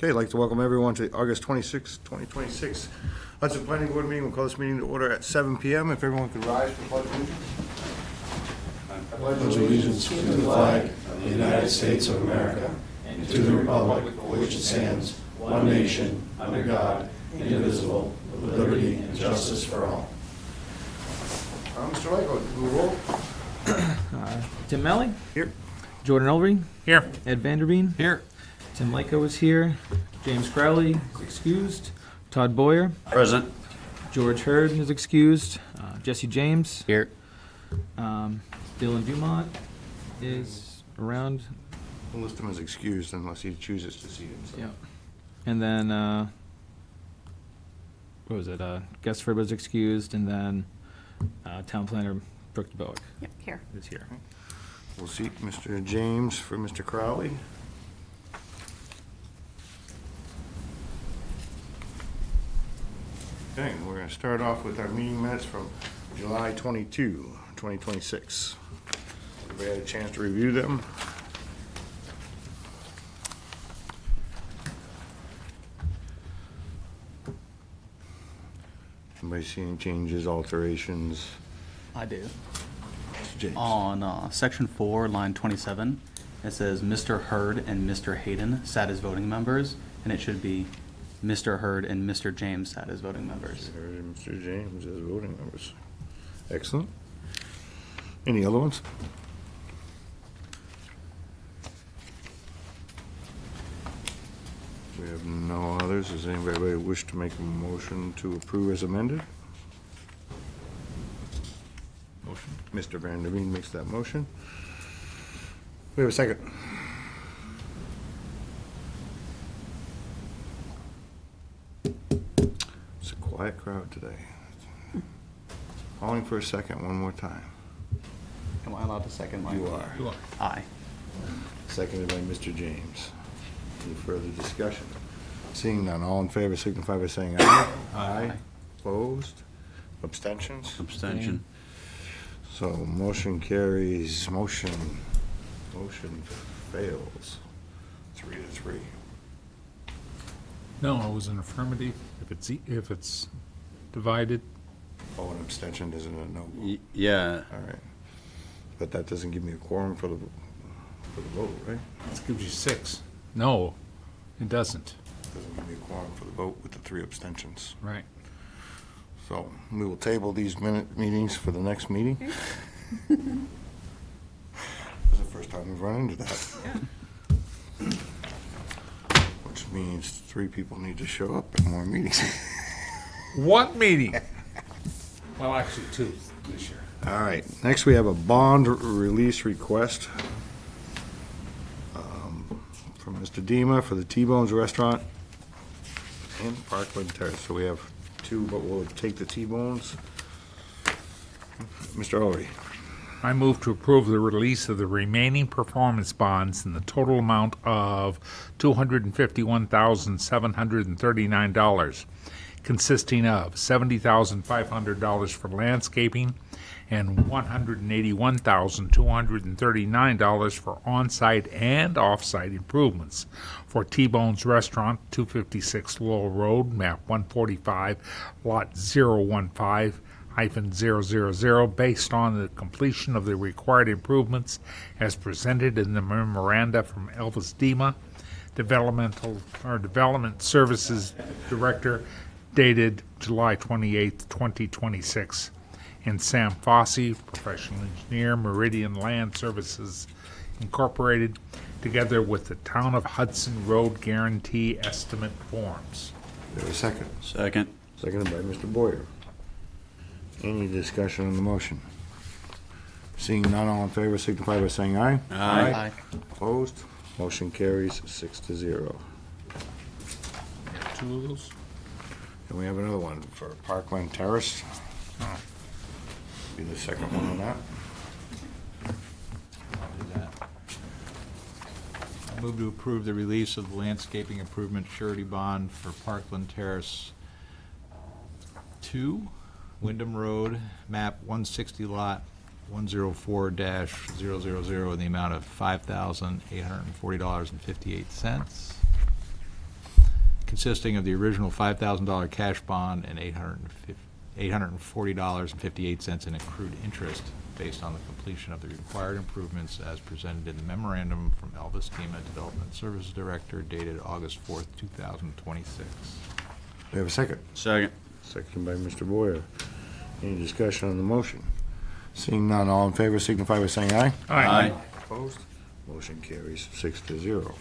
Okay, I'd like to welcome everyone to August 26, 2026 Hudson Planning Board meeting. We'll call this meeting to order at 7 p.m. If everyone could rise for pledge of allegiance. I pledge allegiance to the flag of the United States of America and to the republic for which it stands, one nation, under God, indivisible, with liberty and justice for all. Mr. Lyko, do a roll. Tim Malley? Here. Jordan Elvery? Here. Ed Vanderveen? Here. Tim Lyko is here. James Crowley is excused. Todd Boyer? Present. George Hurd is excused. Jesse James? Here. Dylan Dumont is around. We'll list him as excused unless he chooses to see himself. Yeah. And then, what was it? Gessford was excused, and then Town Planner Brooke DeBowick Yep, here. is here. We'll seat Mr. James for Mr. Crowley. Okay, we're going to start off with our meeting minutes from July 22, 2026. Everybody had a chance to review them? Anybody see any changes, alterations? I do. Mr. James? On section 4, line 27, it says Mr. Hurd and Mr. Hayden sat as voting members, and it should be Mr. Hurd and Mr. James sat as voting members. Mr. Hurd and Mr. James as voting members. Excellent. Any other ones? We have no others. Does anybody wish to make a motion to approve as amended? Motion. Mr. Van Der Veen makes that motion. We have a second. It's a quiet crowd today. Calling for a second one more time. Am I allowed to second my? You are. You are. Aye. Seconded by Mr. James. Any further discussion? Seeing none, all in favor signify by saying aye. Aye. Opposed? Abstentions? Abstention. So motion carries, motion fails, 3-3. No, it was an affirmative. If it's divided. Oh, an abstention isn't a no. Yeah, All right. But that doesn't give me a quorum for the vote, right? This gives you 6. No, it doesn't. Doesn't give me a quorum for the vote with the 3 abstentions. Right. So we will table these meetings for the next meeting. This is the first time we've run into that. Which means 3 people need to show up at more meetings. One meeting. Well, actually 2 this year. All right, next we have a bond release request from Mr. Dima for the T-Bones Restaurant in Parkland Terrace. So we have 2, but we'll take the T-Bones. Mr. Ellery. I move to approve the release of the remaining performance bonds in the total amount of $251,739, consisting of $70,500 for landscaping and $181,239 for on-site and off-site improvements for T-Bones Restaurant, 256 Lowell Road, map 145, lot 015-000, based on the completion of the required improvements as presented in the memoranda from Elvis Dima, Development Services Director, dated July 28, 2026. And Sam Fossey, professional engineer, Meridian Land Services Incorporated, together with the Town of Hudson Road Guarantee Estimate Forms. There a second? second. Seconded by Mr. Boyer. Any discussion on the motion? Seeing none, all in favor signify by saying aye. Aye. Opposed? Motion carries 6-0. 2 of those? And we have another one for Parkland Terrace. Be the second one on that. I move to approve the release of the landscaping improvement surety bond for Parkland Terrace 2, Wyndham Road, map 160 lot 104-000 in the amount of $5,840.58. consisting of the original $5,000 cash bond and $840.58 in accrued interest based on the completion of the required improvements as presented in the memorandum from Elvis Tima, Development Services Director, dated August 4th, 2026. We have a second. Second. Second by Mr. Boyer. Any discussion on the motion? Seeing none, all in favor signify by saying aye. Aye. Opposed? Motion carries 6-0.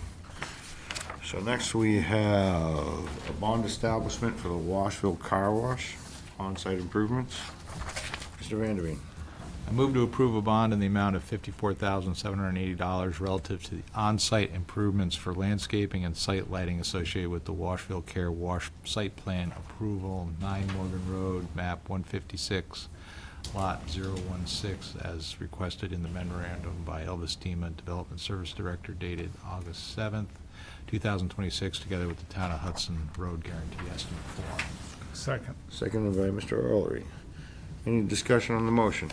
So next we have a bond establishment for the Washville Car Wash, on-site improvements. Mr. Vanderveen. I move to approve a bond in the amount of $54,780 relative to the on-site improvements for landscaping and site lighting associated with the Washville Care Wash Site Plan Approval, 9 Morgan Road, map 156, lot 016, as requested in the memorandum by Elvis Tima, Development Service Director, dated August 7th, 2026, together with the Town of Hudson Road Guarantee Estimate Form. Second. Seconded by Mr. Earlery. Any discussion on the motion?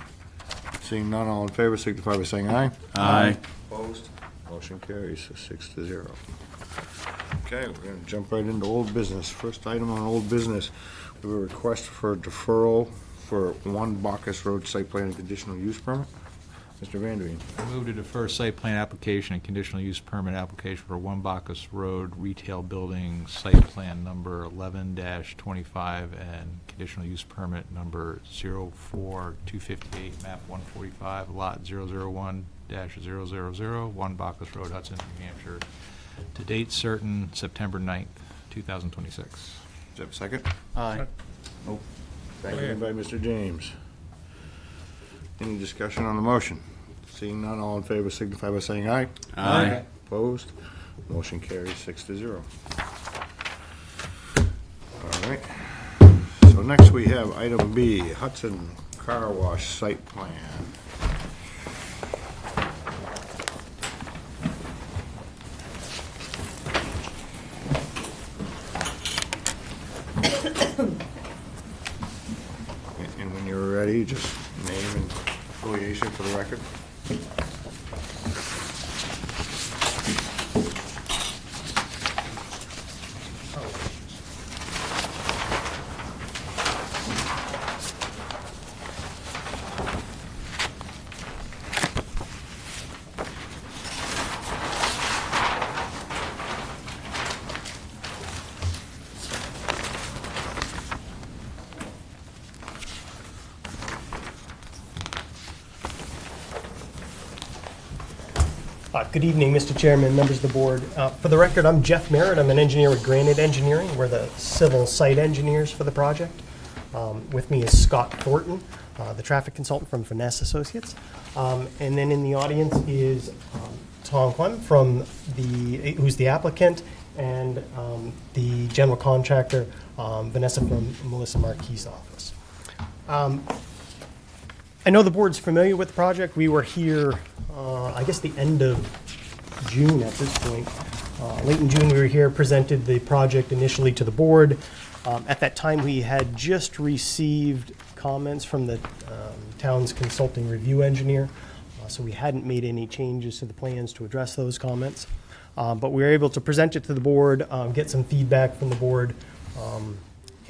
Seeing none, all in favor signify by saying aye. Aye. Opposed? Motion carries 6-0. Okay, we're going to jump right into old business. First item on old business, we have a request for deferral for 1 Bacchus Road site plan and conditional use permit. Mr. Vanderveen. I move to defer site plan application and conditional use permit application for 1 Bacchus Road Retail Building Site Plan Number 11-25 and conditional use permit number 04258, map 145, lot 001-000, 1 Bacchus Road, Hudson, New Hampshire, to date certain September 9th, 2026. Is that a second? Aye. Seconded by Mr. James. Any discussion on the motion? Seeing none, all in favor signify by saying aye. Aye. Opposed? Motion carries 6-0. All right. So next we have item B, Hudson Car Wash Site Plan. And when you're ready, just name and affiliation for the record. Good evening, Mr. Chairman, members of the board. For the record, I'm Jeff Merritt. I'm an engineer with Granite Engineering. We're the civil site engineers for the project. With me is Scott Thornton, the traffic consultant from Finesse Associates. And then in the audience is Tom Clem who's the applicant, and the general contractor, Vanessa from Melissa Marquis' office. I know the board's familiar with the project. We were here, I guess, the end of June at this point. Late in June, we were here, presented the project initially to the board. At that time, we had just received comments from the town's consulting review engineer, so we hadn't made any changes to the plans to address those comments. But we were able to present it to the board, get some feedback from the board,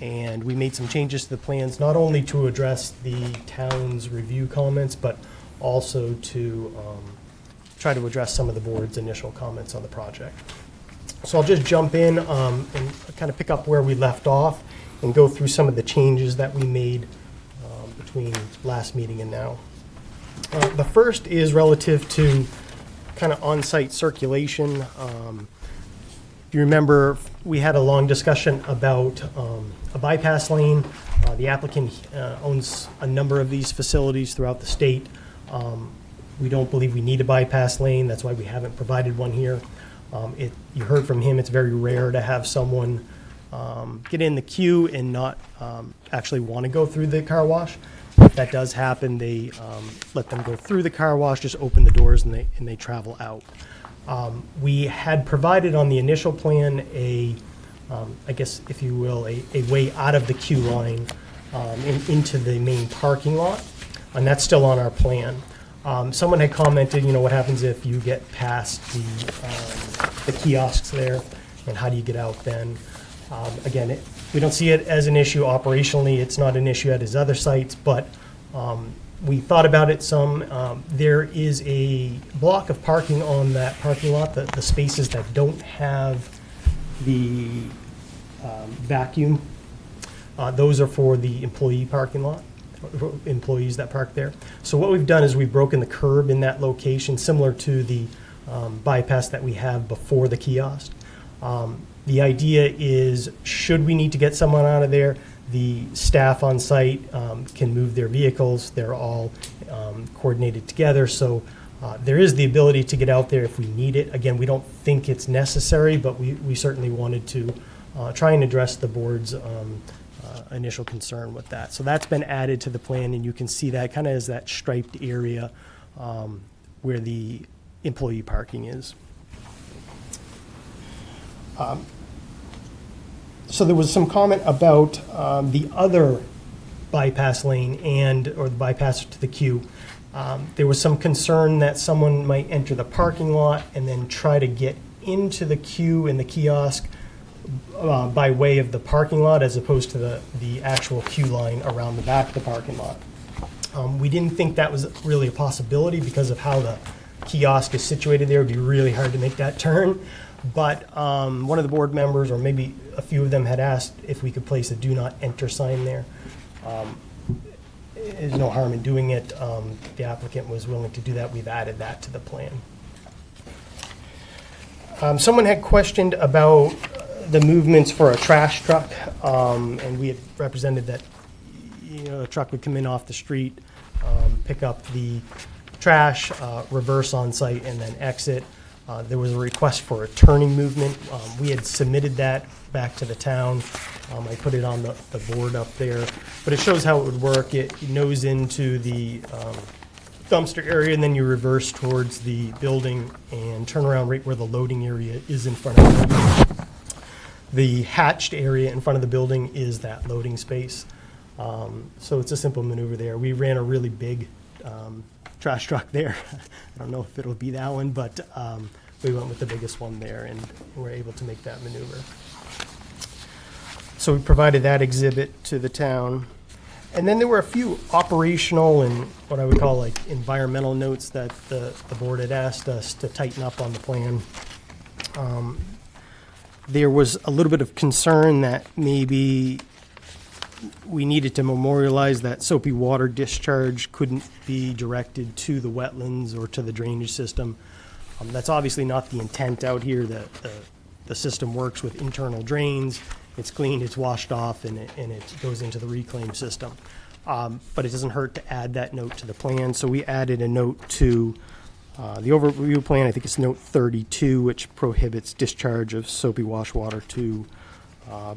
and we made some changes to the plans, not only to address the town's review comments, but also to try to address some of the board's initial comments on the project. So I'll just jump in and kind of pick up where we left off and go through some of the changes that we made between last meeting and now. The first is relative to kind of on-site circulation. If you remember, we had a long discussion about a bypass lane. The applicant owns a number of these facilities throughout the state. We don't believe we need a bypass lane. That's why we haven't provided one here. You heard from him, it's very rare to have someone get in the queue and not actually want to go through the car wash. If that does happen, they let them go through the car wash, just open the doors, and they travel out. We had provided on the initial plan I guess, if you will, a way out of the queue line into the main parking lot, and that's still on our plan. Someone had commented, what happens if you get past the kiosks there, and how do you get out then? Again, we don't see it as an issue operationally. It's not an issue at his other sites, but we thought about it some. There is a block of parking on that parking lot, the spaces that don't have the vacuum. Those are for the employee parking lot, employees that park there. So what we've done is we've broken the curb in that location, similar to the bypass that we have before the kiosk. The idea is, should we need to get someone out of there, the staff on site can move their vehicles. They're all coordinated together, so there is the ability to get out there if we need it. Again, we don't think it's necessary, but we certainly wanted to try and address the board's initial concern with that. So that's been added to the plan, and you can see that kind of as that striped area where the employee parking is. So there was some comment about the other bypass lane or the bypass to the queue. There was some concern that someone might enter the parking lot and then try to get into the queue in the kiosk by way of the parking lot as opposed to the actual queue line around the back of the parking lot. We didn't think that was really a possibility because of how the kiosk is situated there. It would be really hard to make that turn. But one of the board members, or maybe a few of them, had asked if we could place a do not enter sign there. There's no harm in doing it. The applicant was willing to do that. We've added that to the plan. Someone had questioned about the movements for a trash truck, and we had represented that a truck would come in off the street, pick up the trash, reverse on site, and then exit. There was a request for a turning movement. We had submitted that back to the town. I put it on the board up there, but it shows how it would work. It nose into the dumpster area, and then you reverse towards the building and turn around right where the loading area is in front of the building. The hatched area in front of the building is that loading space. So it's a simple maneuver there. We ran a really big trash truck there. I don't know if it'll be that one, but we went with the biggest one there and were able to make that maneuver. So we provided that exhibit to the town. And then there were a few operational and what I would call like environmental notes that the board had asked us to tighten up on the plan. There was a little bit of concern that maybe we needed to memorialize that soapy water discharge couldn't be directed to the wetlands or to the drainage system. That's obviously not the intent out here. The system works with internal drains. It's cleaned, it's washed off, and it goes into the reclaim system. But it doesn't hurt to add that note to the plan. So we added a note to the overview plan. I think it's note 32, which prohibits discharge of soapy wash water to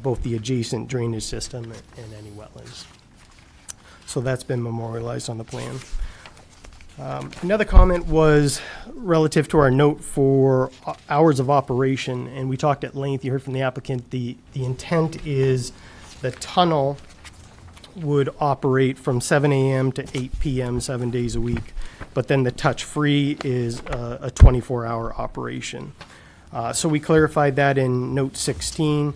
both the adjacent drainage system and any wetlands. So that's been memorialized on the plan. Another comment was relative to our note for hours of operation, and we talked at length. You heard from the applicant. The intent is the tunnel would operate from 7 a.m. to 8 p.m. 7 days a week, but then the touch-free is a 24-hour operation. So we clarified that in note 16,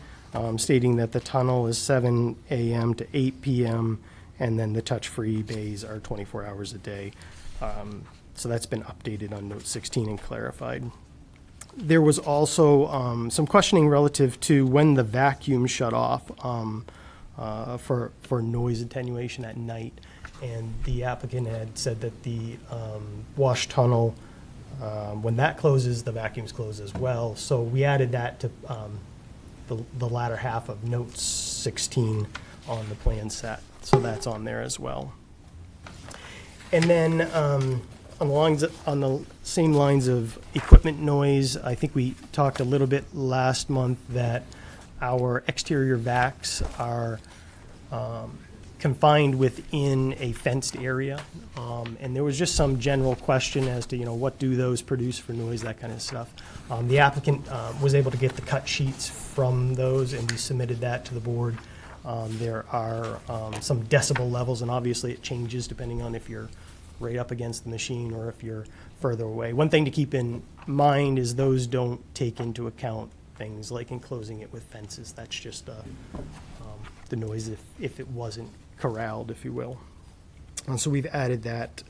stating that the tunnel is 7 a.m. to 8 p.m., and then the touch-free bays are 24 hours a day. So that's been updated on note 16 and clarified. There was also some questioning relative to when the vacuum shut off for noise attenuation at night. And the applicant had said that the wash tunnel, when that closes, the vacuums close as well. So we added that to the latter half of note 16 on the plan set. So that's on there as well. And then on the same lines of equipment noise, I think we talked a little bit last month that our exterior vacs are confined within a fenced area. And there was just some general question as to, what do those produce for noise, that kind of stuff. The applicant was able to get the cut sheets from those, and we submitted that to the board. There are some decibel levels, and obviously it changes depending on if you're right up against the machine or if you're further away. One thing to keep in mind is those don't take into account things like enclosing it with fences. That's just the noise if it wasn't corralled, if you will. And so we've added that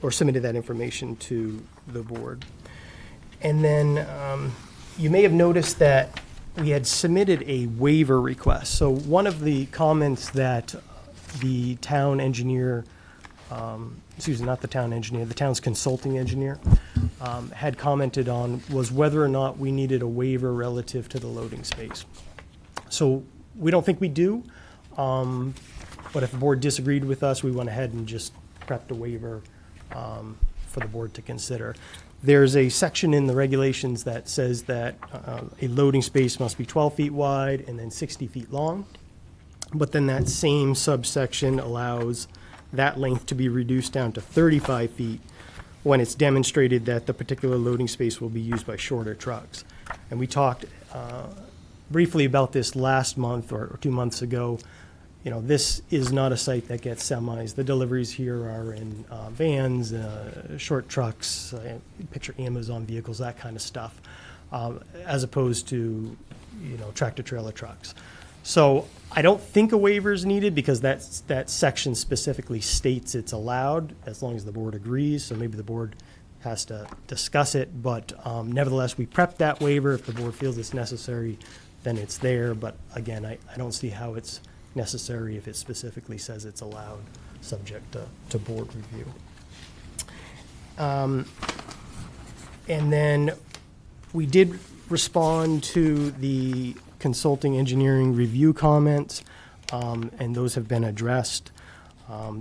or submitted that information to the board. And then you may have noticed that we had submitted a waiver request. So one of the comments that the town engineer, not the town engineer, the town's consulting engineer, had commented on was whether or not we needed a waiver relative to the loading space. So we don't think we do, but if the board disagreed with us, we went ahead and just prepped a waiver for the board to consider. There's a section in the regulations that says that a loading space must be 12 feet wide and then 60 feet long. But then that same subsection allows that length to be reduced down to 35 feet when it's demonstrated that the particular loading space will be used by shorter trucks. And we talked briefly about this last month or 2 months ago. You know, this is not a site that gets semis. The deliveries here are in vans, short trucks, picture Amazon vehicles, that kind of stuff, as opposed to, tractor trailer trucks. So I don't think a waiver is needed because that section specifically states it's allowed as long as the board agrees. So maybe the board has to discuss it, but nevertheless, we prepped that waiver. If the board feels it's necessary, then it's there. But again, I don't see how it's necessary if it specifically says it's allowed, subject to board review. And then we did respond to the consulting engineering review comments, and those have been addressed.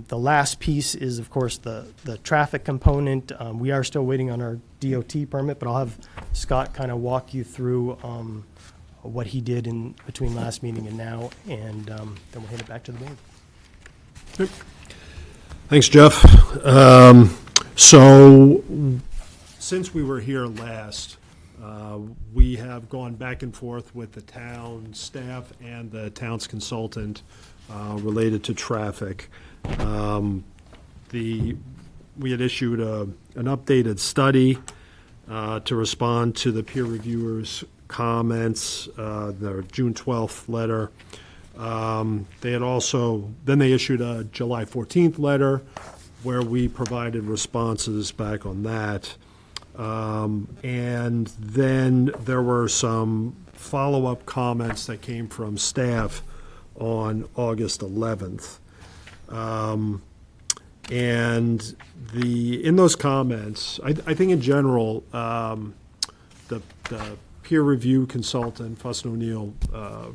The last piece is, of course, the traffic component. We are still waiting on our DOT permit, but I'll have Scott kind of walk you through what he did in between last meeting and now, and then we'll hand it back to the board. Thanks, Jeff. So since we were here last, we have gone back and forth with the town staff and the town's consultant related to traffic. We had issued an updated study to respond to the peer reviewers' comments, their June 12th letter. They had also, then they issued a July 14th letter where we provided responses back on that. And then there were some follow-up comments that came from staff on August 11th. And in those comments, I think in general, the peer review consultant, Hudson O'Neill,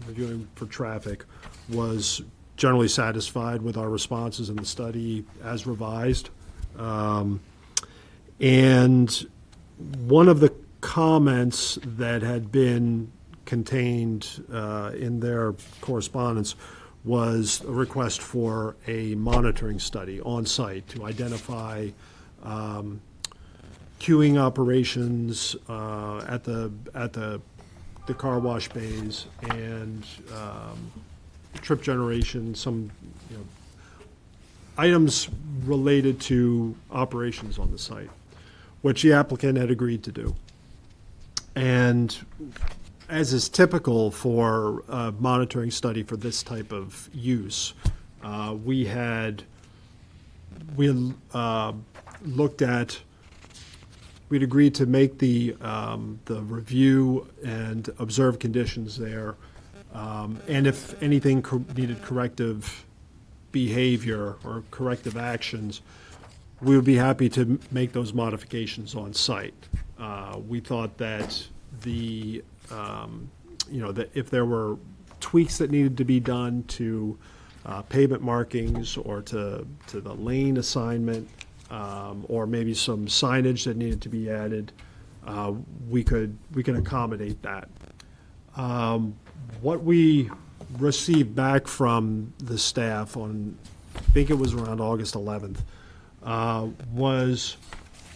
reviewing for traffic, was generally satisfied with our responses in the study as revised. And one of the comments that had been contained in their correspondence was a request for a monitoring study on site to identify queuing operations at the car wash bays and trip generation, some items related to operations on the site, which the applicant had agreed to do. And as is typical for a monitoring study for this type of use, we had looked at. We'd agreed to make the review and observe conditions there, and if anything needed corrective behavior or corrective actions, we would be happy to make those modifications on site. We thought that that if there were tweaks that needed to be done to pavement markings or to the lane assignment, or maybe some signage that needed to be added, we could accommodate that. What we received back from the staff on, I think it was around August 11th, was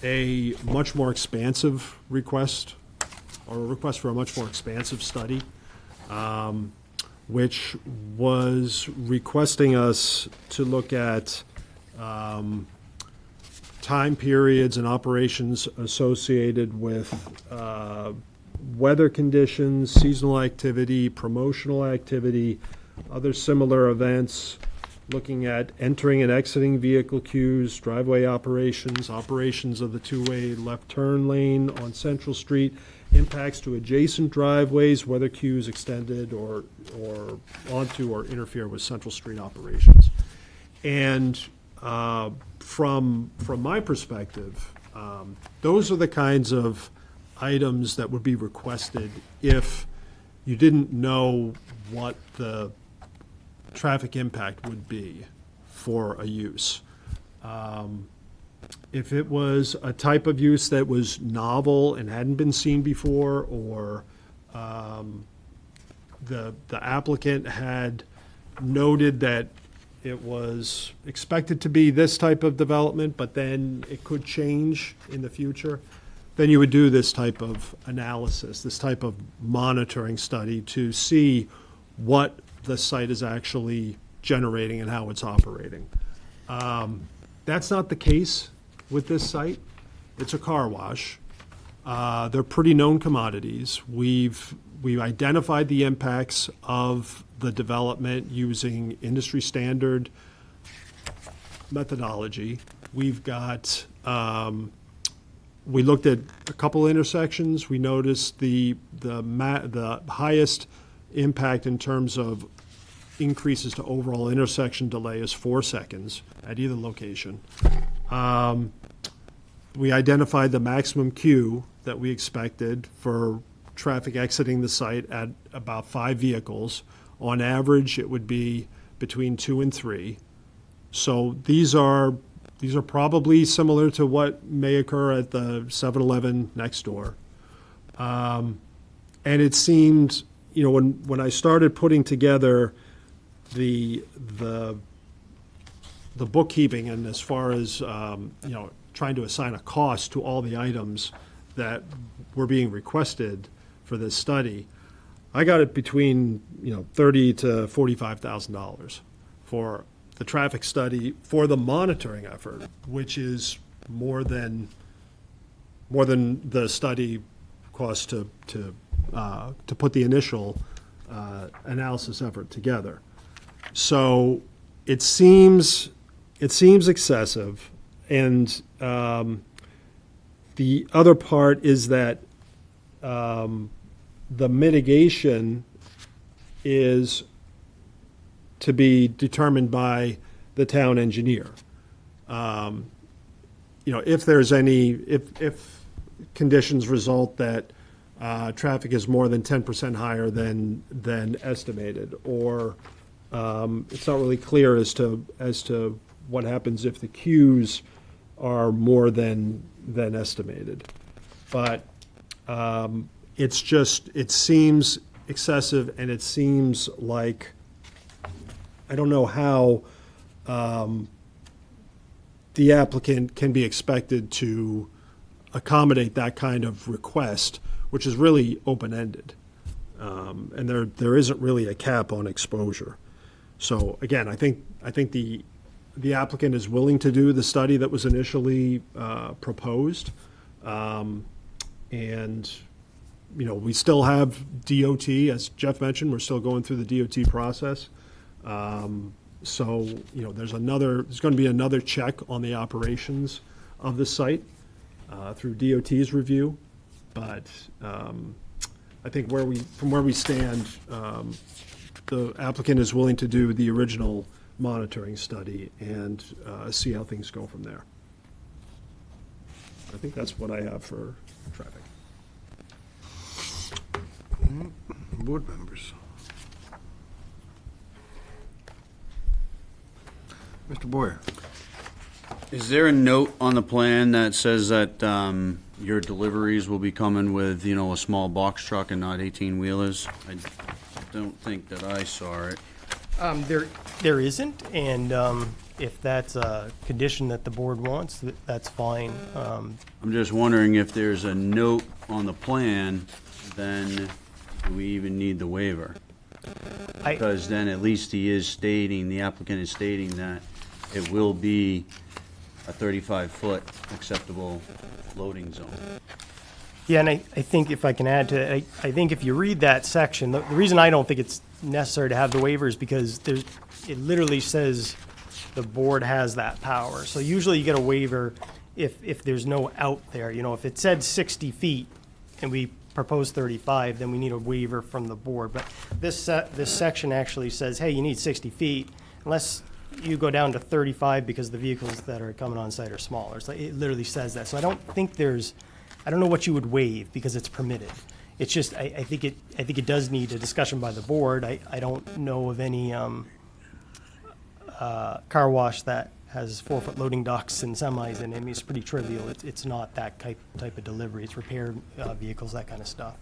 a much more expansive request, or a request for a much more expansive study, which was requesting us to look at time periods and operations associated with weather conditions, seasonal activity, promotional activity, other similar events, looking at entering and exiting vehicle queues, driveway operations, operations of the two-way left turn lane on Central Street, impacts to adjacent driveways, whether queues extended or onto or interfere with Central Street operations. And from my perspective, those are the kinds of items that would be requested if you didn't know what the traffic impact would be for a use. If it was a type of use that was novel and hadn't been seen before, or the applicant had noted that it was expected to be this type of development, but then it could change in the future, then you would do this type of analysis, this type of monitoring study to see what the site is actually generating and how it's operating. That's not the case with this site. It's a car wash. They're pretty known commodities. We've identified the impacts of the development using industry standard methodology. We've got, we looked at a couple intersections. We noticed the highest impact in terms of increases to overall intersection delay is 4 seconds at either location. We identified the maximum queue that we expected for traffic exiting the site at about 5 vehicles. On average, it would be between 2 and 3. So these are probably similar to what may occur at the 7-Eleven next door. And it seemed, when I started putting together the bookkeeping, and as far as trying to assign a cost to all the items that were being requested for this study, I got it between $30,000 to $45,000 for the traffic study for the monitoring effort, which is more than the study cost to put the initial analysis effort together. So it seems excessive, and the other part is that the mitigation is to be determined by the town engineer. If there's if conditions result that traffic is more than 10% higher than estimated, or it's not really clear as to what happens if the queues are more than estimated. But it seems excessive, and it seems like, I don't know how the applicant can be expected to accommodate that kind of request, which is really open-ended. And there isn't really a cap on exposure. So again, I think the applicant is willing to do the study that was initially proposed. And we still have DOT, as Jeff mentioned, we're still going through the DOT process. So, there's going to be another check on the operations of the site through DOT's review. But I think from where we stand, the applicant is willing to do the original monitoring study and see how things go from there. I think that's what I have for traffic. Board members. Mr. Boyer. Is there a note on the plan that says that your deliveries will be coming with, a small box truck and not 18-wheelers? I don't think that I saw it. There isn't, and if that's a condition that the board wants, that's fine. I'm just wondering if there's a note on the plan, then do we even need the waiver? Because then at least the applicant is stating that it will be a 35-foot acceptable loading zone. Yeah, and I think if I can add to it, I think if you read that section, the reason I don't think it's necessary to have the waiver is because it literally says the board has that power. So usually you get a waiver if there's no out there. You know, if it said 60 feet and we propose 35, then we need a waiver from the board. But this section actually says, hey, you need 60 feet, unless you go down to 35 because the vehicles that are coming on site are smaller. So it literally says that. So I don't know what you would waive because it's permitted. It's just, I think it does need a discussion by the board. I don't know of any car wash that has 4-foot loading docks and semis, and I mean, it's pretty trivial. It's not that type of delivery. It's repair vehicles, that kind of stuff.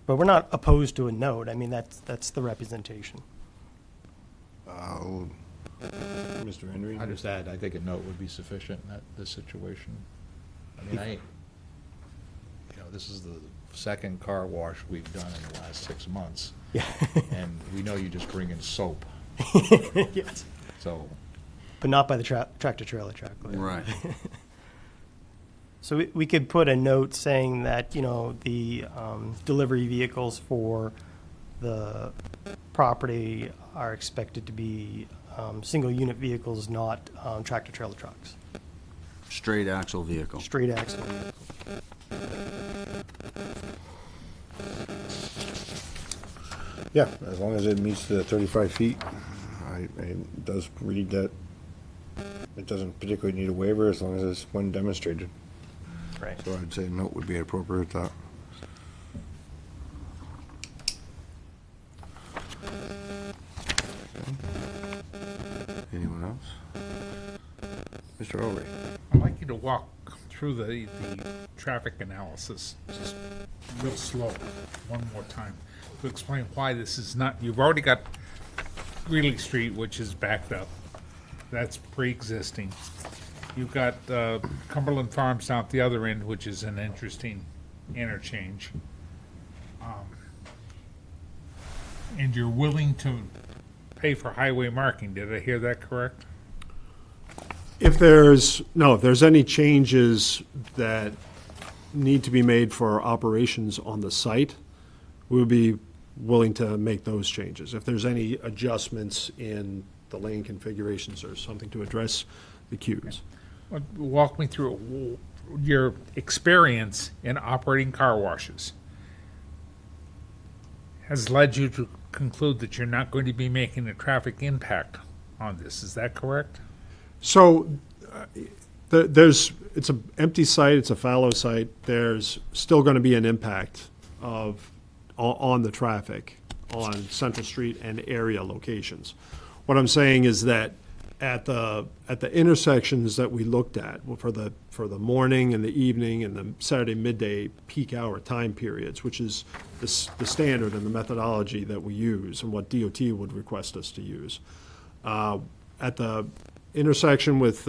But we're not opposed to a note. I mean, that's the representation. Mr. Henry? I just add, I think a note would be sufficient in this situation. I mean, this is the second car wash we've done in the last 6 months. Yeah. And we know you just bring in soap, Yes. so. But not by the tractor-trailer truck. Right. So we could put a note saying that, the delivery vehicles for the property are expected to be single-unit vehicles, not tractor-trailer trucks. Straight axle vehicle. Straight axle. Yeah, as long as it meets the 35 feet. It does read that it doesn't particularly need a waiver as long as it's when demonstrated. Right. So I'd say note would be appropriate thought. Anyone else? Mr. Overy? I'd like you to walk through the traffic analysis, just real slow, one more time, to explain why this is not, you've already got Greeley Street, which is backed up. That's pre-existing. You've got Cumberland Farms down at the other end, which is an interesting interchange. And you're willing to pay for highway marking. Did I hear that correct? If there's any changes that need to be made for operations on the site, we would be willing to make those changes. If there's any adjustments in the lane configurations or something to address the queues. Walk me through your experience in operating car washes has led you to conclude that you're not going to be making a traffic impact on this. Is that correct? So it's an empty site, it's a fallow site. There's still going to be an impact on the traffic on Central Street and area locations. What I'm saying is that at the intersections that we looked at for the morning and the evening and the Saturday midday peak hour time periods, which is the standard and the methodology that we use and what DOT would request us to use. At the intersection with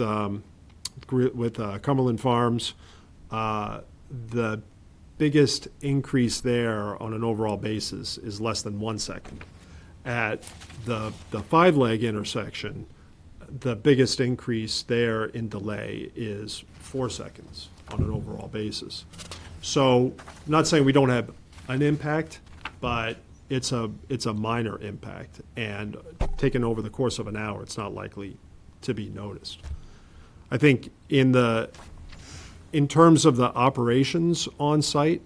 Cumberland Farms, the biggest increase there on an overall basis is less than 1 second. At the 5-leg intersection, the biggest increase there in delay is 4 seconds on an overall basis. So, I'm not saying we don't have an impact, but it's a minor impact, and taken over the course of an hour, it's not likely to be noticed. I think in terms of the operations on site,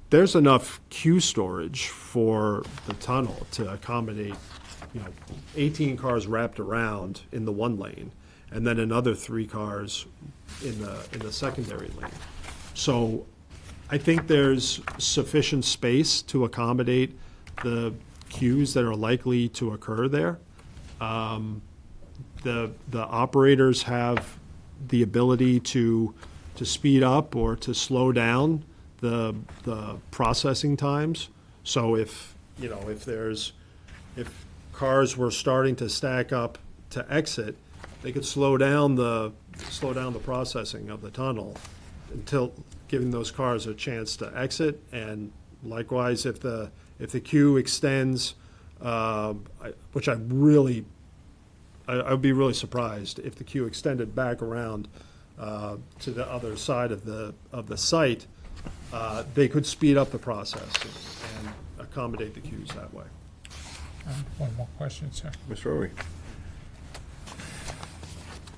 there's enough queue storage for the tunnel to accommodate 18 cars wrapped around in the one lane, and then another 3 cars in the secondary lane. So I think there's sufficient space to accommodate the queues that are likely to occur there. The operators have the ability to speed up or to slow down the processing times. So if cars were starting to stack up to exit, they could slow down the processing of the tunnel until giving those cars a chance to exit. And likewise, if the queue extends, which I really I'd be really surprised if the queue extended back around to the other side of the site. They could speed up the process and accommodate the queues that way. One more question, sir. Mr. Rowley?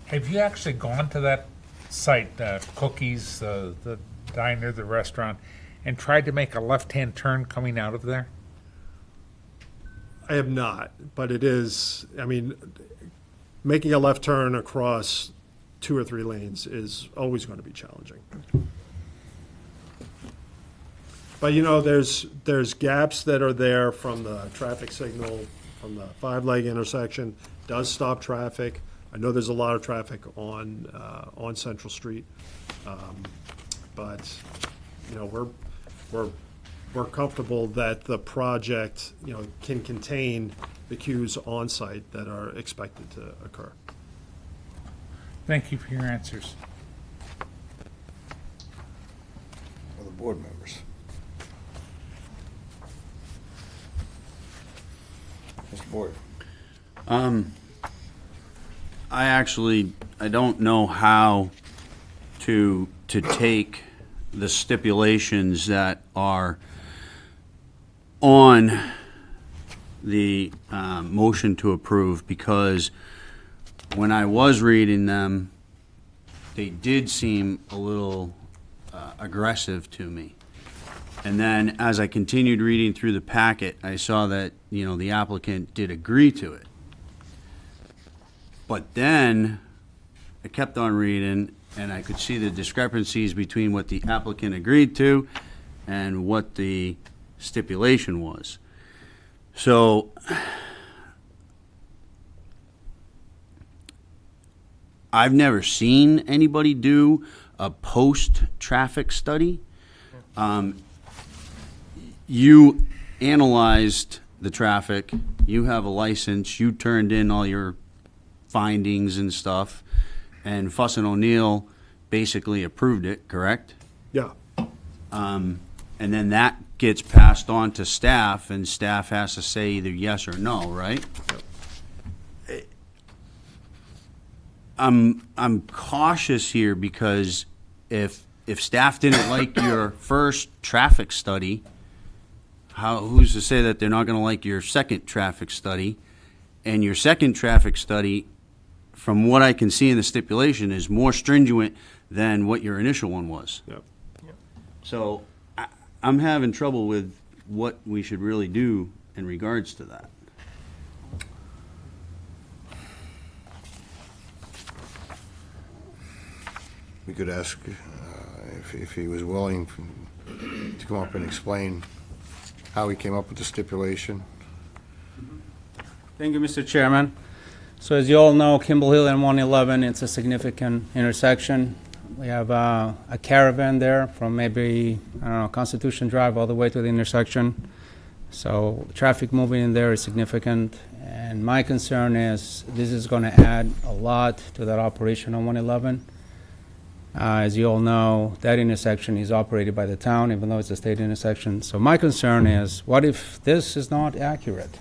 Have you actually gone to that site, Cookies, the diner, the restaurant, and tried to make a left-hand turn coming out of there? I have not, but it is, I mean, making a left turn across 2 or 3 lanes is always going to be challenging. But, you know, there's gaps that are there from the traffic signal, from the 5-leg intersection, does stop traffic. I know there's a lot of traffic on Central Street. But, you know, we're comfortable that the project, you know, can contain the queues on site that are expected to occur. Thank you for your answers. Other board members? Mr. Boyd? I don't know how to take the stipulations that are on the motion to approve, because when I was reading them, they did seem a little aggressive to me. And then as I continued reading through the packet, I saw that, you know, the applicant did agree to it. But then I kept on reading, and I could see the discrepancies between what the applicant agreed to and what the stipulation was. So I've never seen anybody do a post-traffic study. You analyzed the traffic, you have a license, you turned in all your findings and stuff, and Fuss and O'Neill basically approved it, correct? Yeah. And then that gets passed on to staff, and staff has to say either yes or no, right? I'm cautious here, because if staff didn't like your first traffic study, who's to say that they're not going to like your second traffic study? And your second traffic study, from what I can see in the stipulation, is more stringent than what your initial one was. Yep. So I'm having trouble with what we should really do in regards to that. We could ask if he was willing to come up and explain how he came up with the stipulation. Thank you, Mr. Chairman. So as you all know, Kimball Hill and 111, it's a significant intersection. We have a caravan there from maybe, I don't know, Constitution Drive all the way to the intersection. So traffic moving in there is significant. And my concern is this is going to add a lot to that operation on 111. As you all know, that intersection is operated by the town, even though it's a state intersection. So my concern is, what if this is not accurate?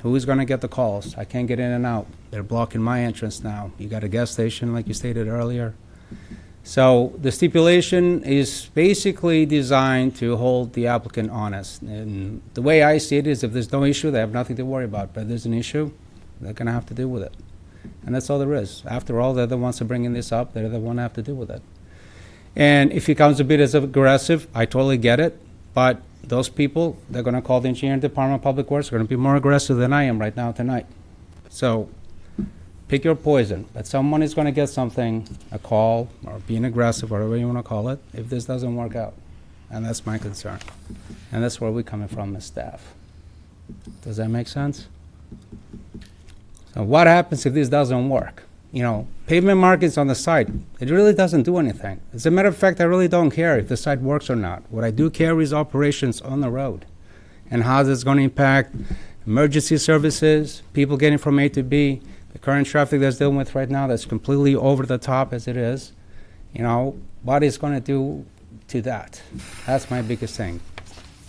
Who is going to get the calls? I can't get in and out. They're blocking my entrance now. You got a gas station, like you stated earlier. So the stipulation is basically designed to hold the applicant honest. And the way I see it is, if there's no issue, they have nothing to worry about. But if there's an issue, they're going to have to deal with it. And that's all there is. After all, they're the ones who are bringing this up. They're the ones who have to deal with it. And if he comes a bit as aggressive, I totally get it. But those people, they're going to call the engineering department of public works. They're going to be more aggressive than I am right now tonight. So pick your poison. But someone is going to get something, a call, or being aggressive, whatever you want to call it, if this doesn't work out. And that's my concern. And that's where we're coming from as staff. Does that make sense? So what happens if this doesn't work? You know, pavement markings on the site, it really doesn't do anything. As a matter of fact, I really don't care if the site works or not. What I do care is operations on the road and how this is going to impact emergency services, people getting from A to B, the current traffic that's dealing with right now that's completely over the top as it is. You know, what is going to do to that? That's my biggest thing.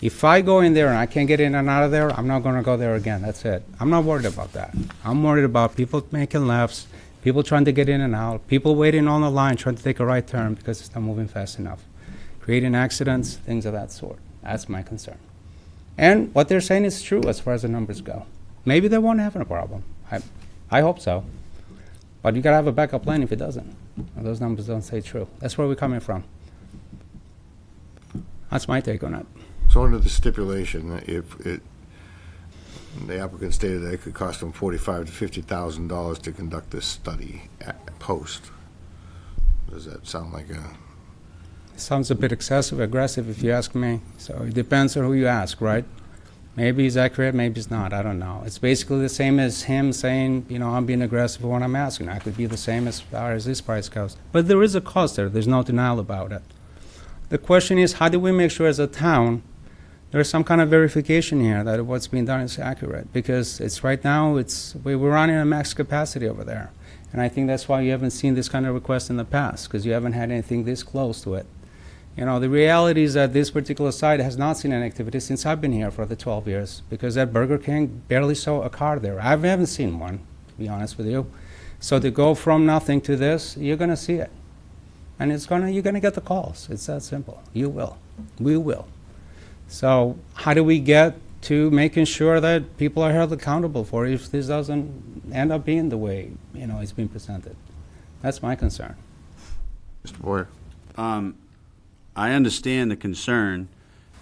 If I go in there and I can't get in and out of there, I'm not going to go there again. That's it. I'm not worried about that. I'm worried about people making lefts, people trying to get in and out, people waiting on the line trying to take a right turn because it's not moving fast enough, creating accidents, things of that sort. That's my concern. And what they're saying is true as far as the numbers go. Maybe they won't have a problem. I hope so. But you got to have a backup plan if it doesn't. Or those numbers don't say true. That's where we're coming from. That's my take on it. So under the stipulation, the applicant stated that it could cost them $45,000 to $50,000 to conduct this study post. Does that sound like a... Sounds a bit excessive, aggressive, if you ask me. So it depends on who you ask, right? Maybe he's accurate, maybe he's not. I don't know. It's basically the same as him saying, I'm being aggressive when I'm asking. I could be the same as far as this price goes. But there is a cost there. There's no denial about it. The question is, how do we make sure as a town there's some kind of verification here that what's being done is accurate? Because it's right now, we're running at max capacity over there. And I think that's why you haven't seen this kind of request in the past, because you haven't had anything this close to it. The reality is that this particular site has not seen an activity since I've been here for the 12 years, because that Burger King barely saw a car there. I haven't seen one, to be honest with you. So to go from nothing to this, you're going to see it. And you're going to get the calls. It's that simple. You will. We will. So how do we get to making sure that people are held accountable for if this doesn't end up being the way, it's being presented? That's my concern. Mr. Boyer? I understand the concern,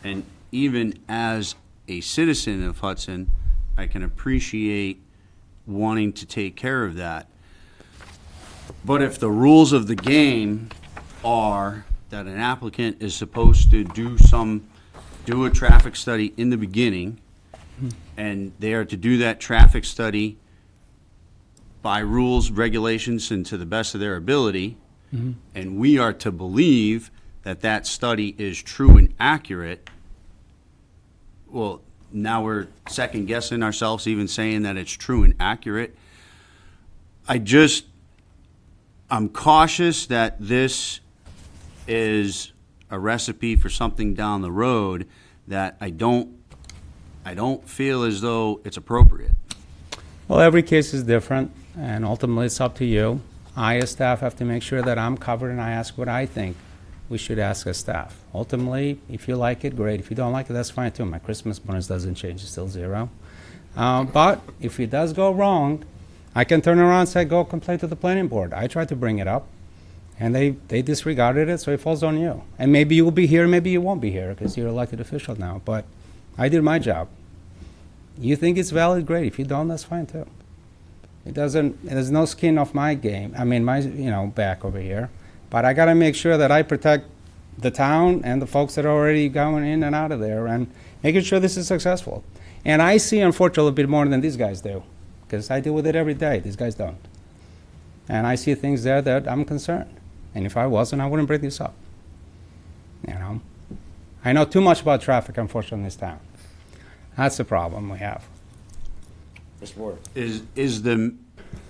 and even as a citizen of Hudson, I can appreciate wanting to take care of that. But if the rules of the game are that an applicant is supposed to do a traffic study in the beginning, and they are to do that traffic study by rules, regulations, and to the best of their ability, and we are to believe that study is true and accurate, well, now we're second guessing ourselves even saying that it's true and accurate. I'm cautious that this is a recipe for something down the road that I don't feel as though it's appropriate. Well, every case is different, and ultimately it's up to you. I, as staff, have to make sure that I'm covered, and I ask what I think we should ask as staff. Ultimately, if you like it, great. If you don't like it, that's fine too. My Christmas bonus doesn't change, it's still zero. But if it does go wrong, I can turn around and say, go complain to the planning board. I tried to bring it up, and they disregarded it, so it falls on you. And maybe you will be here, maybe you won't be here, because you're an elected official now. But I did my job. You think it's valid, great. If you don't, that's fine too. There's no skin off my game. I mean, my back over here. But I got to make sure that I protect the town and the folks that are already going in and out of there, and making sure this is successful. And I see, unfortunately, a bit more than these guys do, because I deal with it every day. These guys don't. And I see things there that I'm concerned. And if I wasn't, I wouldn't bring this up. I know too much about traffic, unfortunately, in this town. That's the problem we have. Mr. Boyer?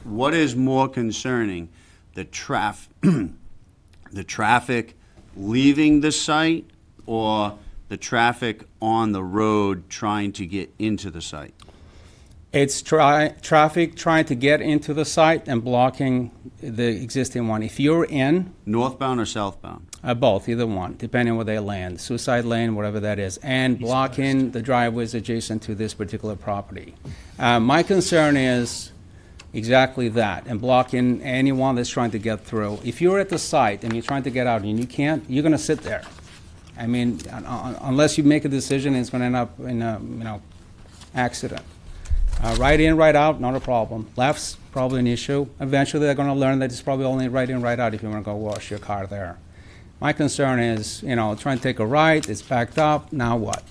What is more concerning, the traffic leaving the site, or the traffic on the road trying to get into the site? It's traffic trying to get into the site and blocking the existing one. If you're in... Northbound or southbound? Both, either one, depending on where they land. Suicide lane, whatever that is, and blocking the driveways adjacent to this particular property. My concern is exactly that, and blocking anyone that's trying to get through. If you're at the site and you're trying to get out and you can't, you're going to sit there. I mean, unless you make a decision, it's going to end up in a accident. Right in, right out, not a problem. Left's probably an issue. Eventually, they're going to learn that it's probably only right in, right out if you want to go wash your car there. My concern is, trying to take a right, it's backed up, now what?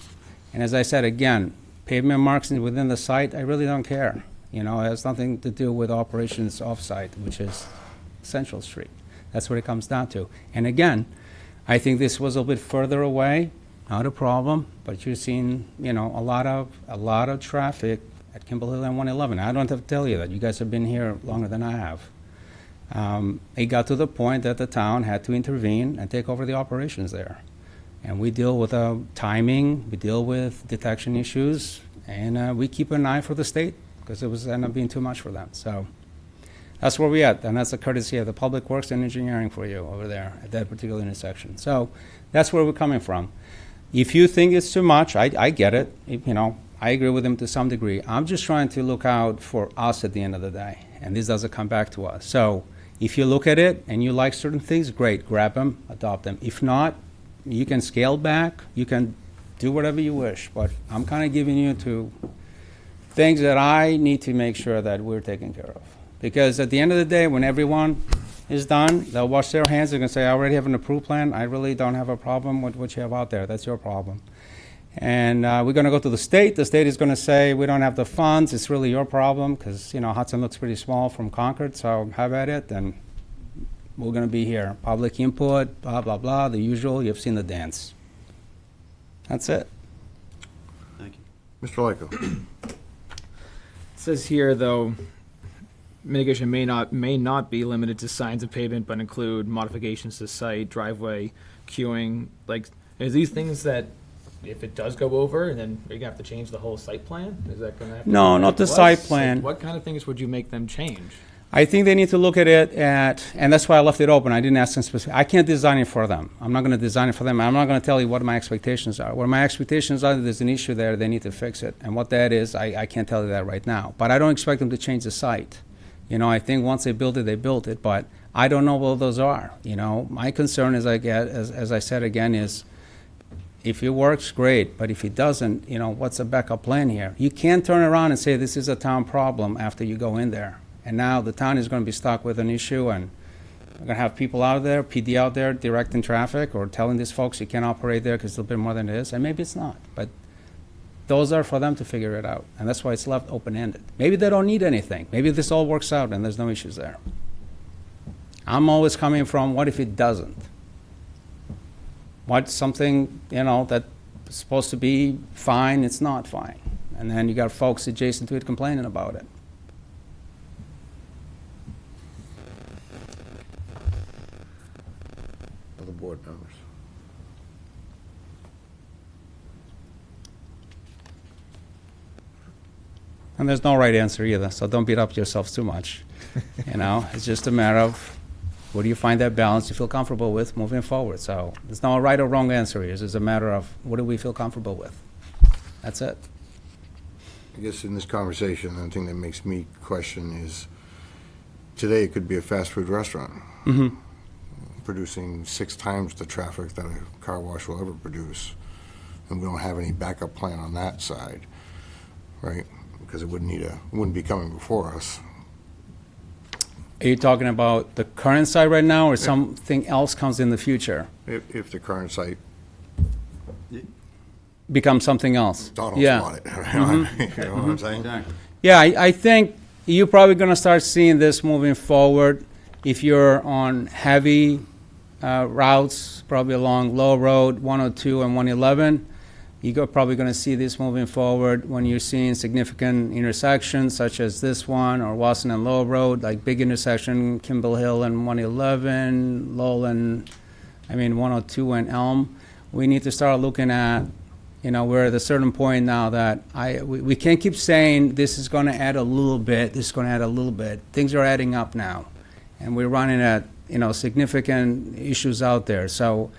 And as I said, again, pavement marks within the site, I really don't care. It has nothing to do with operations off-site, which is Central Street. That's what it comes down to. And again, I think this was a bit further away, not a problem, but you're seeing, a lot of traffic at Kimball Hill and 111. I don't have to tell you that. You guys have been here longer than I have. It got to the point that the town had to intervene and take over the operations there. And we deal with timing, we deal with detection issues, and we keep an eye for the state, because it was ended up being too much for them. So that's where we're at, and that's a courtesy of the Public Works and Engineering for you over there at that particular intersection. So that's where we're coming from. If you think it's too much, I get it. I agree with him to some degree. I'm just trying to look out for us at the end of the day, and this doesn't come back to us. So if you look at it and you like certain things, great, grab them, adopt them. If not, you can scale back, you can do whatever you wish, but I'm kind of giving you to things that I need to make sure that we're taking care of. Because at the end of the day, when everyone is done, they'll wash their hands, they're gonna say, I already have an approved plan, I really don't have a problem with what you have out there, that's your problem. And we're gonna go to the state is gonna say, we don't have the funds, it's really your problem, because, Hudson looks pretty small from Concord, so have at it, and we're gonna be here. Public input, blah, blah, blah, the usual, you've seen the dance. That's it. Thank you. Mr. Lyko. It says here, though, mitigation may not be limited to signs of pavement, but include modifications to site, driveway, queuing. Like, is these things that, if it does go over, and then you're gonna have to change the whole site plan? Is that gonna have to No, be not the like site what? plan. Like, what kind of things would you make them change? I think they need to look at it and that's why I left it open. I didn't ask them specific. I can't design it for them. I'm not going to design it for them. I'm not going to tell you what my expectations are. What my expectations are, there's an issue there, they need to fix it. And what that is, I can't tell you that right now. But I don't expect them to change the site. I think once they built it, they built it. But I don't know what those are. My concern is, as I said again, is if it works, great. But if it doesn't, what's the backup plan here? You can't turn around and say this is a town problem after you go in there. And now the town is going to be stuck with an issue, and we're going to have people out there, PD out there, directing traffic or telling these folks you can't operate there because it's a little bit more than it is. And maybe it's not. But those are for them to figure it out. And that's why it's left open-ended. Maybe they don't need anything. Maybe this all works out and there's no issues there. I'm always coming from, what if it doesn't? What's something, that's supposed to be fine, it's not fine. And then you got folks adjacent to it complaining about it. Other board members. And there's no right answer either, so don't beat up yourselves too much. It's just a matter of where do you find that balance you feel comfortable with moving forward. So there's no right or wrong answer here. It's just a matter of what do we feel comfortable with. That's it. I guess in this conversation, the thing that makes me question is, today it could be a fast food restaurant. Mm-hmm. Producing 6 times the traffic that a car wash will ever produce. And we don't have any backup plan on that side, right? Because it wouldn't be coming before us. Are you talking about the current site right now, or something else comes in the future? If the current site, Becomes something else? Donald's Yeah. bought it. You know what I'm saying? Exactly. Yeah, I think you're probably going to start seeing this moving forward if you're on heavy routes, probably along Low Road, 102 and 111. You're probably going to see this moving forward when you're seeing significant intersections such as this one or Wasson and Low Road, like big intersection, Kimball Hill and 111, Lowell and, 102 and Elm. We need to start looking at, we're at a certain point now that we can't keep saying this is going to add a little bit, this is going to add a little bit. Things are adding up now, and we're running at, significant issues out there. So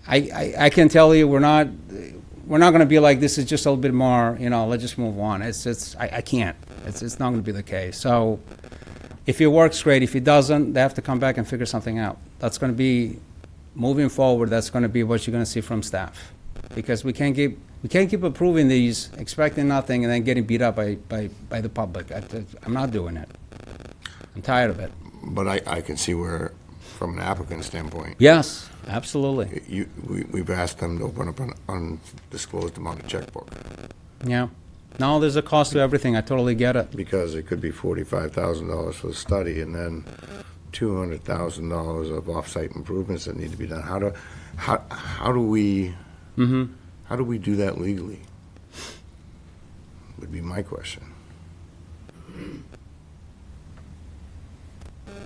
I can tell you we're not going to be like, this is just a little bit more, let's just move on. I can't. It's not going to be the case. So if it works, great. If it doesn't, they have to come back and figure something out. That's going to be, moving forward, that's going to be what you're going to see from staff. Because we can't keep approving these, expecting nothing, and then getting beat up by the public. I'm not doing it. I'm tired of it. But I can see where, from an applicant standpoint, Yes, absolutely. we've asked them to open up an undisclosed amount of checkbook, Yeah. No, there's a cost to everything. I totally get it. because it could be $45,000 for the study, and then $200,000 of off-site improvements that need to be done. How do we do that legally? Would be my question.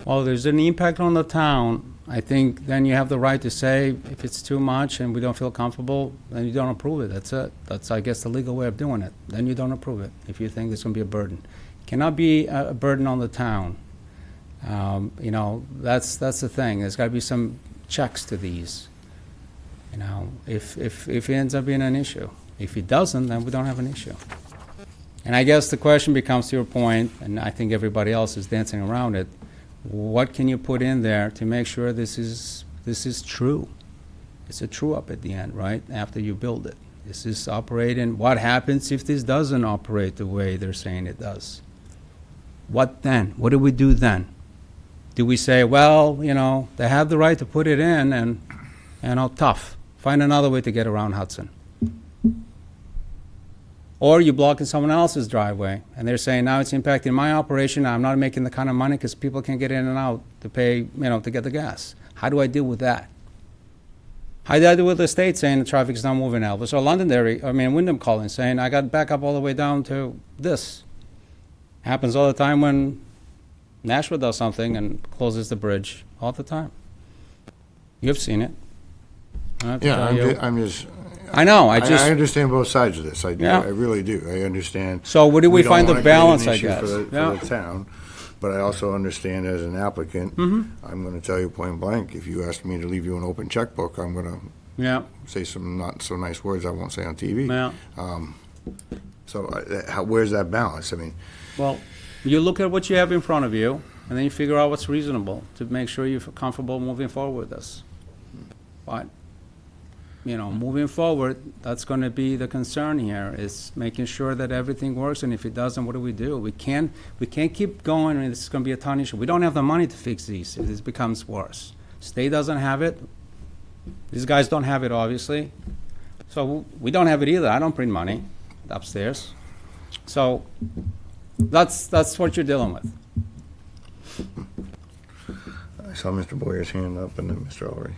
Well, there's an impact on the town. I think then you have the right to say, if it's too much and we don't feel comfortable, then you don't approve it. That's it. That's, I guess, the legal way of doing it. Then you don't approve it if you think it's going to be a burden. Cannot be a burden on the town. You know, that's the thing. There's got to be some checks to these. You know, if it ends up being an issue. If it doesn't, then we don't have an issue. And I guess the question becomes, to your point, and I think everybody else is dancing around it, what can you put in there to make sure this is true? It's a true up at the end, right? After you build it. Is this operating? What happens if this doesn't operate the way they're saying it does? What then? What do we do then? Do we say, well, you know, they have the right to put it in and, you know, tough. Find another way to get around Hudson. Or you block in someone else's driveway, and they're saying, now it's impacting my operation, I'm not making the kind of money because people can't get in and out to pay, you know, to get the gas. How do I deal with that? How do I deal with the state saying the traffic's not moving, Elvis? Or Londonderry, Wyndham calling, saying, I got back up all the way down to this. Happens all the time when Nashua does something and closes the bridge, all the time. You've seen it. I don't have to tell you. I'm just. I know, I understand both sides of this. I do. Yeah. I really do. I understand. So where do we don't find the wanna create an balance, I issue guess? For the town, but I also understand as an applicant, Mm-hmm. I'm going to tell you point blank, if you ask me to leave you an open checkbook, I'm going to Yeah, say some not so nice words I won't say on TV. yeah. So where's that balance? I mean, Well, you look at what you have in front of you, and then you figure out what's reasonable to make sure you're comfortable moving forward with this. But, you know, moving forward, that's going to be the concern here, is making sure that everything works, and if it doesn't, what do? We can't keep going, and this is going to be a ton issue. We don't have the money to fix these if this becomes worse. State doesn't have it. These guys don't have it, obviously. So we don't have it either. I don't print money upstairs. So that's what you're dealing with. I saw Mr. Boyer's hand up and then Mr. Ulrich.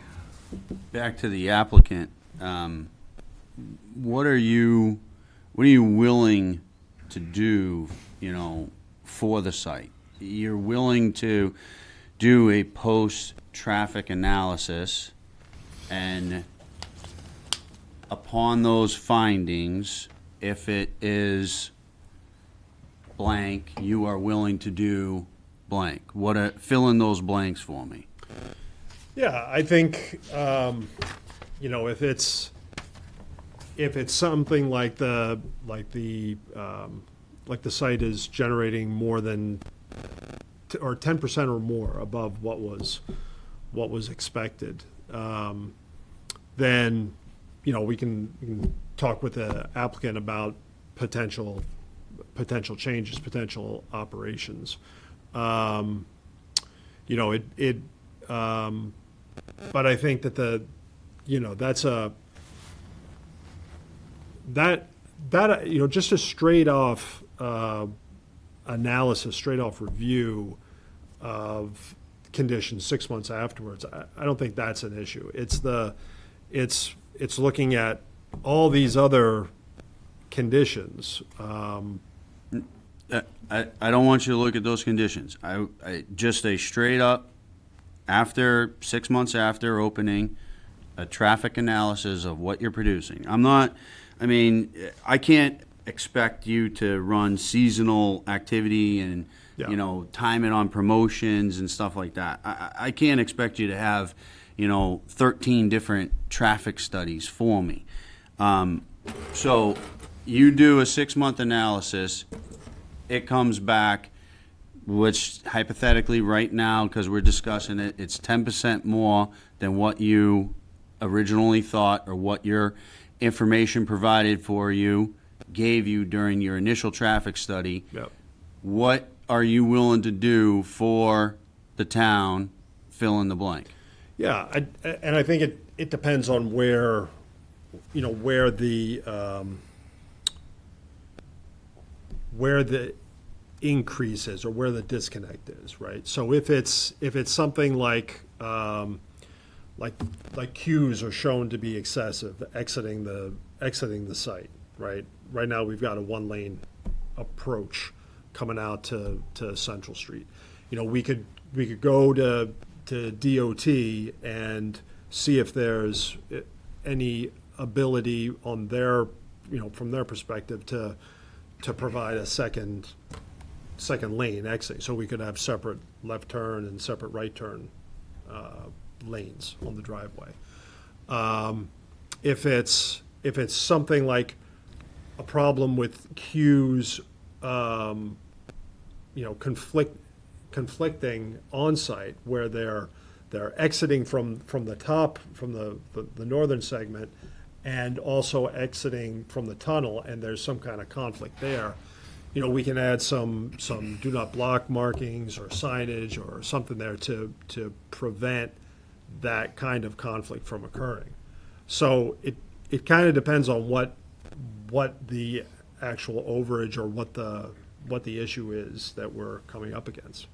Back to the applicant, what are you willing to do, you know, for the site? You're willing to do a post-traffic analysis, and upon those findings, if it is blank, you are willing to do blank. Fill in those blanks for me. Yeah, I think, you know, if it's something like the site is generating more than, or 10% or more above what was expected, then, you know, we can talk with the applicant about potential changes, potential operations. You know, but I think that you know, just a straight off analysis, straight off review of conditions 6 months afterwards, I don't think that's an issue. It's looking at all these other conditions. I don't want you to look at those conditions. I just a straight up, after 6 months after opening, a traffic analysis of what you're producing. I can't expect you to run seasonal activity and, you know, time it on promotions and stuff like that. I can't expect you to have, you know, 13 different traffic studies for me. So you do a 6-month analysis, it comes back, which hypothetically right now, because we're discussing it, it's 10% more than what you originally thought, or what your information provided for you gave you during your initial traffic study. Yep. What are you willing to do for the town? Fill in the blank. Yeah, and I think it depends on where, you know, where the increase is, or where the disconnect is, right? So if it's something like queues are shown to be excessive exiting the site, right? Right now we've got a 1-lane approach coming out to Central Street. You know, we could go to DOT and see if there's any ability on their, from their perspective to provide a second lane exit, so we could have separate left turn and separate right turn lanes on the driveway. If it's something like a problem with queues, conflicting on-site, where they're exiting from the top, from the northern segment, and also exiting from the tunnel, and there's some kind of conflict there, we can add some do not block markings or signage or something there to prevent that kind of conflict from occurring. So it kind of depends on what the actual overage or what the issue is that we're coming up against.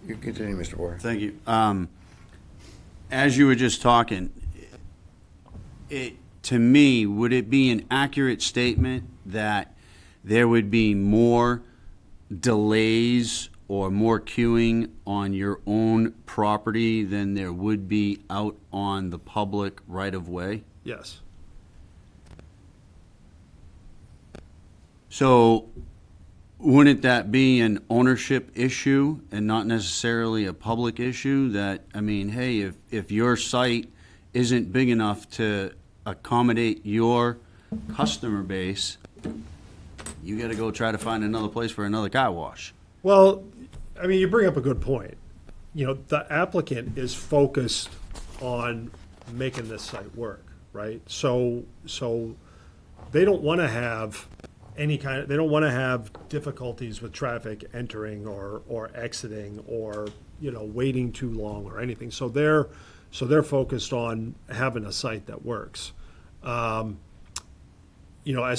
You continue, Mr. Boyer. Thank you. As you were just talking, to me, would it be an accurate statement that there would be more delays or more queuing on your own property than there would be out on the public right-of-way? Yes. So wouldn't that be an ownership issue and not necessarily a public issue? That, I mean, hey, if your site isn't big enough to accommodate your customer base, you got to go try to find another place for another car wash. Well, I mean, you bring up a good point. The applicant is focused on making this site work, right? So they don't want to have they don't want to have difficulties with traffic entering or exiting or, waiting too long or anything. So they're focused on having a site that works. As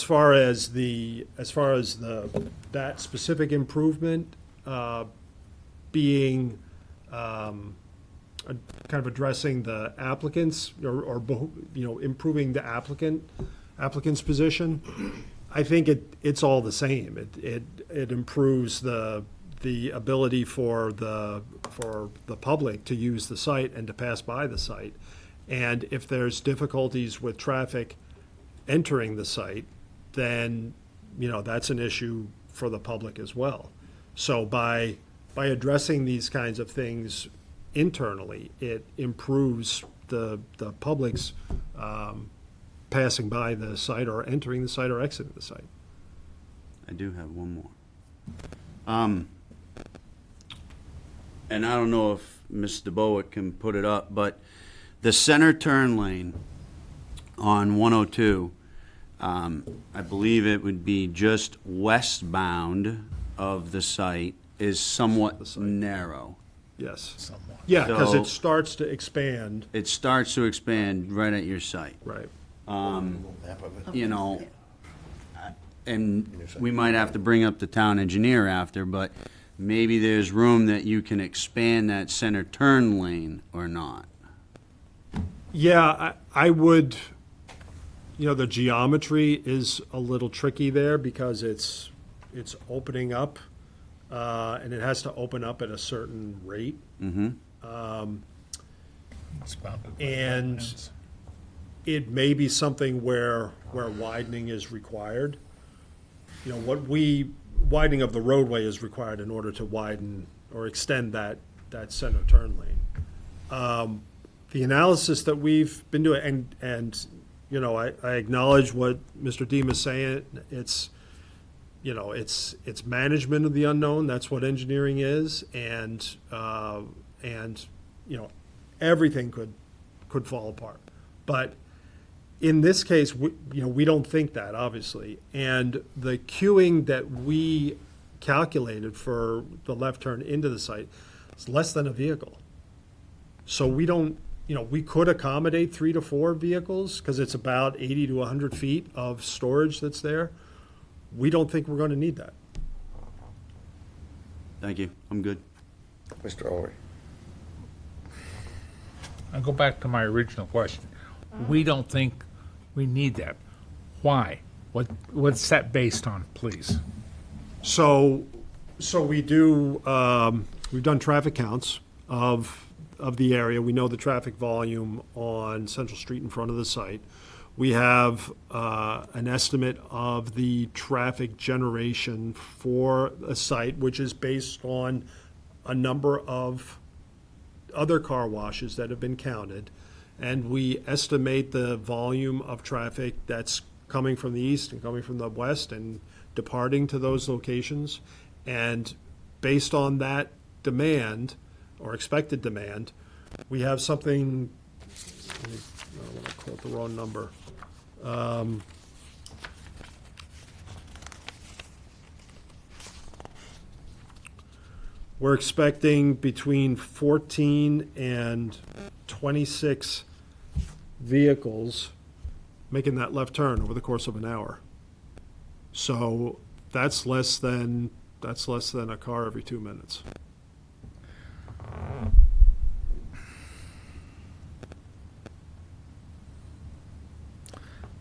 far as that specific improvement being kind of addressing the applicants or improving the applicant's position, I think it's all the same. It improves the ability for the public to use the site and to pass by the site. And if there's difficulties with traffic entering the site, then that's an issue for the public as well. So by addressing these kinds of things internally, it improves the public's passing by the site or entering the site or exiting the site. I do have one more. And I don't know if Mr. Bowick can put it up, but the center turn lane on 102, I believe it would be just westbound of the site, is somewhat narrow. Yes. Somewhat. Yeah, because So- it starts to expand. It starts to expand right at your site. Right. And we might have to bring up the town engineer after, but maybe there's room that you can expand that center turn lane or not. Yeah, I would, the geometry is a little tricky there because it's opening up, and it has to open up at a certain rate. It's bounded by And wetlands. it may be something where widening is required. Widening of the roadway is required in order to widen or extend that center turn lane. The analysis that we've been doing, and I acknowledge what Mr. Deem is saying. It's management of the unknown. That's what engineering is, and everything could fall apart. But in this case, we don't think that, obviously. And the queuing that we calculated for the left turn into the site is less than a vehicle. So we don't, we could accommodate 3 to 4 vehicles because it's about 80 to 100 feet of storage that's there. We don't think we're going to need that. Thank you. I'm good. Mr. Ory. I'll go back to my original question. We don't think we need that. Why? What's that based on, please? So So we do, we've done traffic counts of the area. We know the traffic volume on Central Street in front of the site. We have an estimate of the traffic generation for a site, which is based on a number of other car washes that have been counted. And we estimate the volume of traffic that's coming from the east and coming from the west and departing to those locations. And based on that demand, or expected demand, we have something, I don't want to quote the wrong number. We're expecting between 14 and 26 vehicles making that left turn over the course of an hour. So that's less than a car every 2 minutes.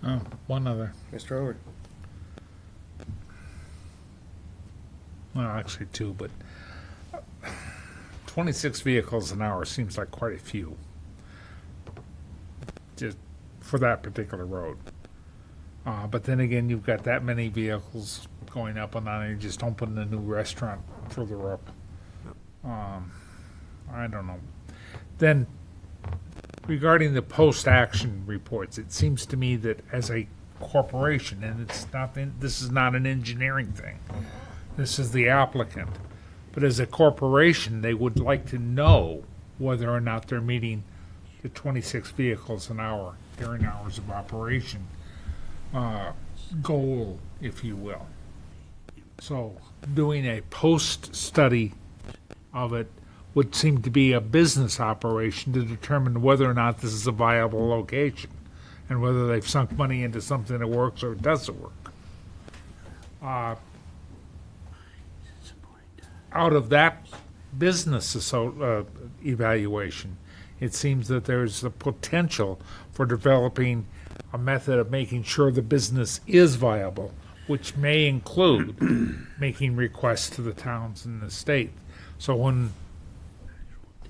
Oh, one other. Mr. Howard? Well, actually two, but 26 vehicles an hour seems like quite a few. Just for that particular road. But then again, you've got that many vehicles going up and down, and you just opened a new restaurant further up. I don't know. Then, regarding the post-action reports, it seems to me that as a corporation, and this is not an engineering thing, this is the applicant, but as a corporation, they would like to know whether or not they're meeting the 26 vehicles an hour during hours of operation goal, if you will. So doing a post-study of it would seem to be a business operation to determine whether or not this is a viable location and whether they've sunk money into something that works or doesn't work. Out of that business evaluation, it seems that there's a potential for developing a method of making sure the business is viable, which may include making requests to the towns and the state. So when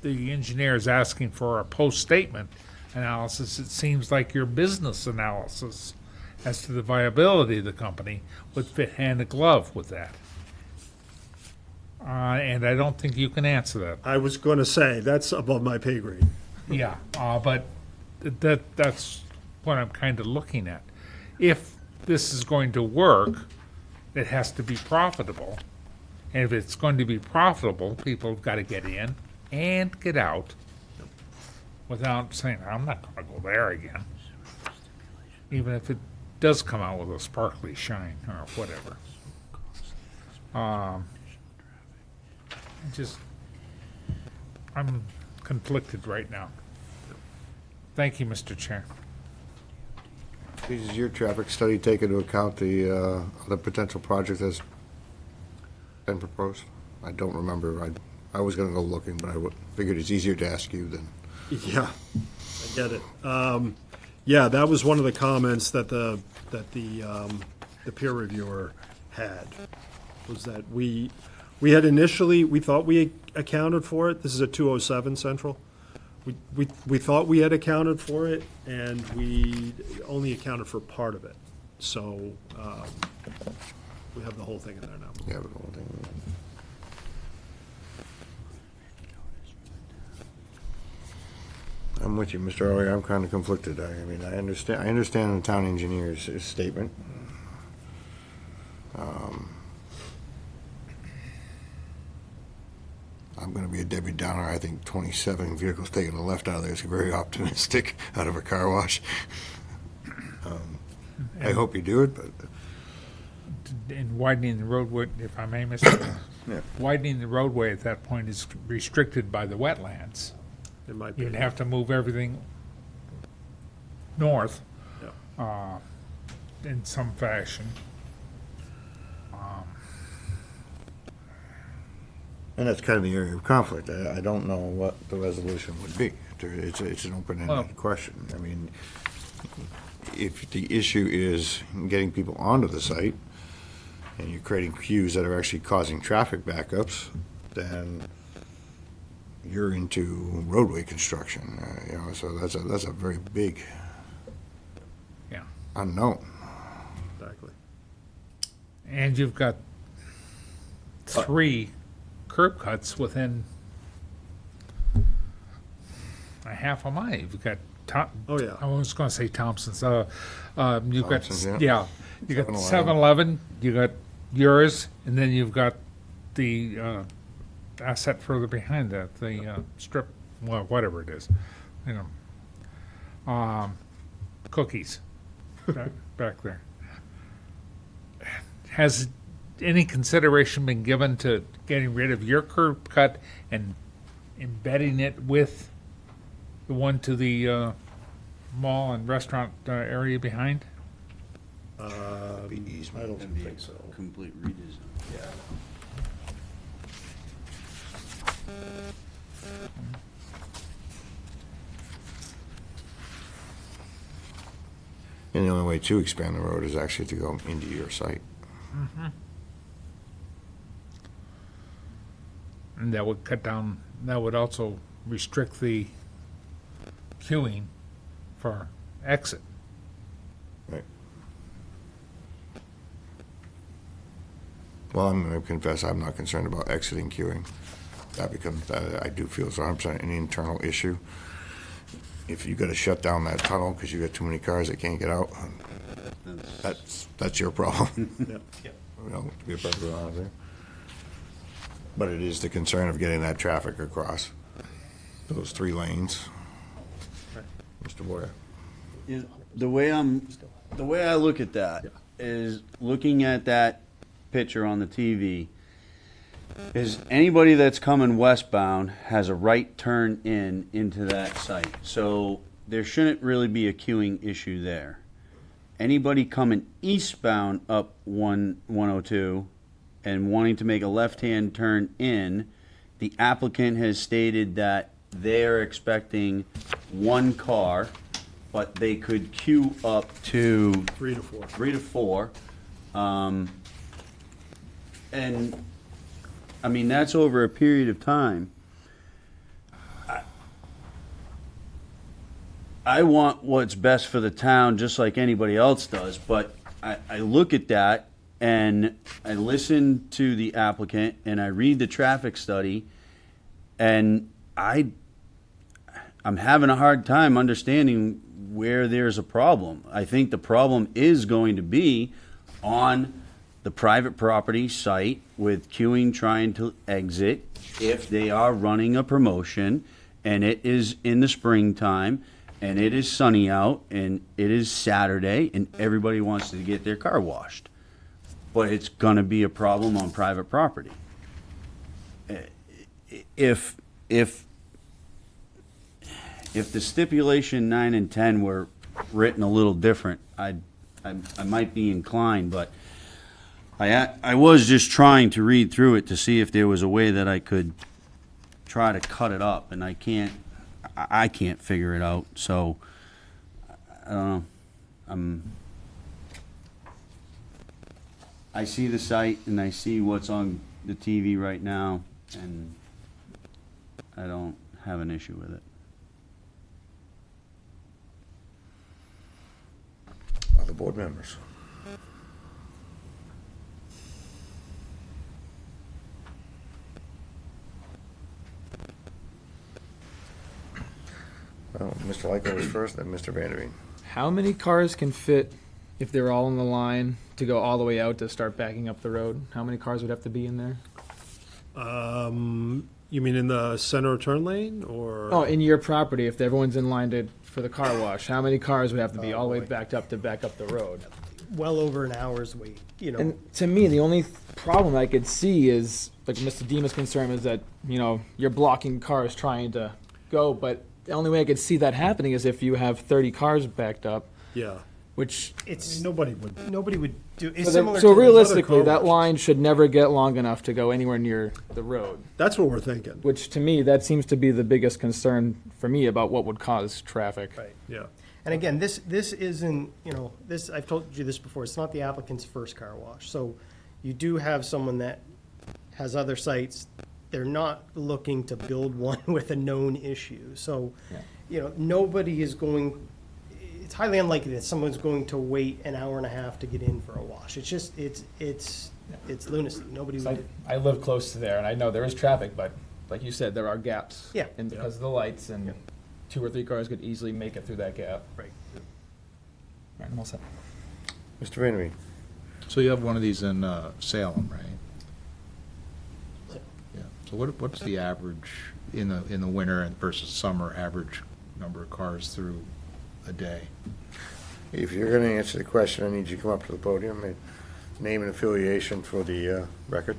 the engineer is asking for a post-statement analysis, it seems like your business analysis as to the viability of the company would fit hand in glove with that. And I don't think you can answer that. I was going to say, that's above my pay grade. Yeah, but that's what I'm kind of looking at. If this is going to work, it has to be profitable. And if it's going to be profitable, people have got to get in and get out without saying, I'm not going to go there again. Even if it does come out with a sparkly shine or whatever. I'm conflicted right now. Thank you, Mr. Chair. Does your traffic study take into account the potential project that's been proposed? I don't remember. I was going to go looking, but figured it's easier to ask you than. Yeah, I get it. Yeah, that was one of the comments that the peer reviewer had, was that we had initially, we thought we accounted for it. This is a 207 Central. We thought we had accounted for it, and we only accounted for part of it. So we have the whole thing in there now. Yeah, the whole thing. I'm with you, Mr. Early. I'm kind of conflicted. I mean, I understand the town engineer's statement. I'm going to be a Debbie Downer. I think 27 vehicles taking a left out of there is very optimistic out of a car wash. I hope you do it, but. And widening the roadway, if I may, Mr. Yeah. Widening the roadway at that point is restricted by the wetlands. It might be. You'd have to move everything north in some fashion. And that's kind of the area of conflict. I don't know what the resolution would be. It's an open-ended question. I mean, if the issue is getting people onto the site, and you're creating queues that are actually causing traffic backups, then you're into roadway construction, so that's a very big Yeah. unknown. Exactly. And you've got 3 curb cuts within a half a mile. You've got Oh, yeah. I was going to say Thompson's. You've Thompson's, got yeah. you got 7-Eleven. 7-Eleven. You got yours, and then you've got the asset further behind that, the strip, well, whatever it is, cookies back there. Has any consideration been given to getting rid of your curb cut and embedding it with the one to the mall and restaurant area behind? Be easement. I don't think so. Complete redesign. And the only way to expand the road is actually to go into your site. And that would cut down, that would also restrict the queuing for exit. Right. Well, I'm going to confess, I'm not concerned about exiting queuing. That becomes, I do feel it's 100% an internal issue. If you got to shut down that tunnel because you got too many cars that can't get out, that's your problem. To be perfectly honest with you. But it is the concern of getting that traffic across those 3 lanes. Mr. Boyer. The way I look at that is looking at that picture on the TV, is anybody that's coming westbound has a right turn into that site. So there shouldn't really be a queuing issue there. Anybody coming eastbound up 102 and wanting to make a left-hand turn in, the applicant has stated that they're expecting 1 car, but they could queue up to 3 to 4. 3 to 4. And, I mean, that's over a period of time. I want what's best for the town, just like anybody else does, but I look at that, and I listen to the applicant, and I read the traffic study, and I'm having a hard time understanding where there's a problem. I think the problem is going to be on the private property site with queuing trying to exit if they are running a promotion and it is in the springtime and it is sunny out and it is Saturday and everybody wants to get their car washed. But it's going to be a problem on private property. If the stipulation 9 and 10 were written a little different, I might be inclined, but I was just trying to read through it to see if there was a way that I could try to cut it up, and I can't figure it out. So I don't know. I see the site and I see what's on the TV right now, and I don't have an issue with it. Other board members. Well, Mr. Lyko was first, then Mr. Vanderveen. How many cars can fit if they're all in the line to go all the way out to start backing up the road? How many cars would have to be in there? You mean in the center turn lane, or? Oh, in your property, if everyone's in line for the car wash, how many cars would have to be all the way backed up to back up the road? Well over an hour's wait, And to me, the only problem I could see is, like Mr. Dima's concern is that, you're blocking cars trying to go, but the only way I could see that happening is if you have 30 cars backed up, Yeah. which... nobody would do, it's So, similar so to realistically, car that washes. line should never get long enough to go anywhere near the road, That's what we're thinking. which to me, that seems to be the biggest concern for me about what would cause traffic. Right. Yeah. And again, this isn't, I've told you this before, it's not the applicant's first car wash. So, you do have someone that has other sites, they're not looking to build one with a known issue. So, you know, nobody is going, it's highly unlikely that someone's going to wait an hour and a half to get in for a wash. It's just, it's lunacy. Nobody So would. I live close to there, and I know there is traffic, but like you said, there are gaps. Yeah. And because of the lights, and 2 or 3 cars could easily make it through that gap. Right. Right, I'm all set. Mr. Vandermeer? So you have one of these in Salem, right? Yeah. So what's the average in the winter and versus summer average number of cars through a day? If you're going to answer the question, I need you to come up to the podium and name and affiliation for the record.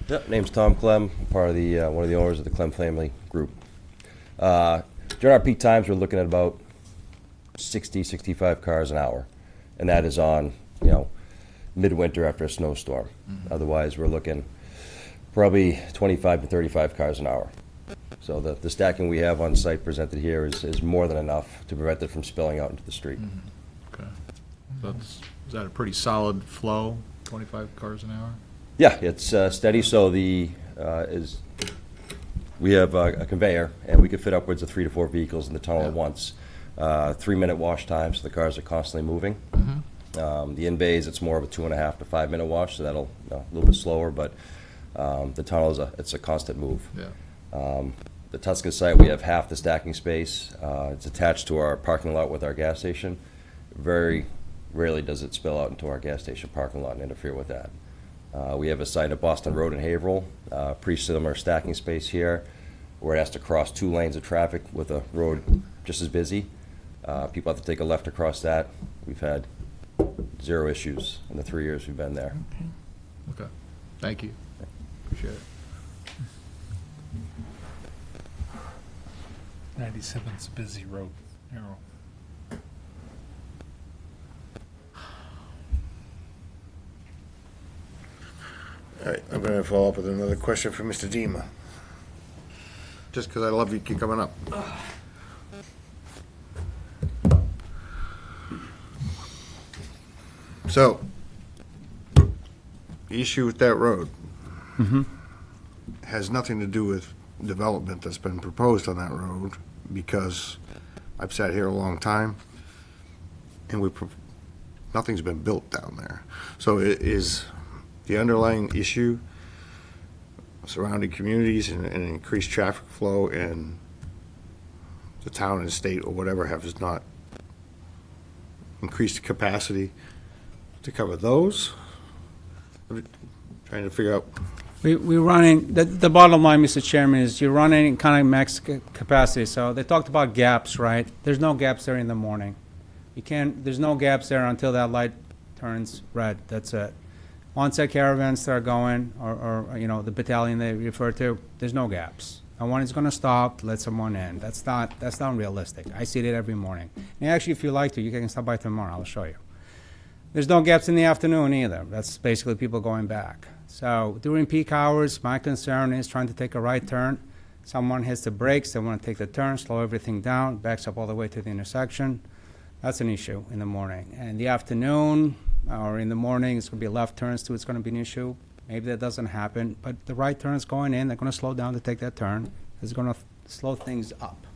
Yep, name's Tom Clem, part of the one of the owners of the Clem family group. During our peak times, we're looking at about 60, 65 cars an hour, and that is on, you know, midwinter after a snowstorm. Otherwise, we're looking probably 25 to 35 cars an hour. So the stacking we have on site presented here is more than enough to prevent it from spilling out into the street. Okay. Is that a pretty solid flow, 25 cars an hour? Yeah, it's steady. So we have a conveyor, and we could fit upwards of 3 to 4 vehicles in the tunnel at once. 3-minute wash time, so the cars are constantly moving. The in bays, it's more of a 2.5 to 5 minute wash, so that'll a little bit slower. But the tunnel it's a constant move. Yeah. The Tuscan site, we have half the stacking space. It's attached to our parking lot with our gas station. Very rarely does it spill out into our gas station parking lot and interfere with that. We have a site at Boston Road in Haverhill, pretty similar stacking space here, where it has to cross 2 lanes of traffic with a road just as busy. People have to take a left across that. We've had 0 issues in the 3 years we've been there. Okay. Thank you. Appreciate it. 97's a busy road, Arrow. All right, I'm going to follow up with another question for Mr. Dima. Just because I love you keep coming up. So, the issue with that road has nothing to do with development that's been proposed on that road, because I've sat here a long time, and nothing's been built down there. So it is the underlying issue surrounding communities and increased traffic flow, and the town and state or whatever has not increased capacity to cover those. I'm trying to figure out. We're running, the bottom line, Mr. Chairman, is you're running kind of max capacity. So they talked about gaps, right? There's no gaps there in the morning. There's no gaps there until that light turns red. That's it. Once that caravans start going, or you know, the battalion they refer to, there's no gaps. And one is going to stop, let someone in. That's not realistic. I see it every morning. And actually, if you like to, you can stop by tomorrow. I'll show you. There's no gaps in the afternoon either. That's basically people going back. So during peak hours, my concern is trying to take a right turn. Someone hits the brakes, they want to take the turn, slow everything down, backs up all the way to the intersection. That's an issue in the morning. And in the afternoon or in the morning, it's going to be left turns too. It's going to be an issue. Maybe that doesn't happen, but the right turn is going in. They're going to slow down to take that turn. It's going to slow things up.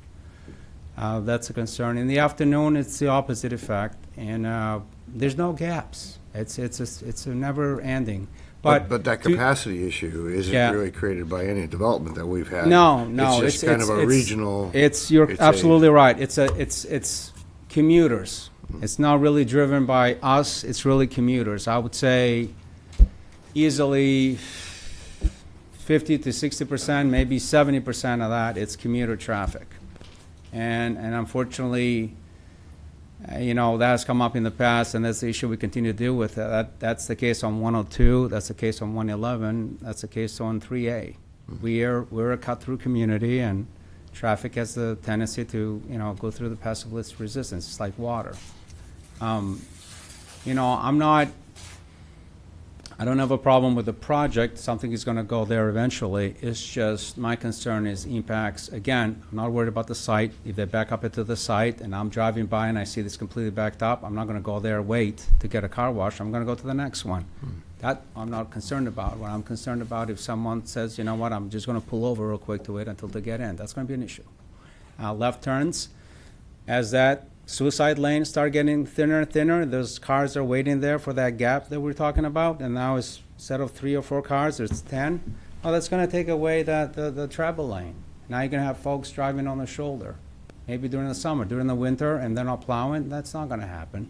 That's a concern. In the afternoon, it's the opposite effect, and there's no gaps. It's a never ending. But that capacity issue isn't really created by any development that we've had. No, It's just kind of a regional. You're absolutely right. It's commuters. It's not really driven by us. It's really commuters. I would say easily 50 to 60%, maybe 70% of that, it's commuter traffic. And unfortunately, you know, that has come up in the past, and that's the issue we continue to deal with. That's the case on 102, that's the case on 111, that's the case on 3A. We're a cut-through community, and traffic has the tendency to, you know, go through the passive list resistance. It's like water. You know, I don't have a problem with the project. Something is going to go there eventually. It's just my concern is impacts. Again, I'm not worried about the site. If they back up into the site and I'm driving by and I see this completely backed up, I'm not going to go there, wait to get a car wash. I'm going to go to the next one. That I'm not concerned about. What I'm concerned about, if someone says, you know what, I'm just gonna pull over real quick to wait until they get in, that's gonna be an issue. Left turns, as that suicide lane start getting thinner and thinner, those cars are waiting there for that gap that we're talking about, and now it's, instead of 3 or 4 cars, there's 10. Well, that's gonna take away the travel lane. Now you're gonna have folks driving on the shoulder. Maybe during the summer, during the winter, and they're not plowing, that's not gonna happen.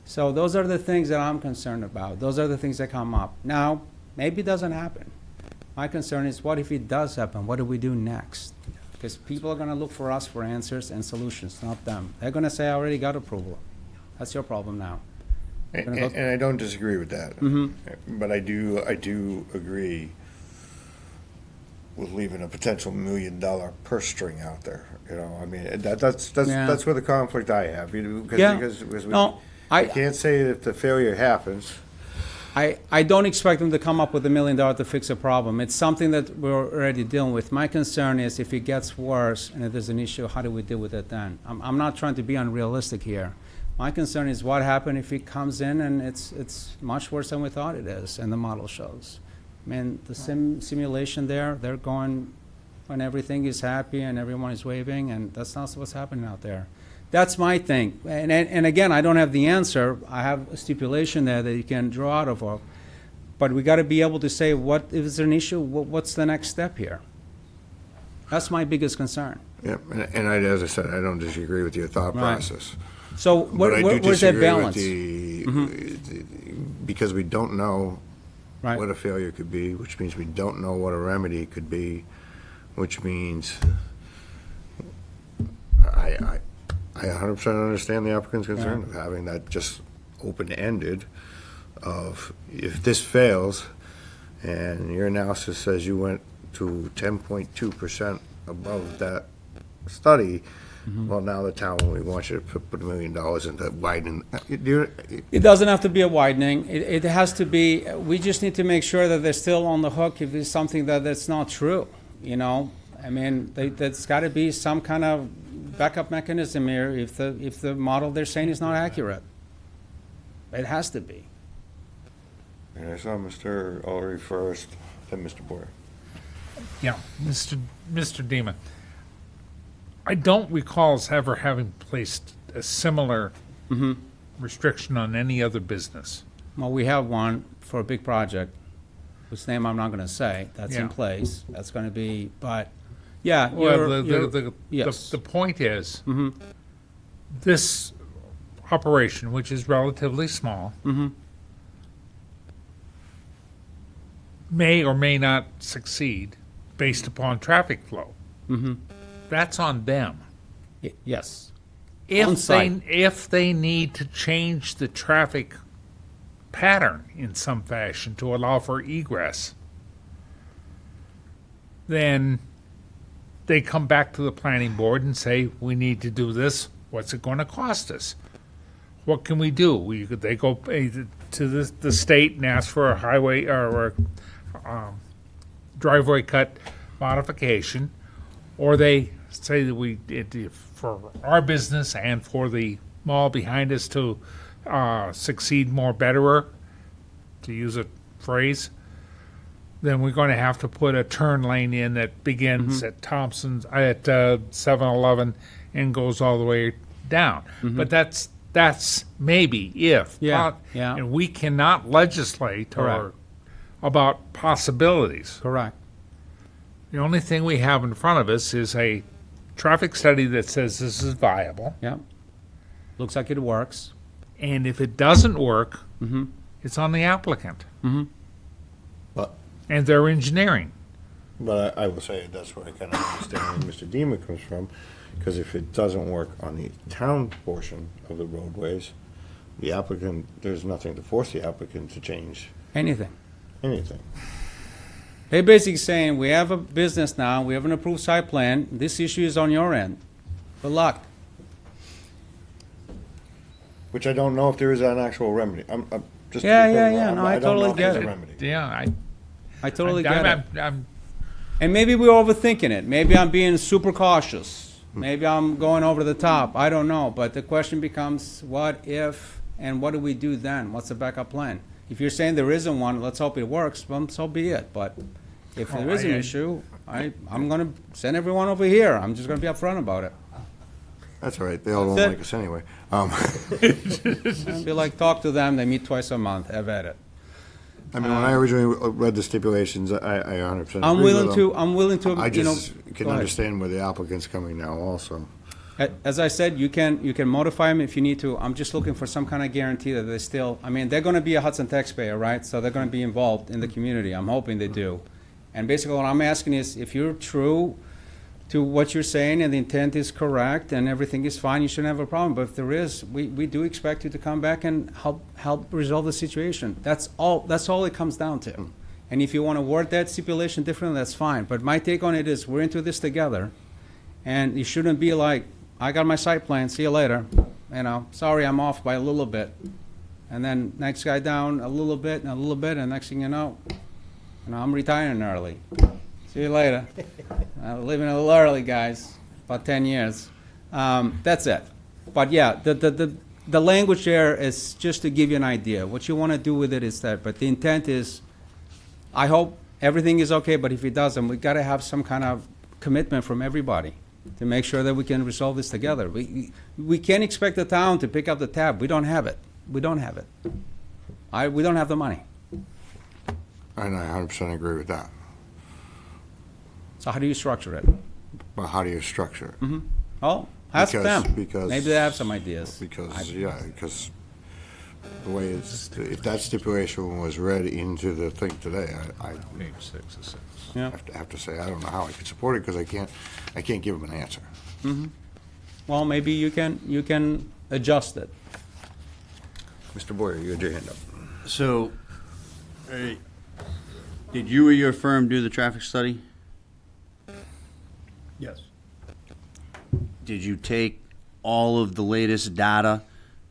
So those are the things that I'm concerned about. Those are the things that come up. Now, maybe it doesn't happen. My concern is, what if it does happen? What do we do next? Because people are gonna look for us for answers and solutions, not them. They're gonna say, I already got approval. That's your problem now. And I don't disagree with that. But I do agree with leaving a potential $1 million purse string out there. You know, I mean, that's Yeah. where the conflict I have. You know, Yeah. because we, No, I can't say that if the failure happens. I don't expect them to come up with $1 million to fix a problem. It's something that we're already dealing with. My concern is, if it gets worse and if there's an issue, how do we deal with it then? I'm not trying to be unrealistic here. My concern is, what happens if it comes in and it's much worse than we thought it is, and the model shows. I mean, the simulation there, they're going when everything is happy and everyone is waving, and that's not what's happening out there. That's my thing. And again, I don't have the answer. I have a stipulation there that you can draw out of. But we got to be able to say, what if there's an issue, what's the next step here? That's my biggest concern. Yeah, and as I said, I don't disagree with your thought Right. process. So But I do where's that disagree balance? Because we don't know Right. what a failure could be, which means we don't know what a remedy could be, which means I 100% understand the applicant's concern of having that just open-ended of, if this fails and your analysis says you went to 10.2% above that study, well, now the town, we want you to put $1 million into widen. It doesn't have to be a widening. It has to be, we just need to make sure that they're still on the hook if it's something that's not true, you know? I mean, there's got to be some kind of backup mechanism here if the model they're saying is not accurate. It has to be. And I saw Mr. Ulrich first, then Mr. Boyer. Yeah, Mr. Deema, I don't recall us ever having placed a similar restriction on any other business. Well, we have one for a big project, whose name I'm not going to say. That's in Yeah. place. That's going to be, but, yeah. Well, Yes. the point is, this operation, which is relatively small, may or may not succeed based upon traffic flow. That's on them. Yes. If On-site. they need to change the traffic pattern in some fashion to allow for egress, then they come back to the planning board and say, we need to do this. What's it going to cost us? What can we do? They go to the state and ask for a highway or a driveway cut modification, or they say that for our business and for the mall behind us to succeed more betterer, to use a phrase, then we're going to have to put a turn lane in that begins at Thompson's, at 7-Eleven and goes all the way down. But that's maybe if. Yeah, yeah. And we cannot legislate Correct. about possibilities. Correct. The only thing we have in front of us is a traffic study that says this is viable. Yeah. Looks like it works. And if it doesn't work, it's on the applicant But and their engineering. But I will say that's where I kind of understand where Mr. Dema comes from, because if it doesn't work on the town portion of the roadways, the applicant, there's nothing to force the applicant to change Anything. anything. They're basically saying, we have a business now, we have an approved site plan, this issue is on your end. Good luck. Which I don't know if there is an actual remedy. I'm just. Yeah, yeah, yeah. No, I don't know totally if there's get a it. remedy. Yeah, I totally get it. I'm And maybe we're overthinking it. Maybe I'm being super cautious. Maybe I'm going over the top. I don't know. But the question becomes, what if, and what do we do then? What's the backup plan? If you're saying there isn't one, let's hope it works, well, so be it. But if there is an issue, I'm gonna send everyone over here. I'm just gonna be upfront about it. That's all right, they all don't That's it. like us anyway. And be like, talk to them, they meet twice a month, have at it. I mean, when I originally read the stipulations, I 100% I'm agree willing with to, them. I'm willing to, I you know. just can go ahead. understand where the applicant's coming now also. As I said, you can modify them if you need to. I'm just looking for some kind of guarantee that they still, I mean, they're gonna be a Hudson taxpayer, right? So they're gonna be involved in the community. I'm hoping they do. And basically what I'm asking is, if you're true to what you're saying and the intent is correct and everything is fine, you shouldn't have a problem. But if there is, we do expect you to come back and help resolve the situation. That's all it comes down to. And if you wanna word that stipulation differently, that's fine. But my take on it is, we're into this together. And you shouldn't be like, I got my site plan, see you later. You know, sorry, I'm off by a little bit. And then next guy down a little bit and a little bit, and next thing you know, I'm retiring early. See you later. Leaving a little early, guys, about 10 years. That's it. But yeah, the language there is just to give you an idea. What you want to do with it is that, but the intent is, I hope everything is okay, but if it doesn't, we got to have some kind of commitment from everybody to make sure that we can resolve this together. We can't expect the town to pick up the tab. We don't have it. We don't have it. We don't have the money. And I 100% agree with that. So how do you structure it? But how do you structure it? Oh, ask them. Because Maybe they have some ideas. Because the way it's, if that stipulation was read into the thing today, I Page 6 of 6. Yeah. have to say, I don't know how I could support it, because I can't give them an answer. Well, maybe you can adjust it. Mr. Boyer, you had your hand up. So, did you or your firm do the traffic study? Yes. Did you take all of the latest data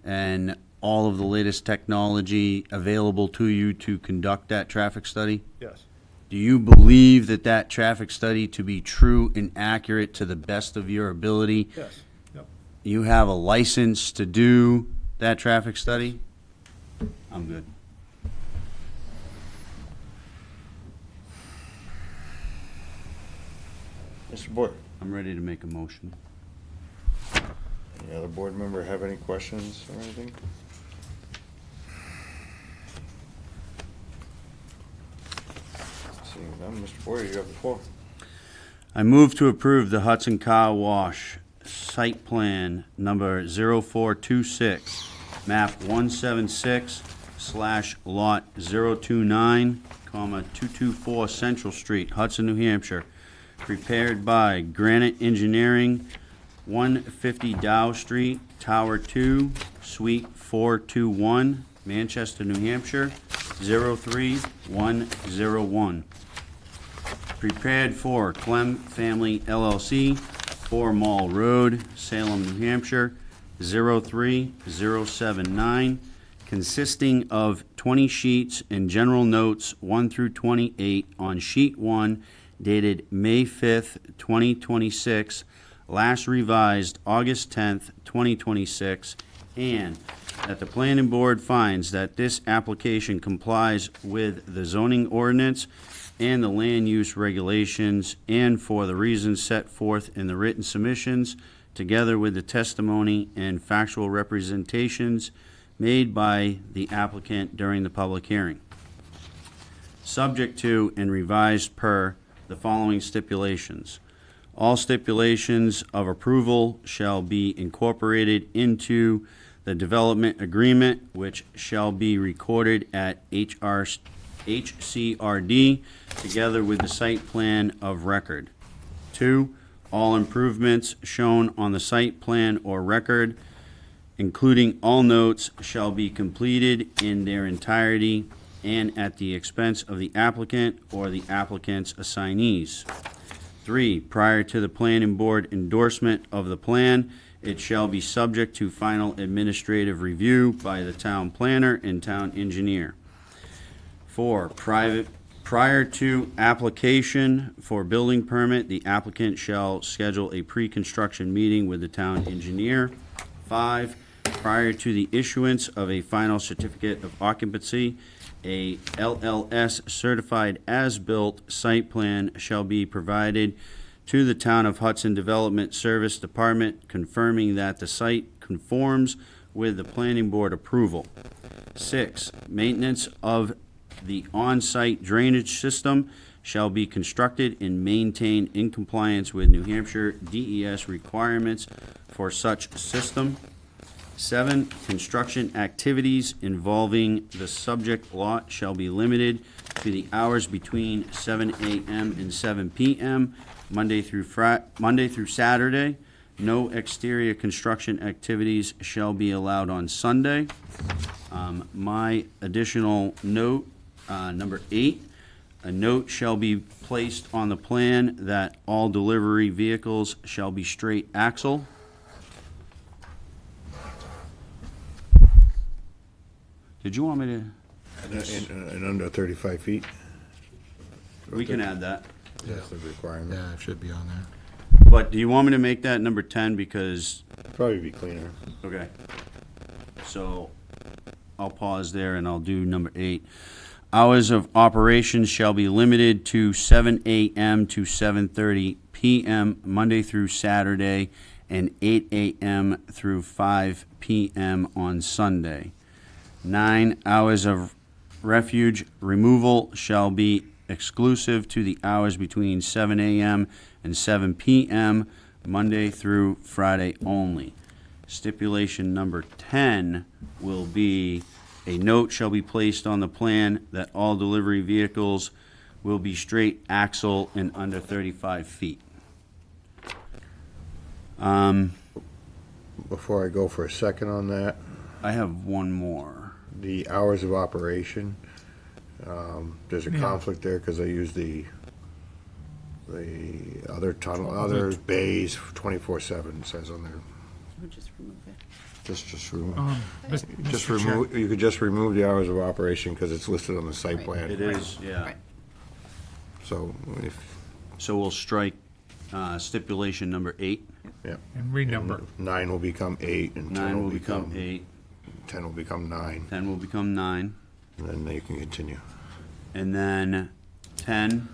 and all of the latest technology available to you to conduct that traffic study? Yes. Do you believe that traffic study to be true and accurate to the best of your ability? Yes. Yep. You have a license to do that traffic study? I'm good. Mr. Boyer, I'm ready to make a motion. any other board member have any questions or anything? Seeing none, Mr. Boyer, you have the floor. I move to approve the Hudson Car Wash site plan number 0426, map 176 / lot 029, 224 Central Street, Hudson, New Hampshire, prepared by Granite Engineering, 150 Dow Street, Tower 2, Suite 421, Manchester, New Hampshire, 03101. Prepared for Clem Family LLC, 4 Mall Road, Salem, New Hampshire, 03079, consisting of 20 sheets and general notes 1 through 28 on sheet 1, dated May 5th, 2026, last revised August 10th, 2026, and that the planning board finds that this application complies with the zoning ordinance and the land use regulations, and for the reasons set forth in the written submissions, together with the testimony and factual representations made by the applicant during the public hearing. Subject to and revised per the following stipulations. All stipulations of approval shall be incorporated into the development agreement, which shall be recorded at HCRD, together with the site plan of record. 2, all improvements shown on the site plan or record, including all notes, shall be completed in their entirety and at the expense of the applicant or the applicant's assignees. 3, prior to the planning board endorsement of the plan, it shall be subject to final administrative review by the town planner and town engineer. 4, prior to application for building permit, the applicant shall schedule a pre-construction meeting with the town engineer. 5, prior to the issuance of a final certificate of occupancy, A LLS certified as-built site plan shall be provided to the Town of Hudson Development Service Department, confirming that the site conforms with the planning board approval. 6, maintenance of the on-site drainage system shall be constructed and maintained in compliance with New Hampshire DES requirements for such system. 7, construction activities involving the subject lot shall be limited to the hours between 7 a.m. and 7 p.m., Monday through Saturday. No exterior construction activities shall be allowed on Sunday. My additional note, number 8, a note shall be placed on the plan that all delivery vehicles shall be straight axle. Did you want me to? And under 35 feet? We can add that. That's the requirement. Yeah, it should be on there. But do you want me to make that number 10 because, Probably be cleaner. okay. So I'll pause there and I'll do number 8. Hours of operation shall be limited to 7 a.m. to 7:30 p.m. Monday through Saturday and 8 a.m. through 5 p.m. on Sunday. 9, hours of refuge removal shall be exclusive to the hours between 7 a.m. and 7 p.m., Monday through Friday only. Stipulation number 10 will be, a note shall be placed on the plan that all delivery vehicles will be straight axle and under 35 feet. Before I go for a second on that, I have one more. the hours of operation, there's a conflict there because I use the other tunnel, other bays 24/7, says on there. Just remove it. Just remove, Mr. just Chair. remove, you could just remove the hours of operation because it's listed on the site Right. plan. It is, yeah. Right. So if, So we'll strike stipulation number 8. yeah. And renumber. 9 will become 8 and 10 9 will become 8. 10 will become 9, 10 will become 9. and then they can continue. And then 10.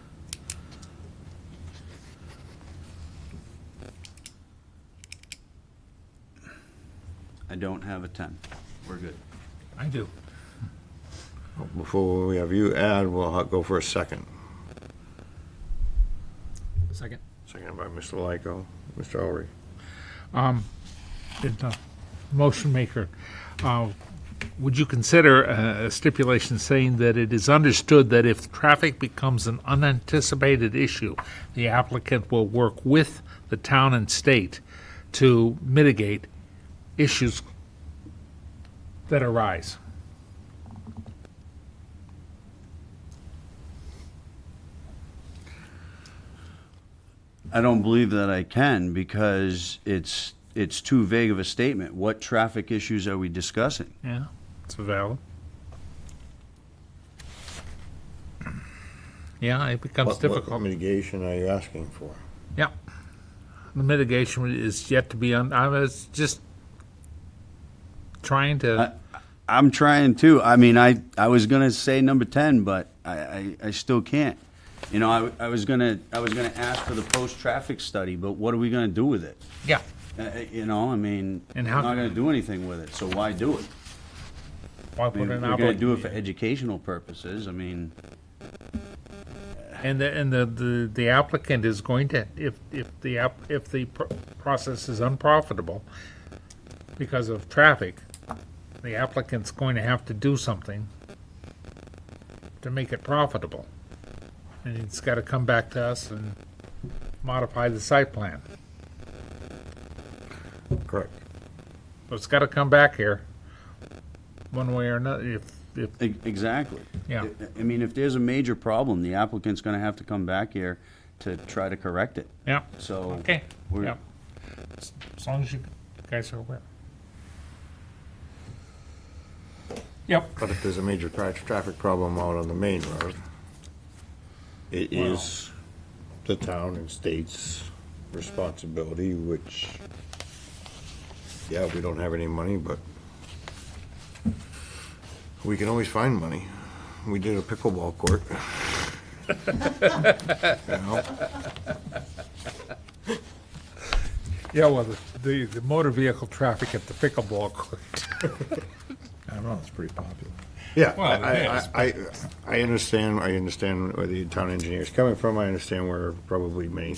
I don't have a 10. We're good. I do. Before we have you add, we'll go for a second. Second. Second by Mr. Lyko. Mr. Ulrich. The motion maker, would you consider a stipulation saying that it is understood that if traffic becomes an unanticipated issue, the applicant will work with the town and state to mitigate issues that arise? I don't believe that I can because it's too vague of a statement. What traffic issues are we discussing? Yeah, it's valid. Yeah, it becomes What difficult. mitigation are you asking for? Yeah. The mitigation is yet to be I was just trying to, I'm trying to. I mean, I was gonna say number 10, but I still can't. You know, I was gonna ask for the post-traffic study, but what are we gonna do with it? yeah. You know, I mean, And we're how- not gonna do anything with it, so why do it? Why I put mean, an we're gonna do it for obligation? educational purposes. I mean, And the applicant is going to, if the process is unprofitable because of traffic, the applicant's going to have to do something to make it profitable. And it's got to come back to us and modify the site plan. Correct. But it's got to come back here, one way or another, if, exactly. yeah. I mean, if there's a major problem, the applicant's gonna have to come back here to try to correct it. Yeah, So. okay, we're- yeah. As long as you guys are aware. Yep, But if there's a major traffic problem out on the main road, it is the town and state's responsibility, which, yeah, we don't have any money, but we can always find money. we did a pickleball court. You know? Yeah, well, the motor vehicle traffic at the pickleball court. I don't know, it's pretty popular. Yeah, Well, it is, I understand where the town engineer is coming from. I understand where probably many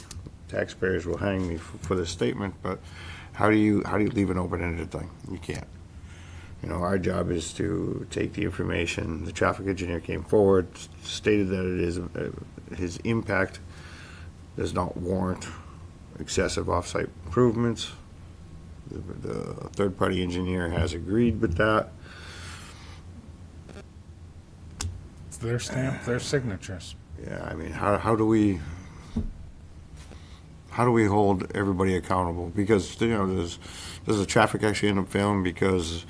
taxpayers will hang me for this statement, but how do you leave an open-ended thing? You can't. You know, our job is to take the information. The traffic engineer came forward, stated that it is, his impact does not warrant excessive off-site improvements. The third-party engineer has agreed with that. It's their stamp, their signatures. Yeah, I mean, how do we hold everybody accountable? Because, you know, does the traffic actually end up failing because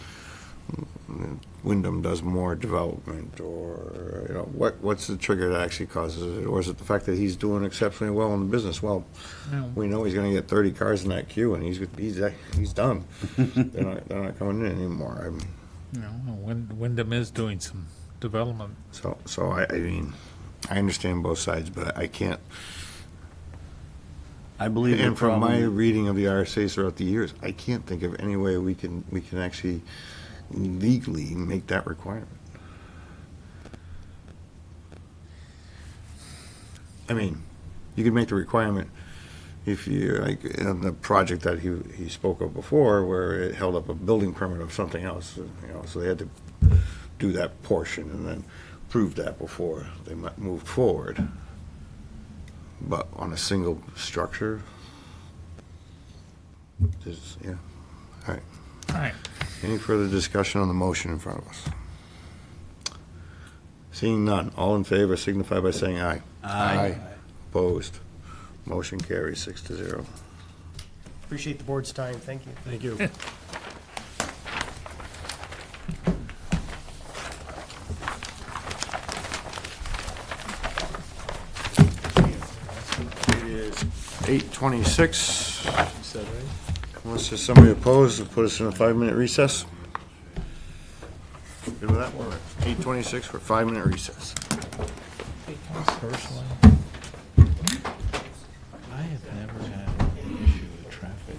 Wyndham does more development, or, you know, what's the trigger that actually causes it? Or is it the fact that he's doing exceptionally well in the business? Well, we know he's gonna get 30 cars in that queue, and he's done. They're not coming in anymore. I mean, You know, Wyndham is doing some development. so I mean, I understand both sides, but I can't. I believe the And from my problem, reading of the RSA's throughout the years, I can't think of any way we can actually legally make that requirement. I mean, you could make the requirement if you, like, in the project that he spoke of before, where it held up a building permit of something else, you know, so they had to do that portion and then prove that before they moved forward. But on a single structure, yeah, all right. All right. Any further discussion on the motion in front of us? Seeing none, all in favor signify by saying aye. Aye. Opposed? Motion carries 6-0. Appreciate the board's time. Thank you. Thank you. It is 8:26. Unless there's somebody opposed, we'll put us in a 5-minute recess. Good with that? We're at 8:26 for a 5-minute recess. Personally, I have never had an issue with traffic.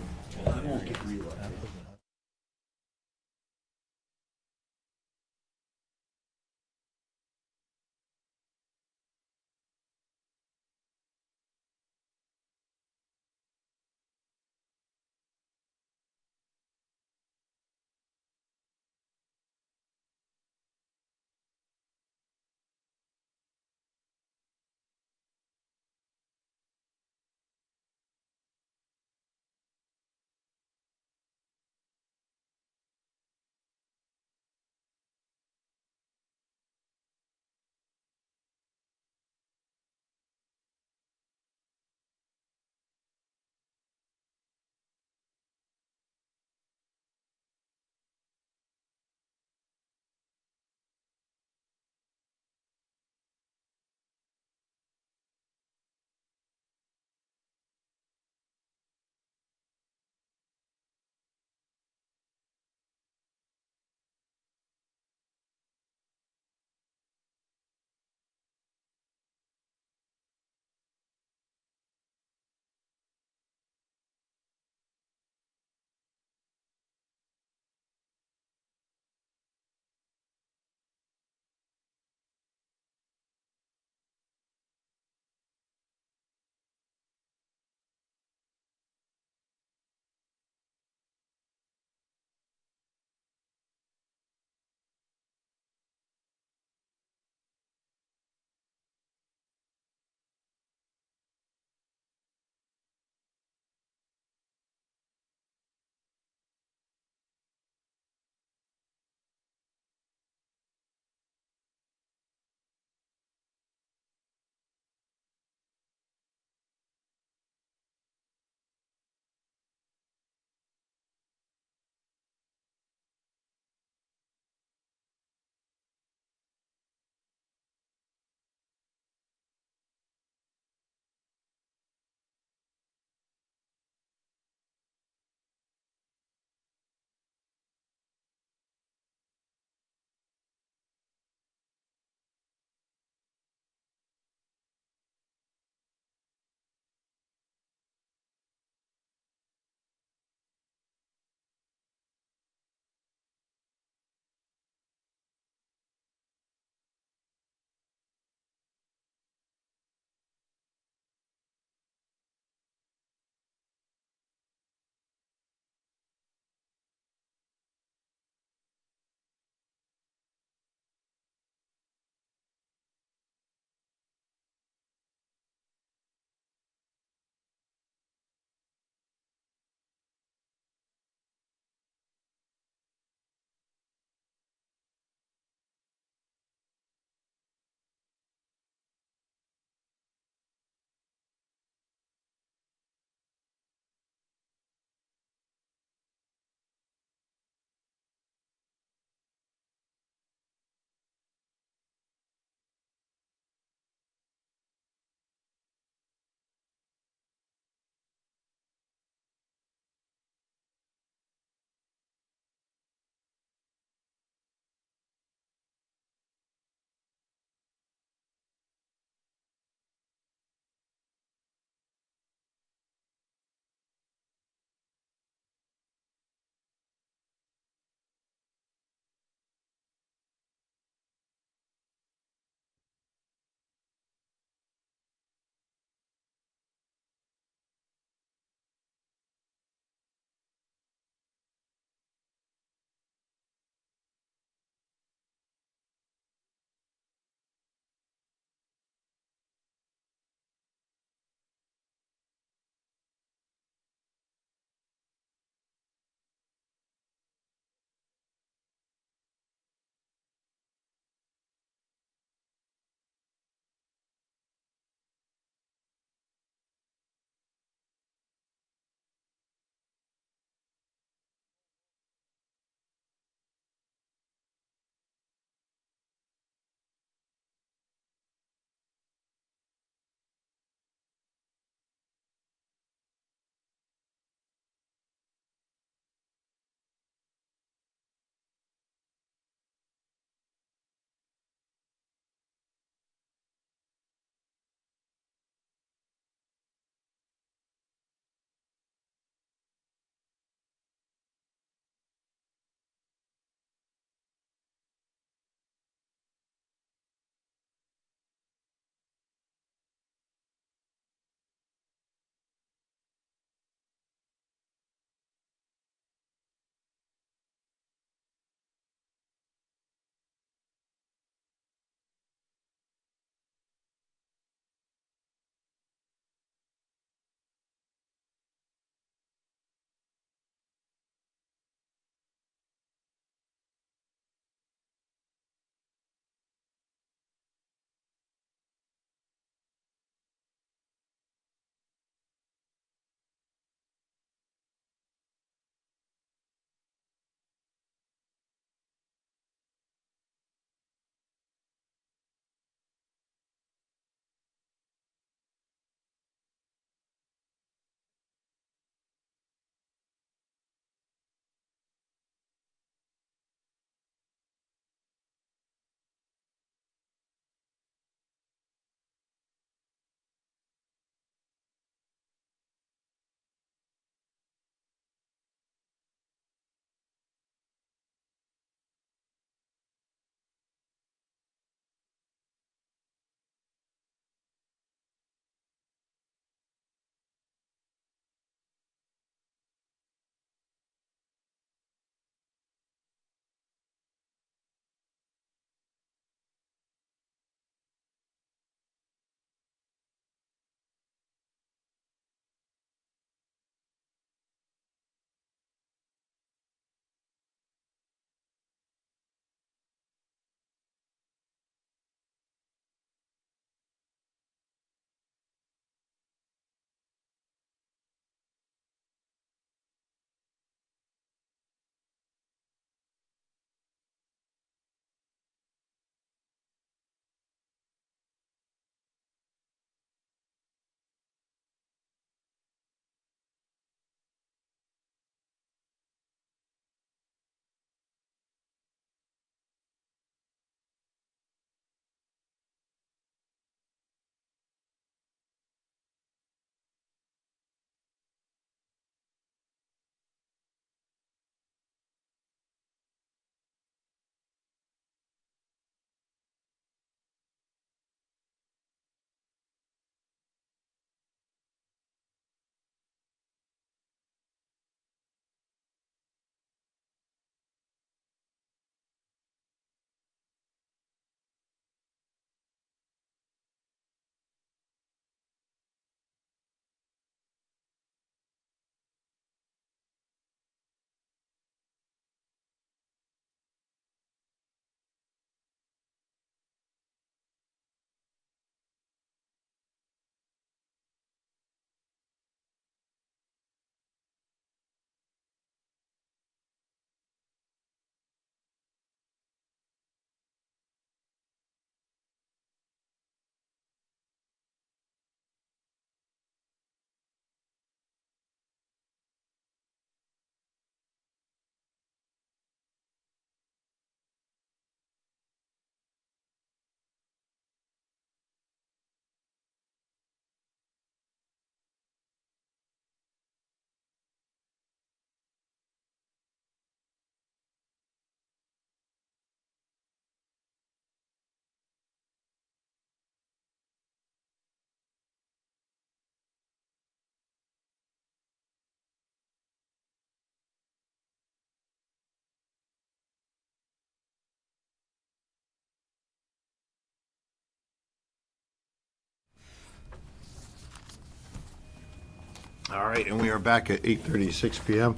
All right, and we are back at 8:36 PM.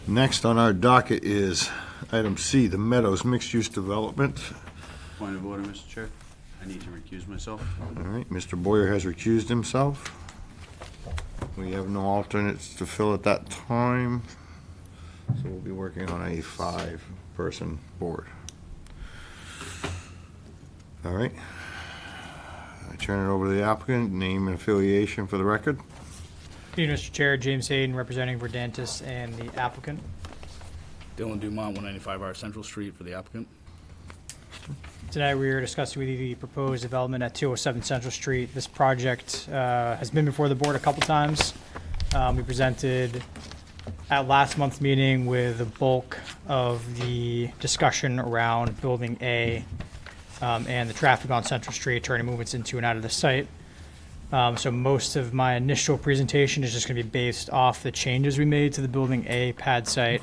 Next on our docket is item C, the Meadows Mixed-Use Development. Point of order, Mr. Chair. I need to recuse myself. All right, Mr. Boyer has recused himself. We have no alternates to fill at that time, so we'll be working on a 5-person board. All right. I turn it over to the applicant, name and affiliation for the record. Good evening, Mr. Chair. James Hayden, representing Verdantis and the applicant. Dylan Dumont, 195R Central Street for the applicant. Tonight we are discussing with you the proposed development at 207 Central Street. This project has been before the board a couple times. We presented at last month's meeting with the bulk of the discussion around Building A and the traffic on Central Street, turning movements into and out of the site. So most of my initial presentation is just going to be based off the changes we made to the Building A pad site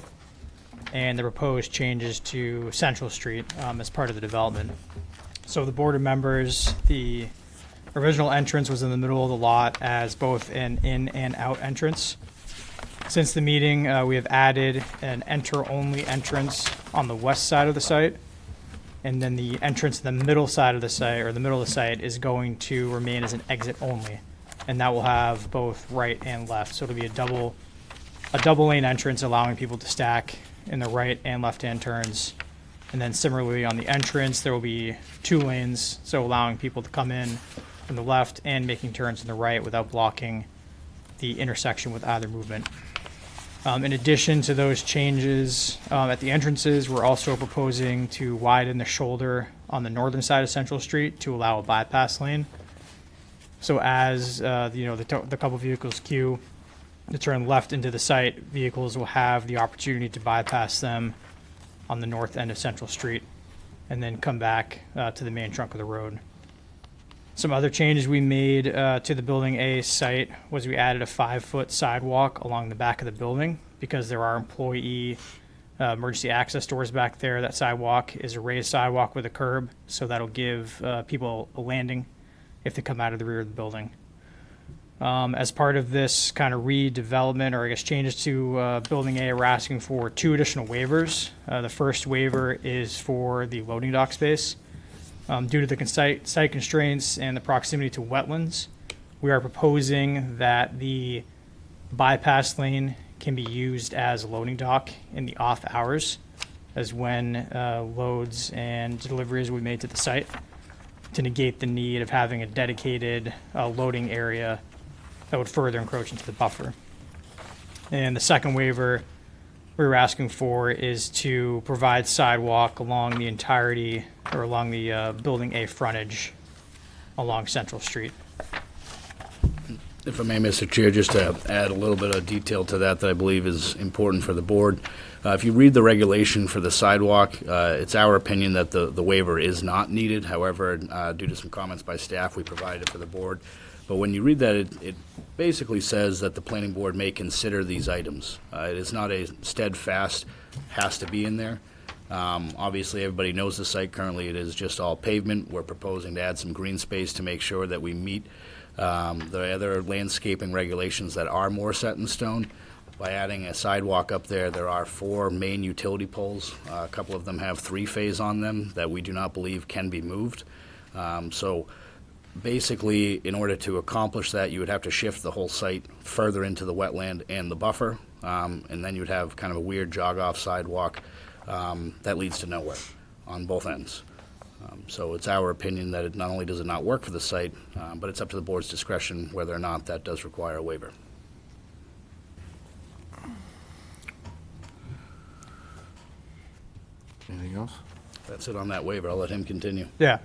and the proposed changes to Central Street as part of the development. So the board of members, the original entrance was in the middle of the lot as both an in and out entrance. Since the meeting, we have added an enter-only entrance on the west side of the site. And then the entrance to the middle side of the site, or the middle of the site, is going to remain as an exit only. And that will have both right and left. So it'll be a double lane entrance, allowing people to stack in the right and left-hand turns. And then similarly on the entrance, there will be 2 lanes, so allowing people to come in from the left and making turns in the right without blocking the intersection with either movement. In addition to those changes at the entrances, we're also proposing to widen the shoulder on the northern side of Central Street to allow a bypass lane. So as the couple vehicles queue to turn left into the site, vehicles will have the opportunity to bypass them on the north end of Central Street and then come back to the main trunk of the road. Some other changes we made to the Building A site was we added a 5-foot sidewalk along the back of the building because there are employee emergency access doors back there. That sidewalk is a raised sidewalk with a curb, so that'll give people a landing if they come out of the rear of the building. As part of this kind of redevelopment, or I guess changes to Building A, we're asking for 2 additional waivers. The first waiver is for the loading dock space. Due to the site constraints and the proximity to wetlands, we are proposing that the bypass lane can be used as a loading dock in the off hours, as when loads and deliveries will be made to the site, to negate the need of having a dedicated loading area that would further encroach into the buffer. And the second waiver we were asking for is to provide sidewalk along the entirety, or along the Building A frontage along Central Street. If I may, Mr. Chair, just to add a little bit of detail to that I believe is important for the board. If you read the regulation for the sidewalk, it's our opinion that the waiver is not needed. However, due to some comments by staff, we provided it for the board. But when you read that, it basically says that the planning board may consider these items. It is not a steadfast, has to be in there. Obviously, everybody knows the site. Currently, it is just all pavement. We're proposing to add some green space to make sure that we meet the other landscaping regulations that are more set in stone. By adding a sidewalk up there, there are 4 main utility poles. A couple of them have 3-phase on them that we do not believe can be moved. So basically, in order to accomplish that, you would have to shift the whole site further into the wetland and the buffer, and then you'd have kind of a weird jog-off sidewalk that leads to nowhere on both ends. So it's our opinion that it not only does it not work for the site, but it's up to the board's discretion whether or not that does require a waiver. Anything else? That's it on that waiver. I'll let him continue. Yeah.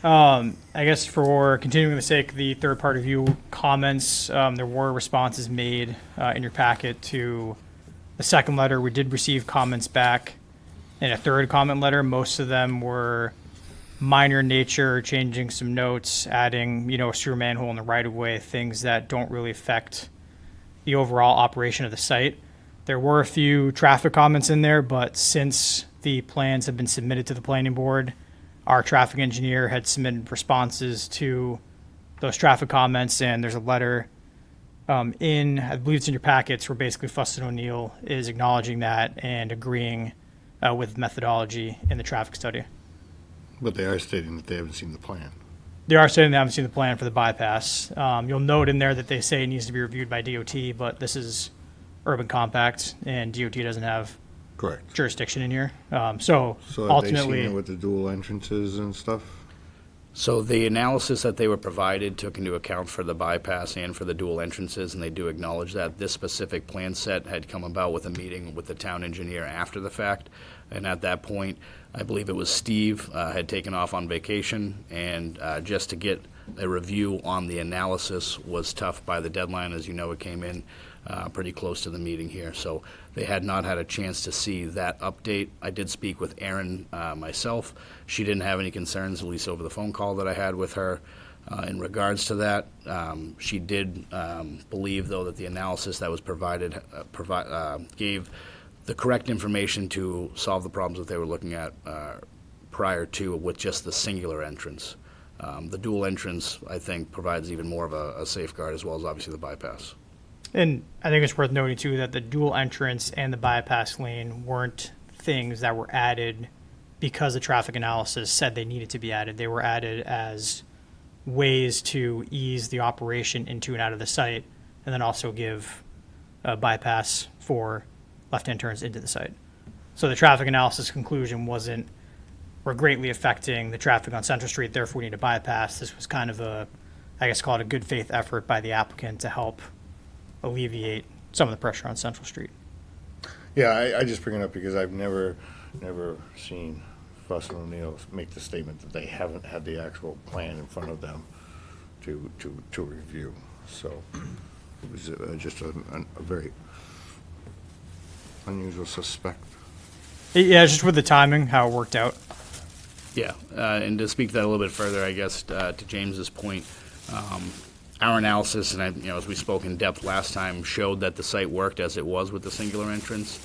I guess for continuing the sake of the third-party review comments, there were responses made in your packet to the second letter. We did receive comments back in a third comment letter. Most of them were minor in nature, changing some notes, adding, a sewer manhole in the right-of-way, things that don't really affect the overall operation of the site. There were a few traffic comments in there, but since the plans have been submitted to the planning board, our traffic engineer had submitted responses to those traffic comments, and there's a letter I believe it's in your packets, where basically Fussin O'Neill is acknowledging that and agreeing with methodology in the traffic study. But they are stating that they haven't seen the plan. They are saying they haven't seen the plan for the bypass. You'll note in there that they say it needs to be reviewed by DOT, but this is urban compact, and DOT doesn't have Correct. jurisdiction in here. So So have they seen ultimately, it with the dual entrances and stuff? So the analysis that they were provided took into account for the bypass and for the dual entrances, and they do acknowledge that this specific plan set had come about with a meeting with the town engineer after the fact. And at that point, I believe it was Steve had taken off on vacation, and just to get a review on the analysis was tough by the deadline. As you know, it came in pretty close to the meeting here. So they had not had a chance to see that update. I did speak with Erin myself. She didn't have any concerns, at least over the phone call that I had with her. In regards to that, she did believe, though, that the analysis that was provided gave the correct information to solve the problems that they were looking at prior to, with just the singular entrance. The dual entrance, I think, provides even more of a safeguard, as well as obviously the bypass. and I think it's worth noting too that the dual entrance and the bypass lane weren't things that were added because the traffic analysis said they needed to be added. They were added as ways to ease the operation into and out of the site, and then also give a bypass for left-hand turns into the site. So the traffic analysis conclusion wasn't, we're greatly affecting the traffic on Central Street, therefore we need a bypass. This was kind of a, I guess, call it a good faith effort by the applicant to help alleviate some of the pressure on Central Street. Yeah, I just bring it up because I've never seen Fussin O'Neill make the statement that they haven't had the actual plan in front of them to review. So it was just a very unusual suspect. Yeah, just with the timing, how it worked out. Yeah, and to speak that a little bit further, I guess, to James's point, our analysis, and as we spoke in depth last time, showed that the site worked as it was with the singular entrance.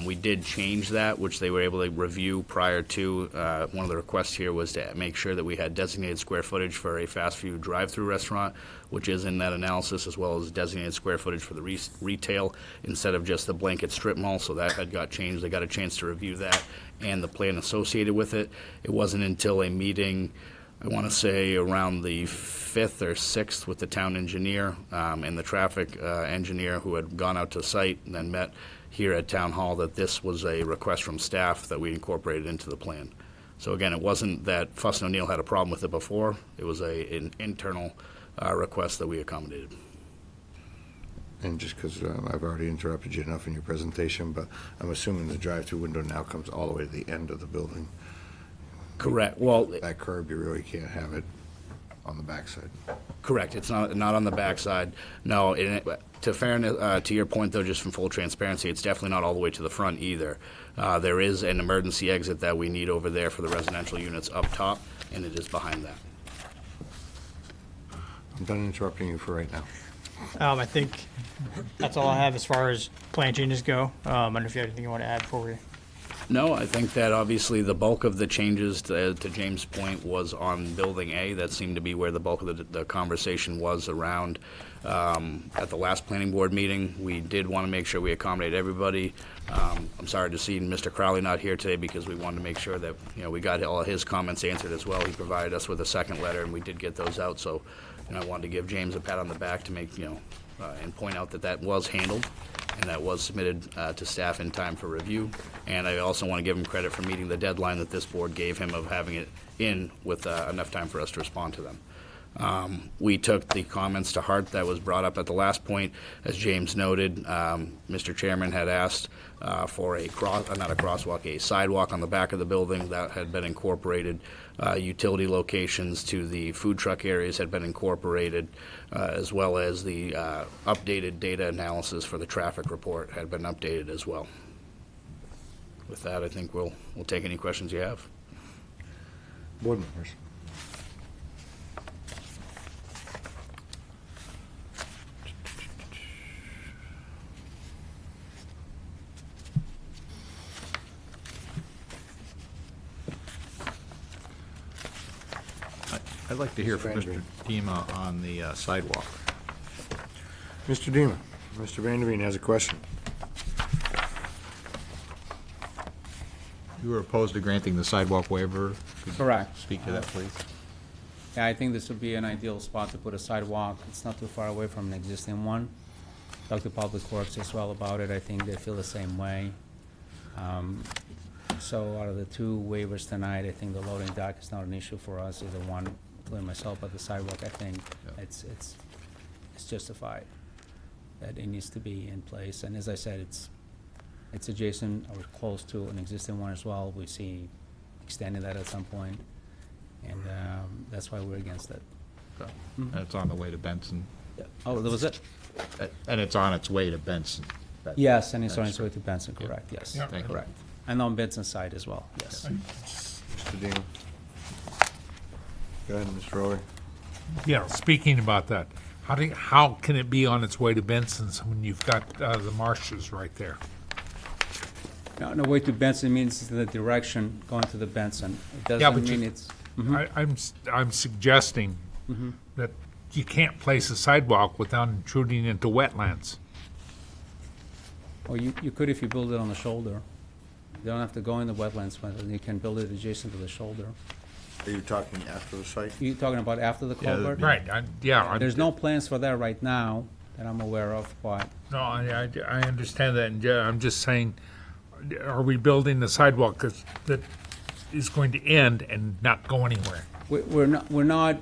We did change that, which they were able to review prior to. One of the requests here was to make sure that we had designated square footage for a fast food drive-through restaurant, which is in that analysis, as well as designated square footage for the retail instead of just the blanket strip mall. So that had got changed. They got a chance to review that and the plan associated with it. It wasn't until a meeting, I want to say around the 5th or 6th, with the town engineer and the traffic engineer who had gone out to site and then met here at Town Hall, that this was a request from staff that we incorporated into the plan. So again, it wasn't that Fussin O'Neill had a problem with it before. It was an internal request that we accommodated. And just because I've already interrupted you enough in your presentation, but I'm assuming the drive-through window now comes all the way to the end of the building. Correct. Well, That curb, you really can't have it on the backside. correct. It's not on the backside. No. To fairness, to your point though, just from full transparency, it's definitely not all the way to the front either. There is an emergency exit that we need over there for the residential units up top, and it is behind that. I'm done interrupting you for right now. I think that's all I have as far as plan changes go. I don't know if you have anything you want to add before we. No, I think that obviously the bulk of the changes, to James' point, was on Building A. That seemed to be where the bulk of the conversation was around. At the last planning board meeting, we did want to make sure we accommodate everybody. I'm sorry to see Mr. Crowley not here today, because we wanted to make sure that we got all of his comments answered as well. He provided us with a second letter, and we did get those out. So I wanted to give James a pat on the back to make and point out that was handled, and that was submitted to staff in time for review. And I also want to give him credit for meeting the deadline that this board gave him of having it in with enough time for us to respond to them. We took the comments to heart that was brought up at the last point. As James noted, Mr. Chairman had asked for a sidewalk on the back of the building. That had been incorporated. Utility locations to the food truck areas had been incorporated, as well as the updated data analysis for the traffic report had been updated as well. With that, I think we'll take any questions you have. Board members. I'd like to hear from Mr. Mr. Dima on the sidewalk. Mr. Dema, Mr. Vanderveen has a question. You were opposed to granting the sidewalk waiver. Could you Correct. speak to that, please? Yeah, I think this would be an ideal spot to put a sidewalk. It's not too far away from an existing one. Talked to Public Works as well about it. I think they feel the same way. So out of the two waivers tonight, I think the loading dock is not an issue for us, either one, including myself, but the sidewalk, I think it's justified that it needs to be in place. And as I said, it's adjacent or close to an existing one as well. We see extending that at some point, and that's why we're against it. And it's on the way to Benson. Oh, that was it? And it's on its way to Benson. Yes, and it's on its way to Benson, correct, yes, Yeah. Thank you. correct. And on Benson's side as well, yes. Mr. Dema. Go ahead, Mr. Rowley. Yeah, speaking about that, how can it be on its way to Benson's when you've got the marshes right there? No, on the way to Benson means the direction going to the Benson. It Yeah, doesn't but mean it's, Mhm. I'm suggesting that you can't place a sidewalk without intruding into wetlands. or you could if you build it on the shoulder. You don't have to go in the wetlands, but you can build it adjacent to the shoulder. Are you talking after the site? You talking about after the culvert? Right, There's no plans for that right now that I'm aware of, but No, I understand that, and I'm just saying, are we building the sidewalk that is going to end and not go anywhere? we're not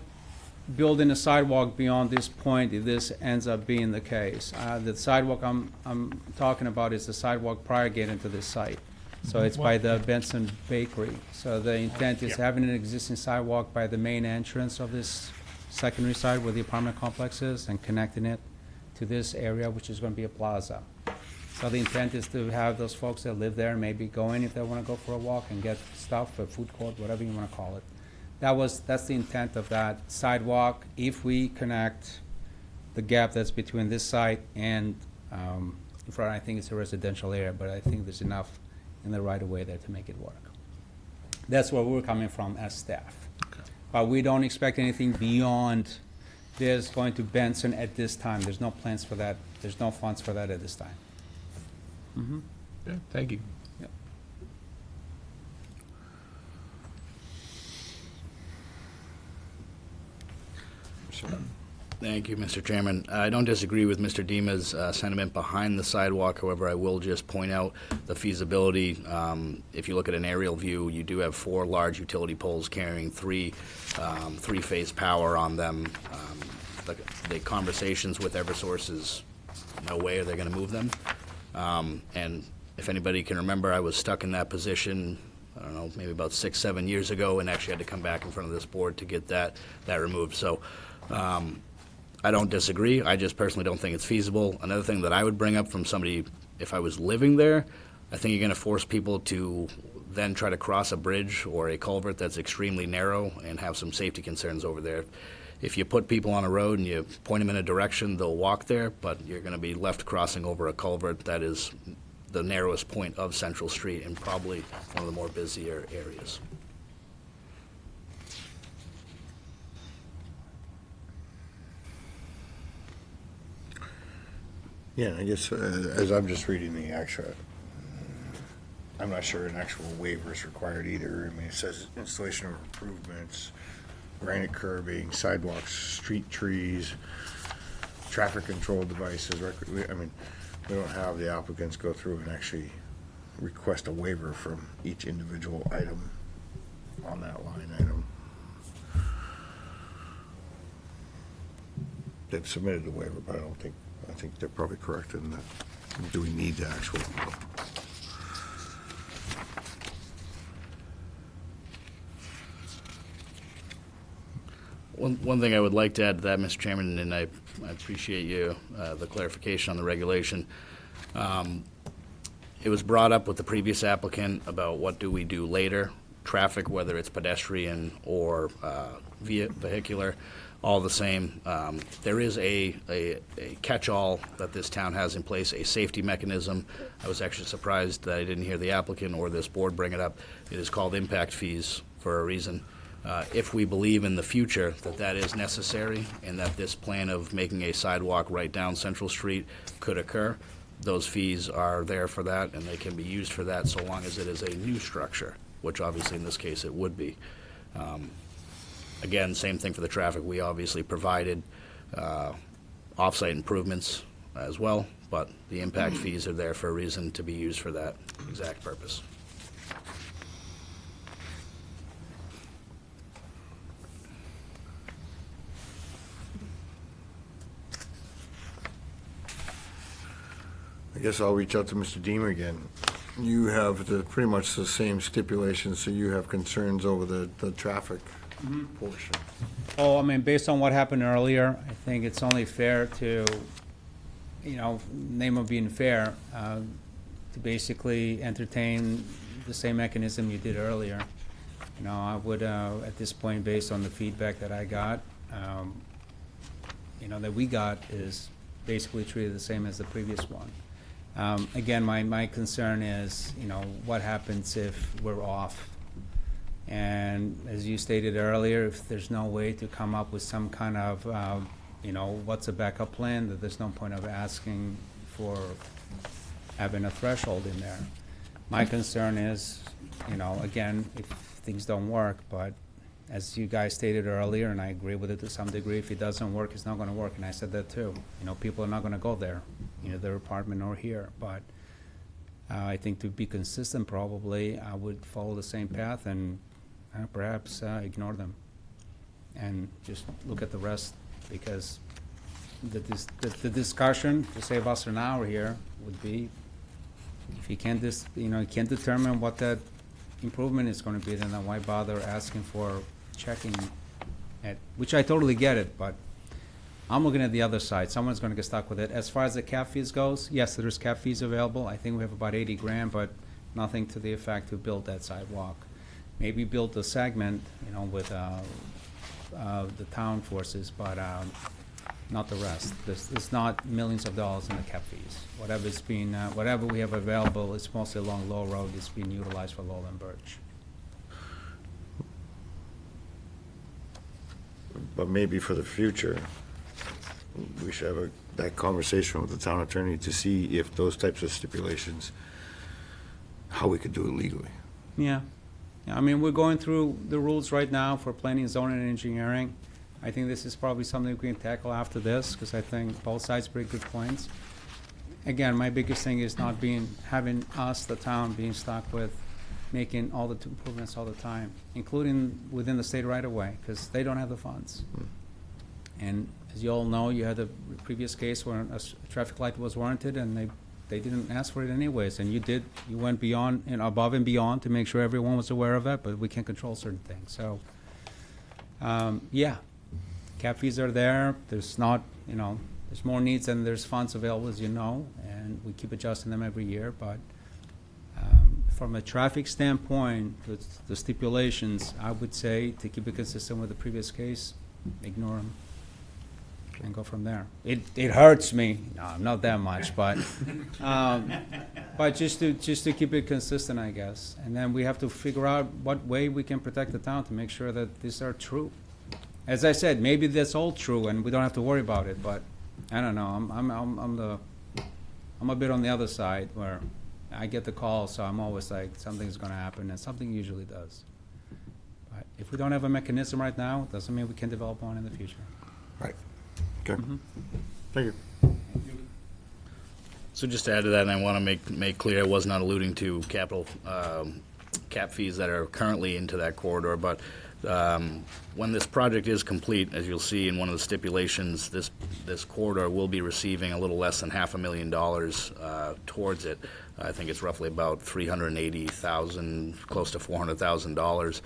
building a sidewalk beyond this point if this ends up being the case. The sidewalk I'm talking about is the sidewalk prior getting to this site. So it's by the Benson Bakery. So the intent is having an existing sidewalk by the main entrance of this secondary side where the apartment complex is and connecting it to this area, which is going to be a plaza. So the intent is to have those folks that live there maybe go in if they want to go for a walk and get stuff, a food court, whatever you want to call it. That's the intent of that sidewalk. If we connect the gap that's between this site and in front, I think it's a residential area, but I think there's enough in the right of way there to make it work. That's where we're coming from as staff. But we don't expect anything beyond this going to Benson at this time. There's no plans for that. There's no funds for that at this time. Yeah, thank you. Thank you, Mr. Chairman. I don't disagree with Mr. Dema's sentiment behind the sidewalk. However, I will just point out the feasibility. If you look at an aerial view, you do have 4 large utility poles carrying three-phase power on them. The conversations with Eversource is no way are they going to move them. And if anybody can remember, I was stuck in that position, I don't know, maybe about 6-7 years ago, and actually had to come back in front of this board to get that removed. So I don't disagree. I just personally don't think it's feasible. Another thing that I would bring up from somebody, if I was living there, I think you're going to force people to then try to cross a bridge or a culvert that's extremely narrow and have some safety concerns over there. If you put people on a road and you point them in a direction, they'll walk there, but you're going to be left crossing over a culvert that is the narrowest point of Central Street and probably one of the more busier areas. Yeah, I guess as I'm just reading the actual, I'm not sure an actual waiver is required either. I mean, it says installation of improvements, granite curbing, sidewalks, street trees, traffic control devices. I mean, we don't have the applicants go through and actually request a waiver from each individual item on that line item. They've submitted the waiver, but I think they're probably correct in that. Do we need the actual? One thing I would like to add to that, Mr. Chairman, and I appreciate you, the clarification on the regulation. It was brought up with the previous applicant about what do we do later, traffic, whether it's pedestrian or vehicular, all the same. There is a catch-all that this town has in place, a safety mechanism. I was actually surprised that I didn't hear the applicant or this board bring it up. It is called impact fees for a reason. If we believe in the future that that is necessary and that this plan of making a sidewalk right down Central Street could occur, those fees are there for that, and they can be used for that so long as it is a new structure, which obviously in this case it would be. Again, same thing for the traffic. We obviously provided off-site improvements as well, but the impact fees are there for a reason, to be used for that exact purpose. I guess I'll reach out to Mr. Deemer again. You have pretty much the same stipulations, so you have concerns over the traffic portion. Oh, I mean, based on what happened earlier, I think it's only fair to, name of being fair, to basically entertain the same mechanism you did earlier. I would, at this point, based on the feedback that I got, that we got, is basically treated the same as the previous one. Again, my concern is, what happens if we're off? And as you stated earlier, if there's no way to come up with some kind of, what's a backup plan, that there's no point of asking for having a threshold in there. My concern is, again, if things don't work, but as you guys stated earlier, and I agree with it to some degree, if it doesn't work, it's not gonna work, and I said that too. People are not gonna go there, their apartment or here, but I think to be consistent, probably, I would follow the same path and perhaps ignore them and just look at the rest, because the discussion, to save us an hour here, would be, if you can't you can't determine what that improvement is gonna be, then why bother asking for checking at, which I totally get it, but I'm looking at the other side. Someone's gonna get stuck with it. As far as the cap fees goes, yes, there's cap fees available. I think we have about 80 grand, but nothing to the effect to build that sidewalk. Maybe build a segment, with the town forces, but not the rest. It's not millions of dollars in the cap fees. Whatever we have available, it's mostly along Low Road, it's being utilized for Lowland Birch. But maybe for the future, we should have that conversation with the town attorney to see if those types of stipulations, how we could do it legally. Yeah. I mean, we're going through the rules right now for planning, zoning, and engineering. I think this is probably something we can tackle after this, because I think both sides bring good points. Again, my biggest thing is not having us, the town, being stuck with making all the improvements all the time, including within the state right away, because they don't have the funds. And as you all know, you had a previous case where a traffic light was warranted, and they didn't ask for it anyways, and you went beyond and above and beyond to make sure everyone was aware of it, but we can't control certain things. So, yeah, cap fees are there. There's not, there's more needs than there's funds available, as you know, and we keep adjusting them every year. But from a traffic standpoint, the stipulations, I would say, to keep it consistent with the previous case, ignore them and go from there. It hurts me. No, not that much, but just to keep it consistent, I guess. And then we have to figure out what way we can protect the town to make sure that these are true. As I said, maybe that's all true and we don't have to worry about it, but I don't know. I'm a bit on the other side where I get the call, so I'm always like, something's gonna happen, and something usually does. But if we don't have a mechanism right now, it doesn't mean we can develop one in the future. Right. Okay. Thank you. So just to add to that, and I want to make clear, I was not alluding to cap fees that are currently into that corridor, but when this project is complete, as you'll see in one of the stipulations, this corridor will be receiving a little less than $500,000 towards it. I think it's roughly about $380,000, close to $400,000.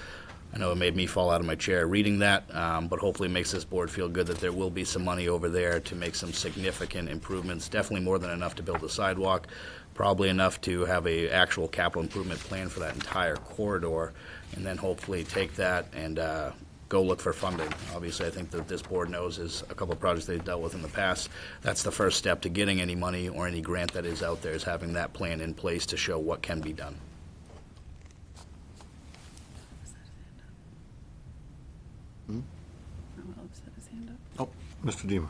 I know it made me fall out of my chair reading that, but hopefully it makes this board feel good that there will be some money over there to make some significant improvements, definitely more than enough to build a sidewalk, probably enough to have a actual capital improvement plan for that entire corridor, and then hopefully take that and go look for funding. Obviously, I think that this board knows is a couple of projects they've dealt with in the past. That's the first step to getting any money or any grant that is out there, is having that plan in place to show what can be done. Mr. Dima?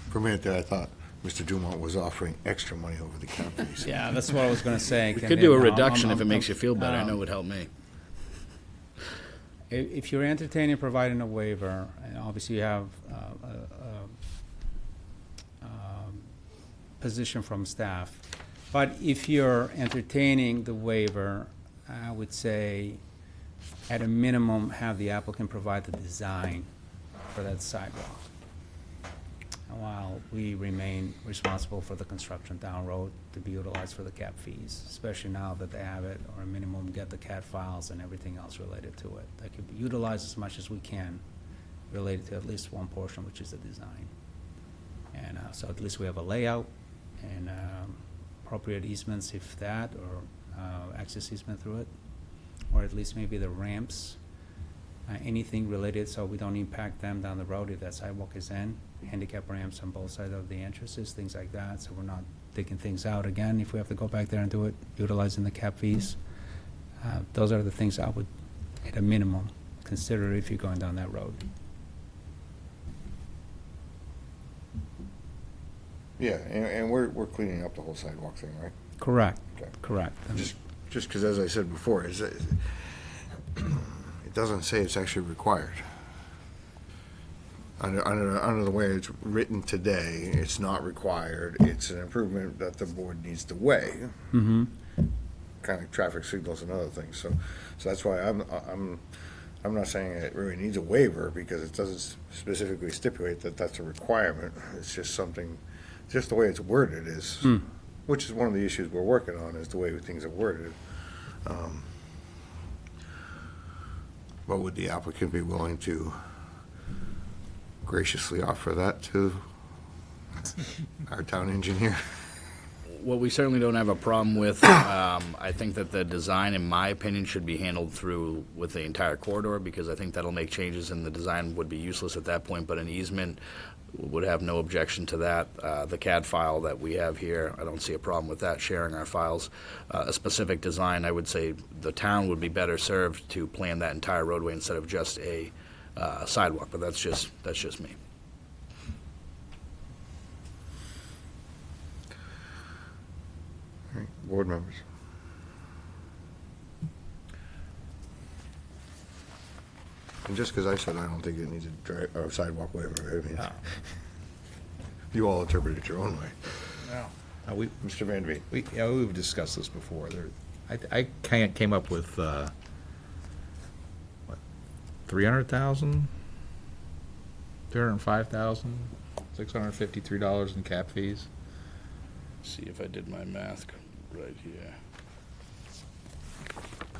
For a minute there, I thought Mr. Dumont was offering extra money over the cap fees. Yeah, that's what I was gonna say. We could do a reduction if it makes you feel better. I know it would help me. If you're entertaining providing a waiver, and obviously you have position from staff, but if you're entertaining the waiver, I would say, at a minimum, have the applicant provide the design for that sidewalk, while we remain responsible for the construction down road to be utilized for the cap fees, especially now that they have it, or a minimum get the CAD files and everything else related to it. That could be utilized as much as we can related to at least one portion, which is the design. And so at least we have a layout and appropriate easements, if that, or access easement through it, or at least maybe the ramps, anything related so we don't impact them down the road if that sidewalk is in, handicap ramps on both sides of the entrances, things like that, so we're not taking things out again if we have to go back there and do it, utilizing the cap fees. Those are the things I would, at a minimum, consider if you're going down that road. Yeah, and we're cleaning up the whole sidewalk thing, right? Correct, Okay. correct. Just because, as I said before, it doesn't say it's actually required. Under the way it's written today, it's not required. It's an improvement that the board needs to weigh. Mm-hmm. Kind of traffic signals and other things. So that's why I'm not saying it really needs a waiver, because it doesn't specifically stipulate that that's a requirement. It's just something, just the way it's worded is, which is one of the issues we're working on, is the way things are worded. But would the applicant be willing to graciously offer that to our town engineer? What we certainly don't have a problem with, I think that the design, in my opinion, should be handled through with the entire corridor, because I think that'll make changes and the design would be useless at that point, but an easement would have no objection to that. The CAD file that we have here, I don't see a problem with that, sharing our files. A specific design, I would say the town would be better served to plan that entire roadway instead of just a sidewalk, but that's just me. All right, board members. And just because I said I don't think it needs a sidewalk waiver, I mean, you all interpret it your own way. Mr. Van Veen. We've discussed this before. I came up with, 300,000, 305,000, $653 in cap fees. See if I did my math right here.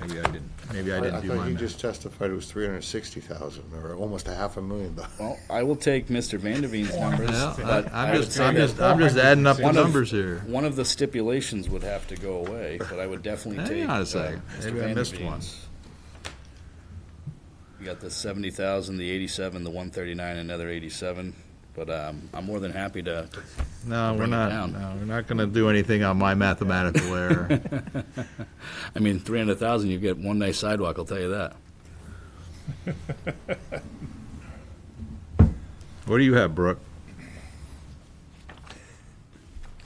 Maybe I didn't do I my thought you math. just testified it was 360,000, or almost $500,000. Well, I will take Mr. Vanderveen's numbers, but I I'm would say just that adding up the one of- numbers here. one of the stipulations would have to go away, but I would definitely take Hang on a second. Mr. Maybe I missed one. Vanderveen's. You got the 70,000, the 87, the 139, another 87, but I'm more than happy to. No, we're bring it not, down. no, we're not gonna do anything on my mathematical error. I mean, 300,000, you get one nice sidewalk, I'll tell you that. What do you have, Brooke?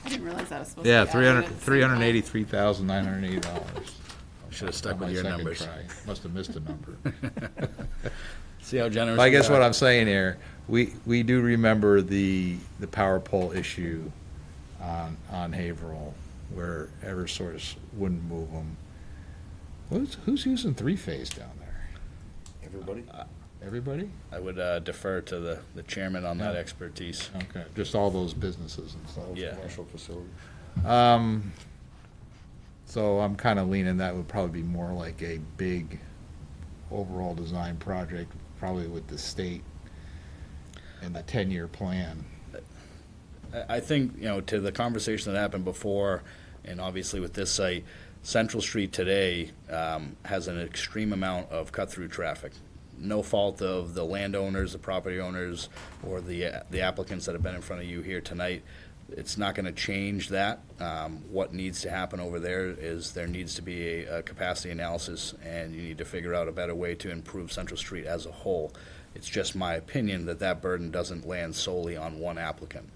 I didn't realize that was supposed Yeah, to be added at the same time. $383,980. Should have stuck On with my your second numbers. try. Must have missed a number. See how generous. I you guess are? what I'm saying here, we do remember the power pole issue on Haverhill, where Eversource wouldn't move them. Who's using three-phase down there? Everybody? Everybody? I would defer to the chairman on that expertise. Okay, just all those businesses and stuff. Yeah. Commercial facility. So I'm kind of leaning that would probably be more like a big overall design project, probably with the state and the 10-year plan. I think, to the conversation that happened before, and obviously with this site, Central Street today has an extreme amount of cut-through traffic. No fault of the landowners, the property owners, or the applicants that have been in front of you here tonight. It's not going to change that. What needs to happen over there is there needs to be a capacity analysis, and you need to figure out a better way to improve Central Street as a whole. It's just my opinion that that burden doesn't land solely on one applicant.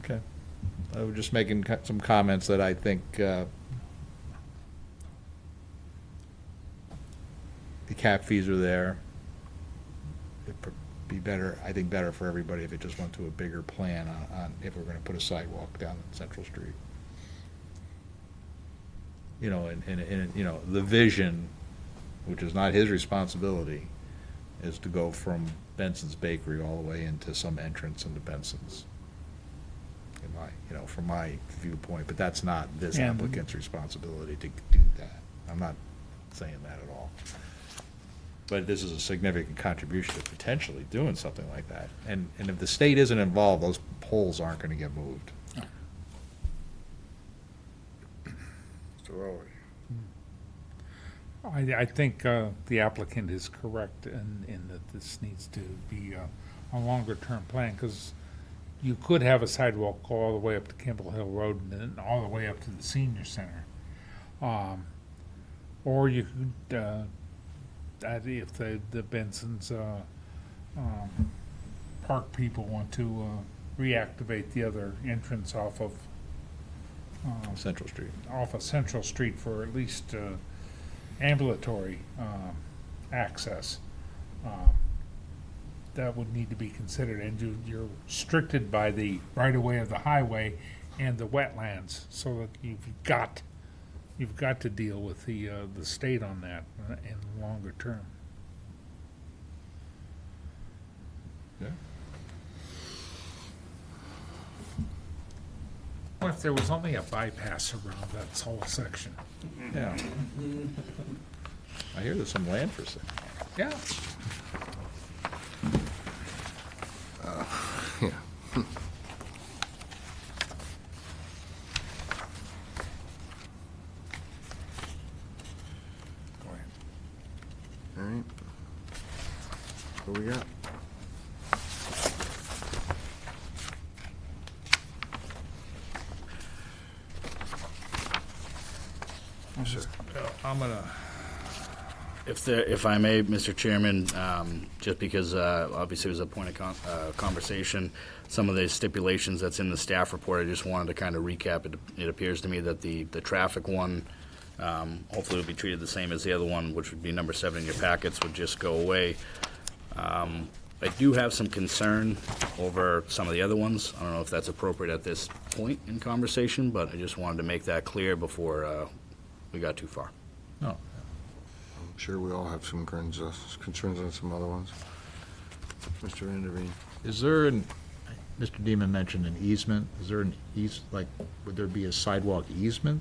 Okay. I was just making some comments that I think the cap fees are there. It'd be better, I think better for everybody if it just went to a bigger plan on if we're gonna put a sidewalk down Central Street. You know, and, you know, the vision, which is not his responsibility, is to go from Benson's Bakery all the way into some entrance into Benson's. In my, you know, from my viewpoint, but that's not this And- applicant's responsibility to do that. I'm not saying that at all. But this is a significant contribution to potentially doing something like that. And if the state isn't involved, those poles aren't gonna get moved. Mr. Rowley. I think the applicant is correct in that this needs to be a longer-term plan, because you could have a sidewalk go all the way up to Kimball Hill Road and then all the way up to the senior center. Or you could, if the Benson's park people want to reactivate the other entrance off of Central Street. Central Street for at least ambulatory access. That would need to be considered, and you're restricted by the right-of-way of the highway and the wetlands, so that you've got to deal with the state on that in the longer term. Yeah. What if there was only a bypass around that whole section? Yeah. I hear there's some land for sale. Yeah. Yeah. All right. What we got? Sir. I'm gonna, If I may, Mr. Chairman, just because obviously it was a point of conversation, some of the stipulations that's in the staff report, I just wanted to kind of recap. It appears to me that the traffic one, hopefully will be treated the same as the other one, which would be number 7 in your packets, would just go away. I do have some concern over some of the other ones. I don't know if that's appropriate at this point in conversation, but I just wanted to make that clear before we got too far. no, I'm sure we all have some concerns on some other ones. Mr. Vanderveen. is there Mr. Deeman mentioned an easement, is there would there be a sidewalk easement?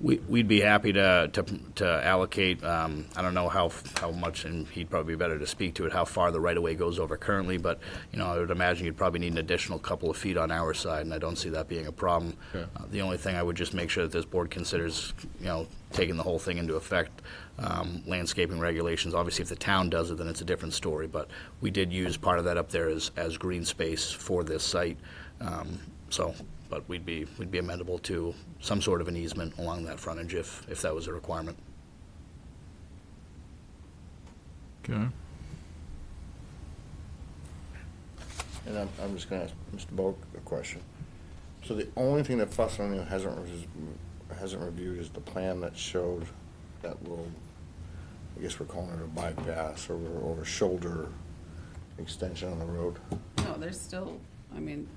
We'd be happy to allocate, I don't know how much, and he'd probably be better to speak to it, how far the right-of-way goes over currently, but, you know, I would imagine you'd probably need an additional couple of feet on our side, and I don't see that being a problem. Okay. The only thing I would just make sure that this board considers, you know, taking the whole thing into effect, landscaping regulations. Obviously, if the town does it, then it's a different story, but we did use part of that up there as green space for this site, but we'd be amenable to some sort of an easement along that frontage if that was a requirement. Okay. And I'm just gonna ask Mr. Bulk a question. So the only thing that Fuss O'Neill hasn't reviewed is the plan that showed that little, I guess we're calling it a bypass or a shoulder extension on the road. No, there's still, I mean,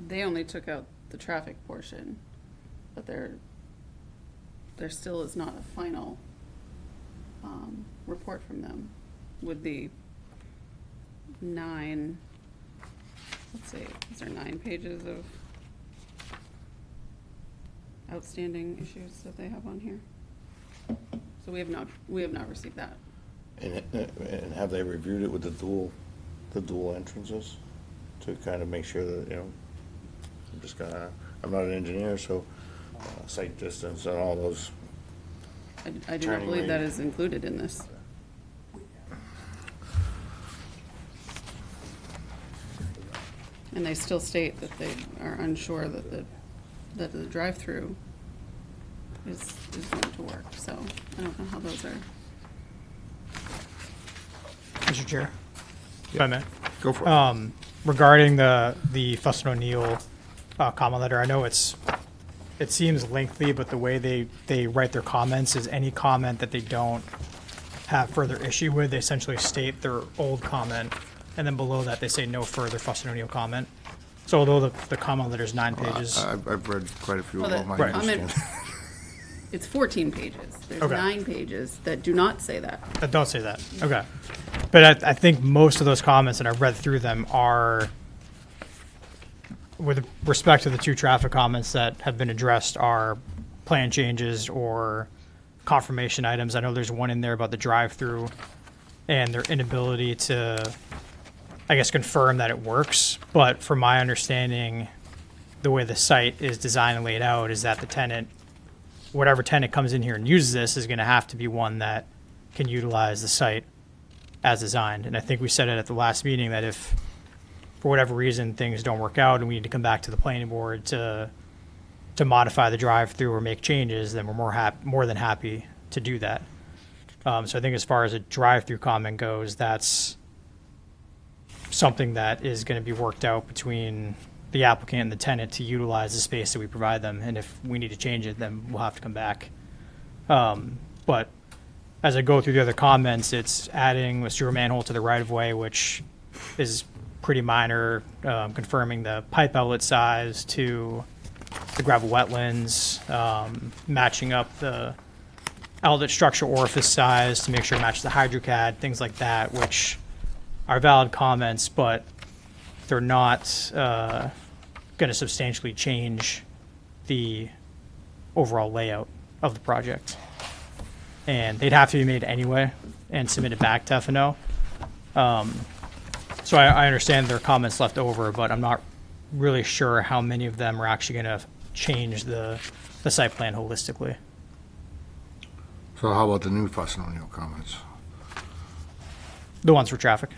they only took out the traffic portion, but there still is not a final report from them with the 9, let's see, is there 9 pages of outstanding issues that they have on here? So we have not received that. And have they reviewed it with the dual entrances to kind of make sure that, you know, I'm not an engineer, so sight distance and all those. I do not Turning believe that lane. is included in this. And they still state that they are unsure that the drive-through is going to work, so I don't know how those are. Mr. Chair, if I may. Go for it. Regarding the Fussin O'Neill comment letter, I know it seems lengthy, but the way they write their comments is any comment that they don't have further issue with, they essentially state their old comment, and then below that, they say no further Fussin O'Neill comment. So although the comment letter is 9 pages. I've read quite a few Well, of them. the I understand. It's 14 pages. There's Okay. 9 pages that do not say that. Don't say that. Okay. But I think most of those comments, and I've read through them, are, with respect to the 2 traffic comments that have been addressed, are plan changes or confirmation items. I know there's one in there about the drive-through and their inability to, I guess, confirm that it works. But from my understanding, the way the site is designed and laid out is that the tenant, whatever tenant comes in here and uses this, is going to have to be one that can utilize the site as designed. And I think we said it at the last meeting that if, for whatever reason, things don't work out and we need to come back to the planning board to modify the drive-through or make changes, then we're more than happy to do that. So I think as far as a drive-through comment goes, that's something that is going to be worked out between the applicant and the tenant to utilize the space that we provide them. And if we need to change it, then we'll have to come back. But as I go through the other comments, it's adding a sewer manhole to the right-of-way, which is pretty minor, confirming the pipe outlet size to the gravel wetlands, matching up the outlet structure orifice size to make sure it matches the hydrocad, things like that, which are valid comments, but they're not going to substantially change the overall layout of the project. And they'd have to be made anyway and submitted back to F&O. So I understand there are comments left over, but I'm not really sure how many of them are actually going to change the site plan holistically. So how about the new Fussin O'Neill comments? The ones for traffic.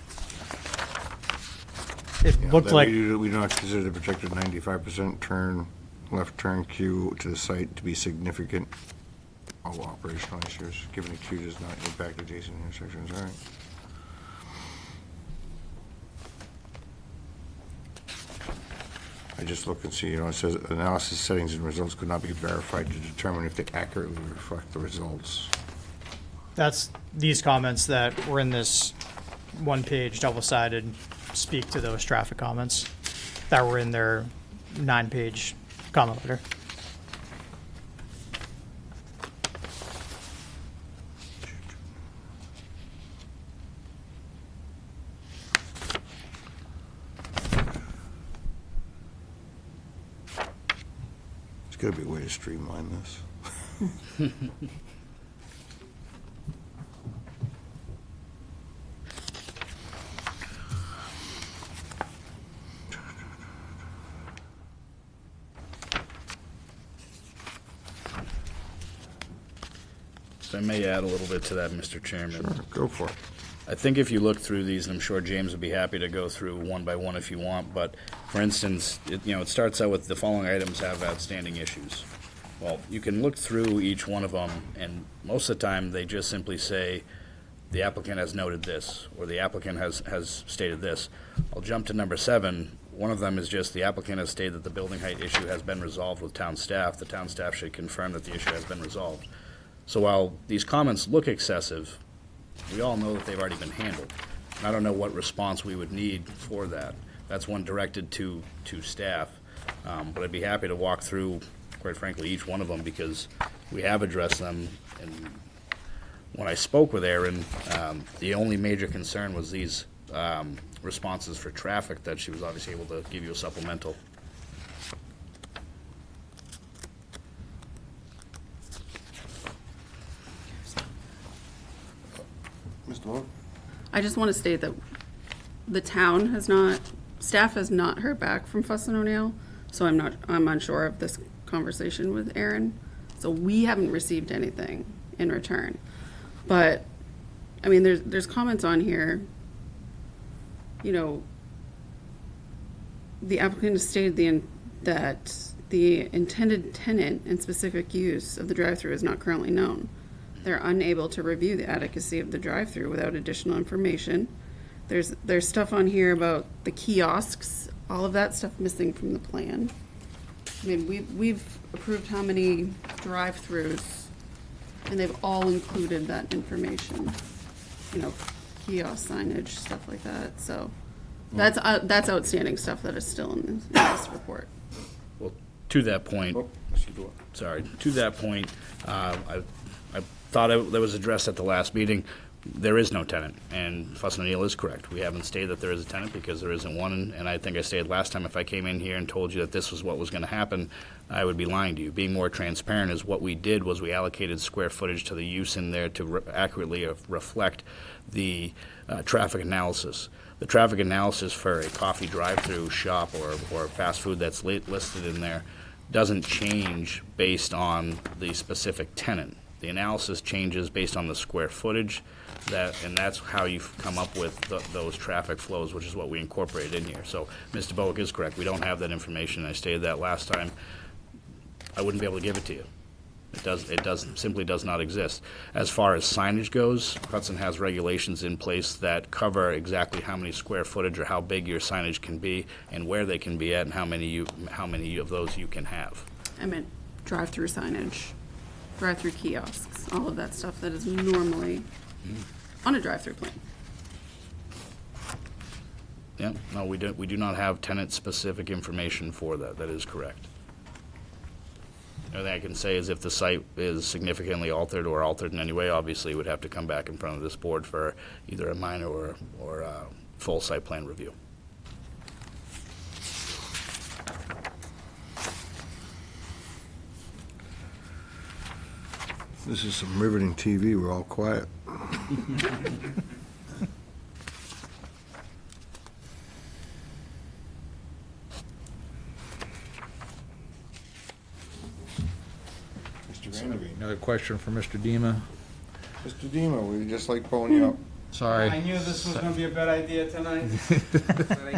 It Yeah, looked that like, we do not consider the projected 95% left turn queue to the site to be significant. All operational issues, given the queue does not impact adjacent intersections, all right. I just look and see, it says analysis settings and results could not be verified to determine if they accurately reflect the results. that's these comments that were in this one-page double-sided speak to those traffic comments that were in their 9-page comment letter. There's gotta be a way to streamline this. If I may add a little bit to that, Mr. Chairman. Sure, go for it. I think if you look through these, and I'm sure James would be happy to go through one by one if you want, but for instance, it starts out with the following items have outstanding issues. Well, you can look through each one of them, and most of the time, they just simply say, the applicant has noted this, or the applicant has stated this. I'll jump to number 7. One of them is just the applicant has stated that the building height issue has been resolved with town staff. The town staff should confirm that the issue has been resolved. So while these comments look excessive, we all know that they've already been handled. And I don't know what response we would need for that. That's one directed to staff. But I'd be happy to walk through, quite frankly, each one of them because we have addressed them. And when I spoke with Erin, the only major concern was these responses for traffic that she was obviously able to give you a supplemental. Mr. Moore? I just want to state that the town has not, staff has not heard back from Fussin O'Neill, so I'm unsure of this conversation with Erin. So we haven't received anything in return. But, I mean, there's comments on here, the applicant has stated that the intended tenant and specific use of the drive-through is not currently known. They're unable to review the adequacy of the drive-through without additional information. There's stuff on here about the kiosks, all of that stuff missing from the plan. I mean, we've approved how many drive-throughs, and they've all included that information. You know, kiosk signage, stuff like that, so that's outstanding stuff that is still in this report. Well, to that point, sorry, to that point, I thought that was addressed at the last meeting. There is no tenant, and Fuss O'Neill is correct. We haven't stated that there is a tenant because there isn't one, and I think I stated last time, if I came in here and told you that this was what was going to happen, I would be lying to you. Being more transparent is what we did was we allocated square footage to the use in there to accurately reflect the traffic analysis. The traffic analysis for a coffee drive-through shop or fast food that's listed in there doesn't change based on the specific tenant. The analysis changes based on the square footage, and that's how you've come up with those traffic flows, which is what we incorporated in here. So Mr. Bowick is correct. We don't have that information. I stated that last time. I wouldn't be able to give it to you. It simply does not exist. As far as signage goes, Hudson has regulations in place that cover exactly how many square footage or how big your signage can be and where they can be at and how many of those you can have. I meant drive-through signage, drive-through kiosks, all of that stuff that is normally on a drive-through plan. Yeah, no, we do not have tenant-specific information for that. That is correct. The only thing I can say is if the site is significantly altered or altered in any way, obviously it would have to come back in front of this board for either a minor or a full site plan review. This is some riveting TV. We're all quiet. Mr. Vanderveen. Another question for Mr. Dima. Mr. Dima, we just like pulling you up. Sorry. I knew this was gonna be a bad idea tonight.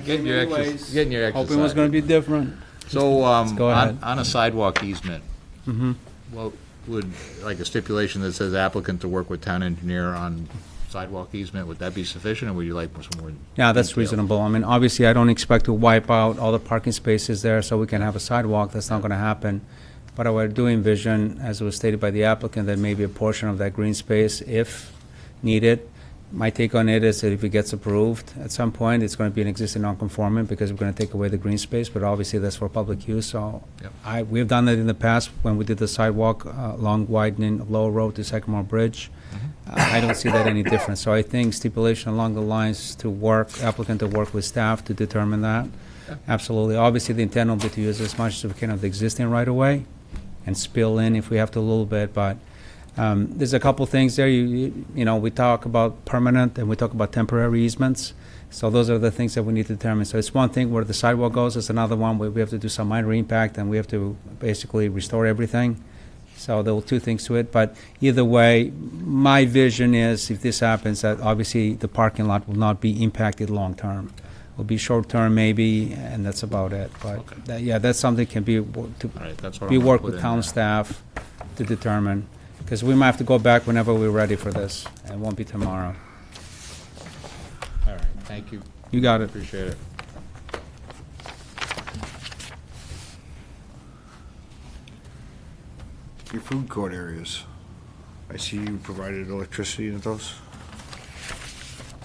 Getting your exercise. Hoping it was gonna be different. So, go ahead. on a sidewalk easement, Mm-hmm. what would, like a stipulation that says applicant to work with town engineer on sidewalk easement, would that be sufficient, or would you like some more? Yeah, that's detail? reasonable. I mean, obviously, I don't expect to wipe out all the parking spaces there so we can have a sidewalk. That's not gonna happen. But I do envision, as was stated by the applicant, that maybe a portion of that green space, if needed. My take on it is that if it gets approved at some point, it's going to be an existing non-conforming because we're going to take away the green space, but obviously that's for public use, so. Yep. We've done that in the past when we did the sidewalk along widening of Lower Road to Sycamore Bridge. I don't see that any different, so I think stipulation along the lines to work, applicant to work with staff to determine that. Absolutely. Obviously, the intent will be to use as much as we can of the existing right-of-way and spill in if we have to a little bit, but there's a couple things there. You know, we talk about permanent and we talk about temporary easements. So those are the things that we need to determine. So it's one thing where the sidewalk goes. It's another one where we have to do some minor impact and we have to basically restore everything. So there were two things to it. But either way, my vision is if this happens, that obviously the parking lot will not be impacted long term. Will be short term maybe, and that's about it. But that's something can be worked put with in town there. staff to determine. Because we might have to go back whenever we're ready for this. It won't be tomorrow. All right, thank you. You got it. Appreciate it. Your food court areas. I see you provided electricity into those.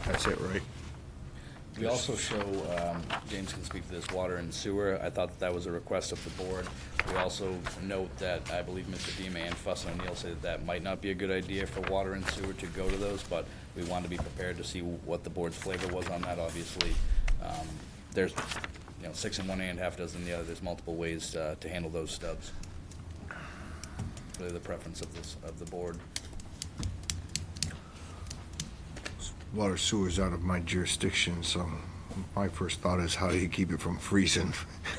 That's it, right? We also show, James can speak to this, water and sewer. I thought that was a request of the board. We also note that I believe Mr. Dima and Fuss O'Neill said that might not be a good idea for water and sewer to go to those, but we want to be prepared to see what the board's flavor was on that, obviously. There's, 6 in one hand, half dozen in the other. There's multiple ways to handle those stubs. Really the preference of the board. Water sewer's out of my jurisdiction, so my first thought is how do you keep it from freezing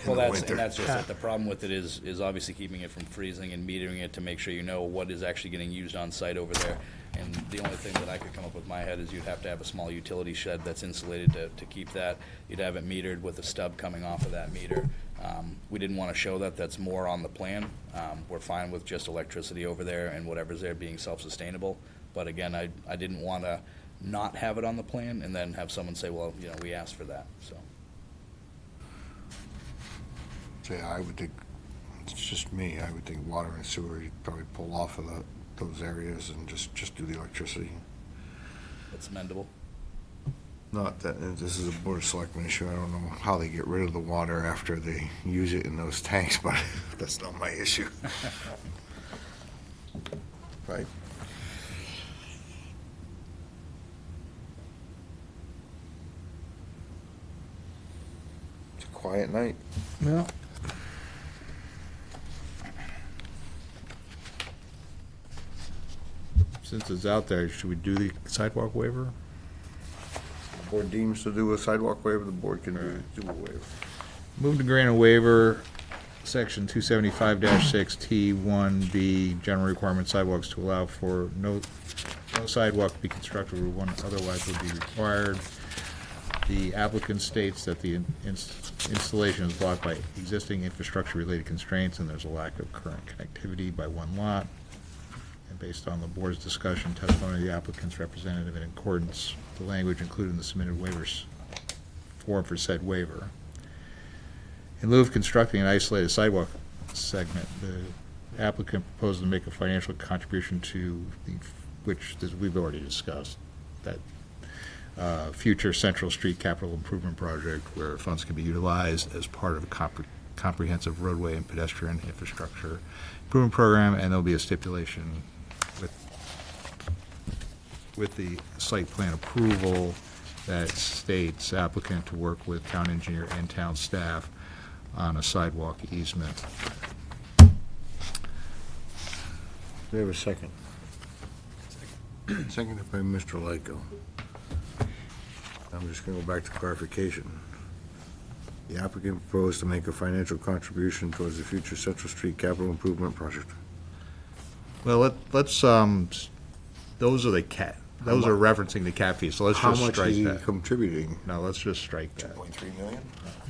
in the winter? That's just it. The problem with it is obviously keeping it from freezing and metering it to make sure you know what is actually getting used on site over there. And the only thing that I could come up with in my head is you'd have to have a small utility shed that's insulated to keep that. You'd have it metered with a stub coming off of that meter. We didn't want to show that. That's more on the plan. We're fine with just electricity over there and whatever's there being self-sustainable. But again, I didn't want to not have it on the plan and then have someone say, well, you know, we asked for that, so. Yeah, I would think, it's just me, I would think water and sewer, you'd probably pull off of those areas and just do the electricity. It's amendable. Not that, and this is a Board of Selectmen issue, I don't know how they get rid of the water after they use it in those tanks, but that's not my issue. Right? It's a quiet night. Well, Since it's out there, should we do the sidewalk waiver? The board deems to do a sidewalk waiver, the board can do a waiver. Move to grant a waiver, section 275-6T1B, general requirement sidewalks to allow for no sidewalk to be constructed where one otherwise would be required. The applicant states that the installation is blocked by existing infrastructure-related constraints and there's a lack of current connectivity by one lot. And based on the board's discussion, testimony of the applicant's representative in accordance with the language included in the submitted waivers form for said waiver. In lieu of constructing an isolated sidewalk segment, the applicant proposed to make a financial contribution to we've already discussed, that future Central Street capital improvement project where funds can be utilized as part of a comprehensive roadway and pedestrian infrastructure improvement program, and there'll be a stipulation with the site plan approval that states applicant to work with town engineer and town staff on a sidewalk easement. Do we have a second? Seconded by Mr. Lyko. I'm just gonna go back to clarification. The applicant proposed to make a financial contribution towards the future Central Street capital improvement project. Well, those are those are referencing the cap fees, so let's How just much strike is he that. contributing? No, let's just strike that. 2.3 million?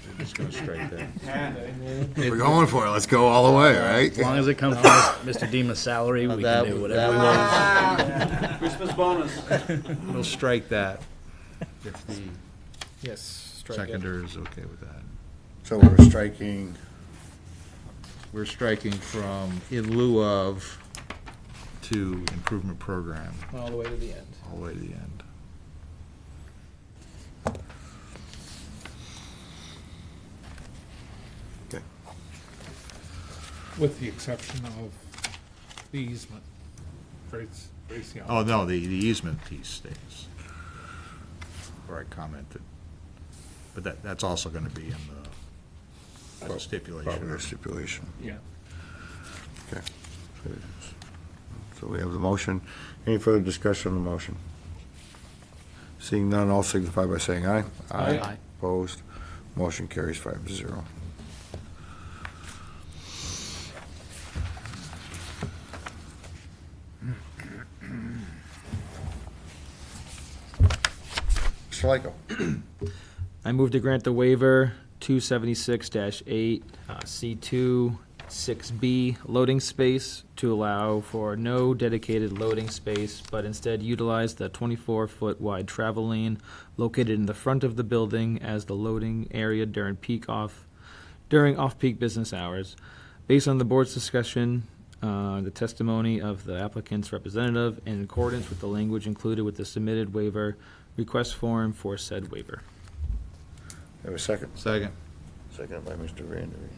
We're just gonna strike that. We're going for it, let's go all the way, right? As long as it comes from Mr. Dima's salary, we can do whatever. Christmas bonus. We'll strike that if the yes, strike it. seconder is okay with that. So we're striking, We're striking from in lieu of to improvement program, All the way to the end. all the way to the end. okay. With the exception of the easement. Tracy, Oh, no, the easement piece stays. Where I commented. But that's also gonna be in the stipulation. Probably a stipulation, yeah. okay. So we have the motion. Any further discussion on the motion? Seeing none, all signify by saying aye. Aye. Opposed? Motion carries 5-0. Mr. Lyko. I move to grant the waiver 276-8, C2, 6B, loading space to allow for no dedicated loading space, but instead utilize the 24-foot wide travel lane located in the front of the building as the loading area during off-peak business hours. Based on the board's discussion, the testimony of the applicant's representative, in accordance with the language included with the submitted waiver request form for said waiver. Have a second? Second. Second by Mr. Vanderveen.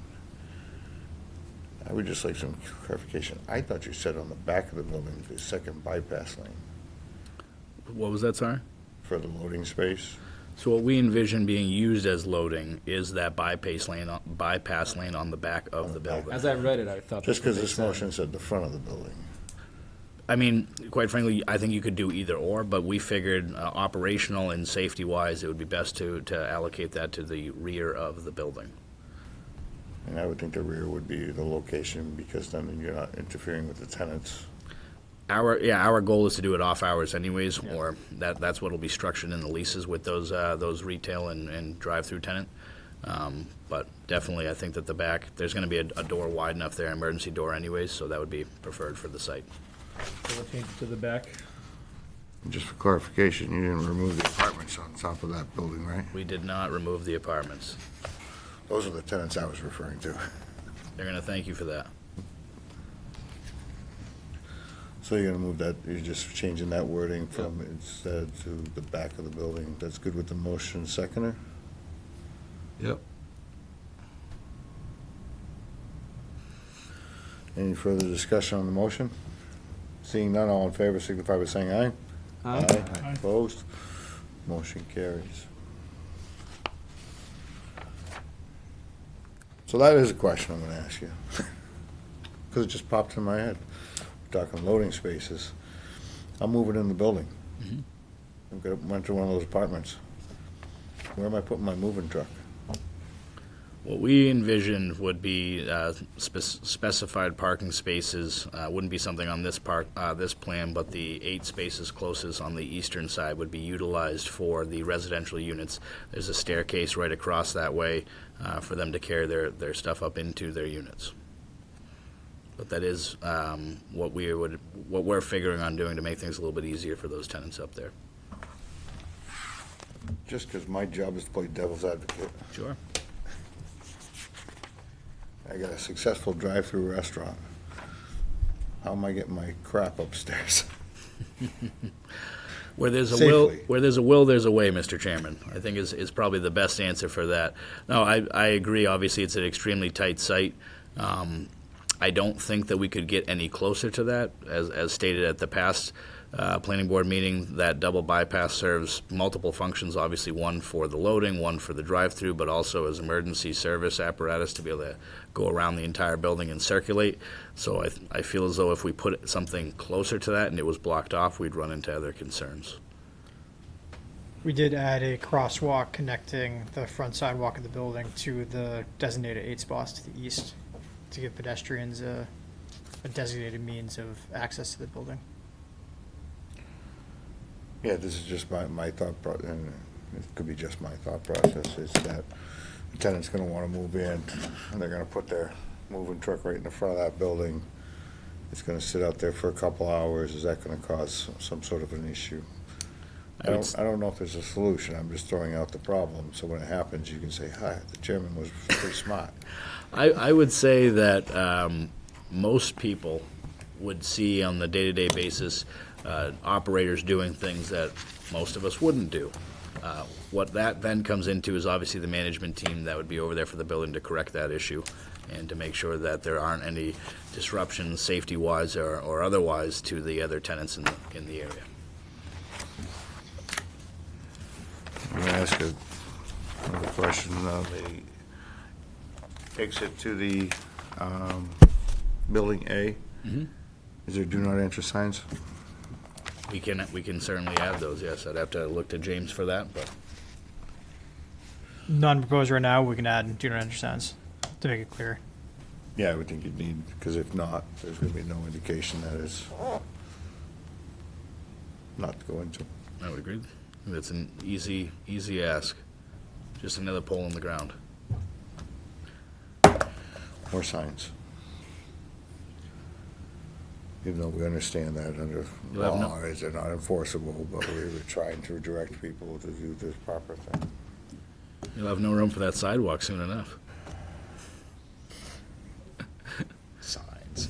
I would just like some clarification. I thought you said on the back of the building, the second bypass lane What was that, sorry? for the loading space. So what we envision being used as loading is that bypass lane on the back of the building. As I read it, I thought. Just that's what because they this said. motion said the front of the building. I mean, quite frankly, I think you could do either or, but we figured operational and safety-wise, it would be best to allocate that to the rear of the building. And I would think the rear would be the location because then you're not interfering with the tenants. Our goal is to do it off hours anyways, or that's what'll be structured in the leases with those retail and drive-through tenant. But definitely, I think that the back, there's gonna be a door wide enough there, emergency door anyways, so that would be preferred for the site. So we'll change it to the back. Just for clarification, you didn't remove the apartments on top of that building, right? We did not remove the apartments. Those are the tenants I was referring to. They're gonna thank you for that. So you're gonna move that, you're just changing that wording from instead to the back of the building. That's good with the motion, seconder? Yep. Any further discussion on the motion? Seeing none, all in favor signify by saying aye. Aye. Opposed? Motion carries. So that is a question I'm gonna ask you. Because it just popped in my head. We're talking loading spaces. I'm moving in the building. I'm gonna enter one of those apartments. Where am I putting my moving truck? What we envisioned would be specified parking spaces. Wouldn't be something on this plan, but the 8 spaces closest on the eastern side would be utilized for the residential units. There's a staircase right across that way for them to carry their stuff up into their units. But that is what we're figuring on doing to make things a little bit easier for those tenants up there. Just because my job is to play devil's advocate. Sure. I got a successful drive-through restaurant. How am I getting my crap upstairs? Where there's a Safely. will, there's a way, Mr. Chairman. I think is probably the best answer for that. No, I agree. Obviously, it's an extremely tight site. I don't think that we could get any closer to that, as stated at the past planning board meeting. That double bypass serves multiple functions, obviously one for the loading, one for the drive-through, but also as emergency service apparatus to be able to go around the entire building and circulate. So I feel as though if we put something closer to that and it was blocked off, we'd run into other concerns. We did add a crosswalk connecting the front sidewalk of the building to the designated 8 spots to the east to give pedestrians a designated means of access to the building. Yeah, this is just my thought process, and it could be just my thought process, is that the tenant's gonna wanna move in, and they're gonna put their moving truck right in the front of that building. It's gonna sit out there for a couple hours. Is that gonna cause some sort of an issue? I don't know if there's a solution. I'm just throwing out the problem, so when it happens, you can say, hi, the chairman was pretty smart. I would say that most people would see on the day-to-day basis operators doing things that most of us wouldn't do. What that then comes into is obviously the management team that would be over there for the building to correct that issue and to make sure that there aren't any disruptions, safety-wise or otherwise, to the other tenants in the area. I'm gonna ask another question. The exit to the building A, is there do not enter signs? We can certainly add those, yes. I'd have to look to James for that, but None proposed right now. We can add do not enter signs to make it clear. Yeah, I would think you'd need, because if not, there's gonna be no indication that is not to go into. I would agree. That's an easy ask. Just another pole in the ground. More signs. Even though we understand that under You'll have no- law, is they're not enforceable, but we were trying to direct people to do this proper thing. You'll have no room for that sidewalk soon enough. Signs.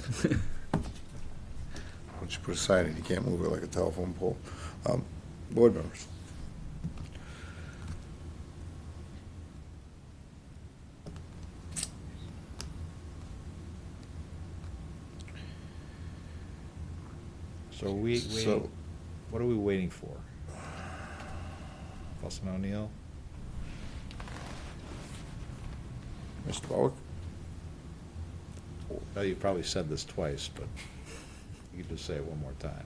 Once you put a sign in, you can't move it like a telephone pole. Board members. So what are we waiting for? Hudson O'Neill? Mr. Bowick? No, you probably said this twice, but you can just say it one more time.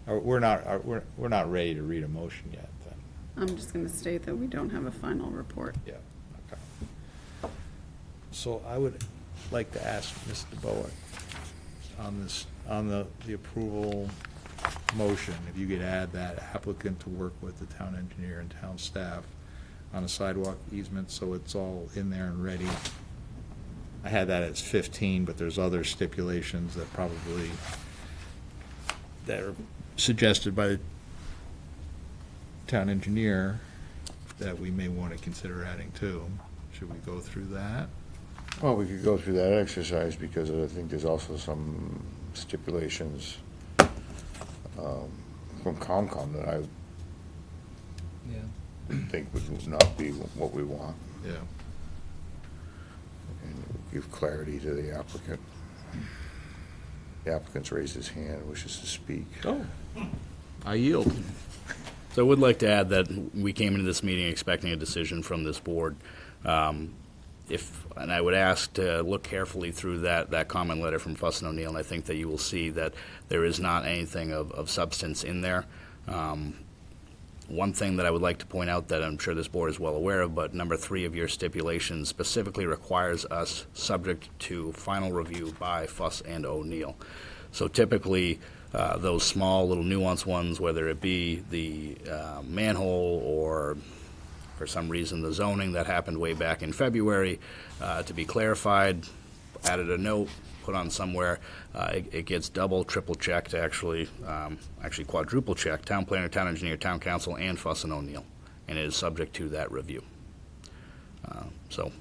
We're not ready to read a motion yet, then. I'm just going to state that we don't have a final report. Yeah, okay. So I would like to ask Mr. Bowick on this on the approval motion, if you could add that applicant to work with the town engineer and town staff on a sidewalk easement, so it's all in there and ready. I had that as 15, but there's other stipulations that probably, that are suggested by the town engineer that we may want to consider adding too. Should we go through that? Well, we could go through that exercise because I think there's also some stipulations from COMCOM that I think would not be what we want. Yeah. And give clarity to the applicant. The applicant's raised his hand, wishes to speak. Oh, I yield. So I would like to add that we came into this meeting expecting a decision from this board. And I would ask to look carefully through that comment letter from Fussin O'Neill, and I think that you will see that there is not anything of substance in there. One thing that I would like to point out that I'm sure this board is well aware of, but number 3 of your stipulations specifically requires us subject to final review by Fuss and O'Neill. So typically, those small little nuanced ones, whether it be the manhole or for some reason the zoning that happened way back in February, to be clarified, added a note, put on somewhere, it gets double, triple checked, actually quadruple checked, town planner, town engineer, town council, and Fuss and O'Neill, and it is subject to that review. So,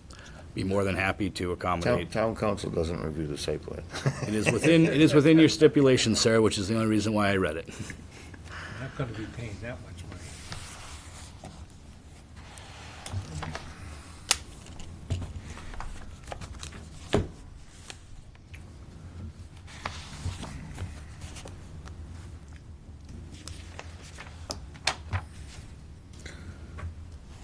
be more than happy to accommodate. Town council doesn't review the site plan. It is within your stipulation, sir, which is the only reason why I read it. I'm not going to be paying that much money.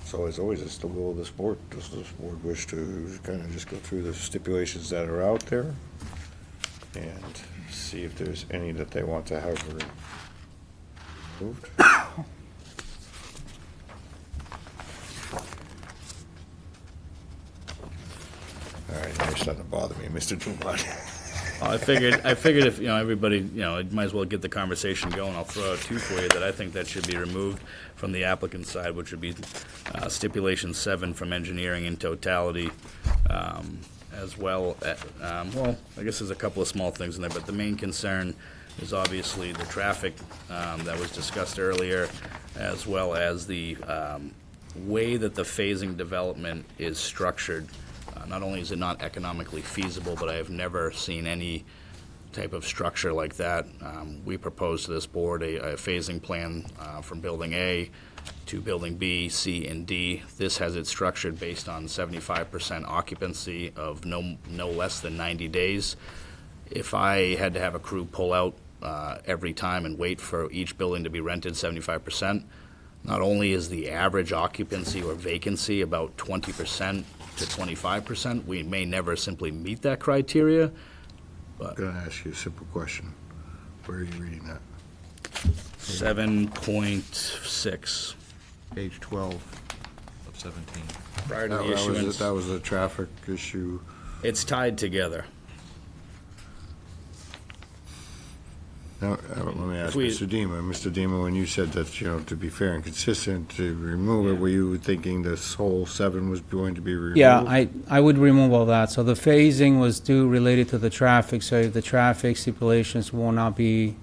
So as always, it's the will of this board. Does this board wish to kind of just go through the stipulations that are out there and see if there's any that they want to have removed? All right, now you're starting to bother me, Mr. Dumont. Well, I figured if, everybody, it might as well get the conversation going. I'll throw out 2 for you that I think that should be removed from the applicant's side, which would be stipulation 7 from engineering in totality, as well. Well, I guess there's a couple of small things in there, but the main concern is obviously the traffic that was discussed earlier, as well as the way that the phasing development is structured. Not only is it not economically feasible, but I have never seen any type of structure like that. We proposed to this board a phasing plan from Building A to Building B, C, and D. This has it structured based on 75% occupancy of no less than 90 days. If I had to have a crew pull out every time and wait for each building to be rented 75%, not only is the average occupancy or vacancy about 20% to 25%, we may never simply meet that criteria, but I'm going to ask you a simple question. Where are you reading that? 7.6. Page 12 of 17. Prior to the issuance. That was a traffic issue. It's tied together. Now, let me ask If we- Mr. Dema. Mr. Dema, when you said that, to be fair and consistent, to remove it, were you thinking this whole 7 was going to be removed? Yeah, I would remove all that. So the phasing was due related to the traffic, so if the traffic stipulations will not be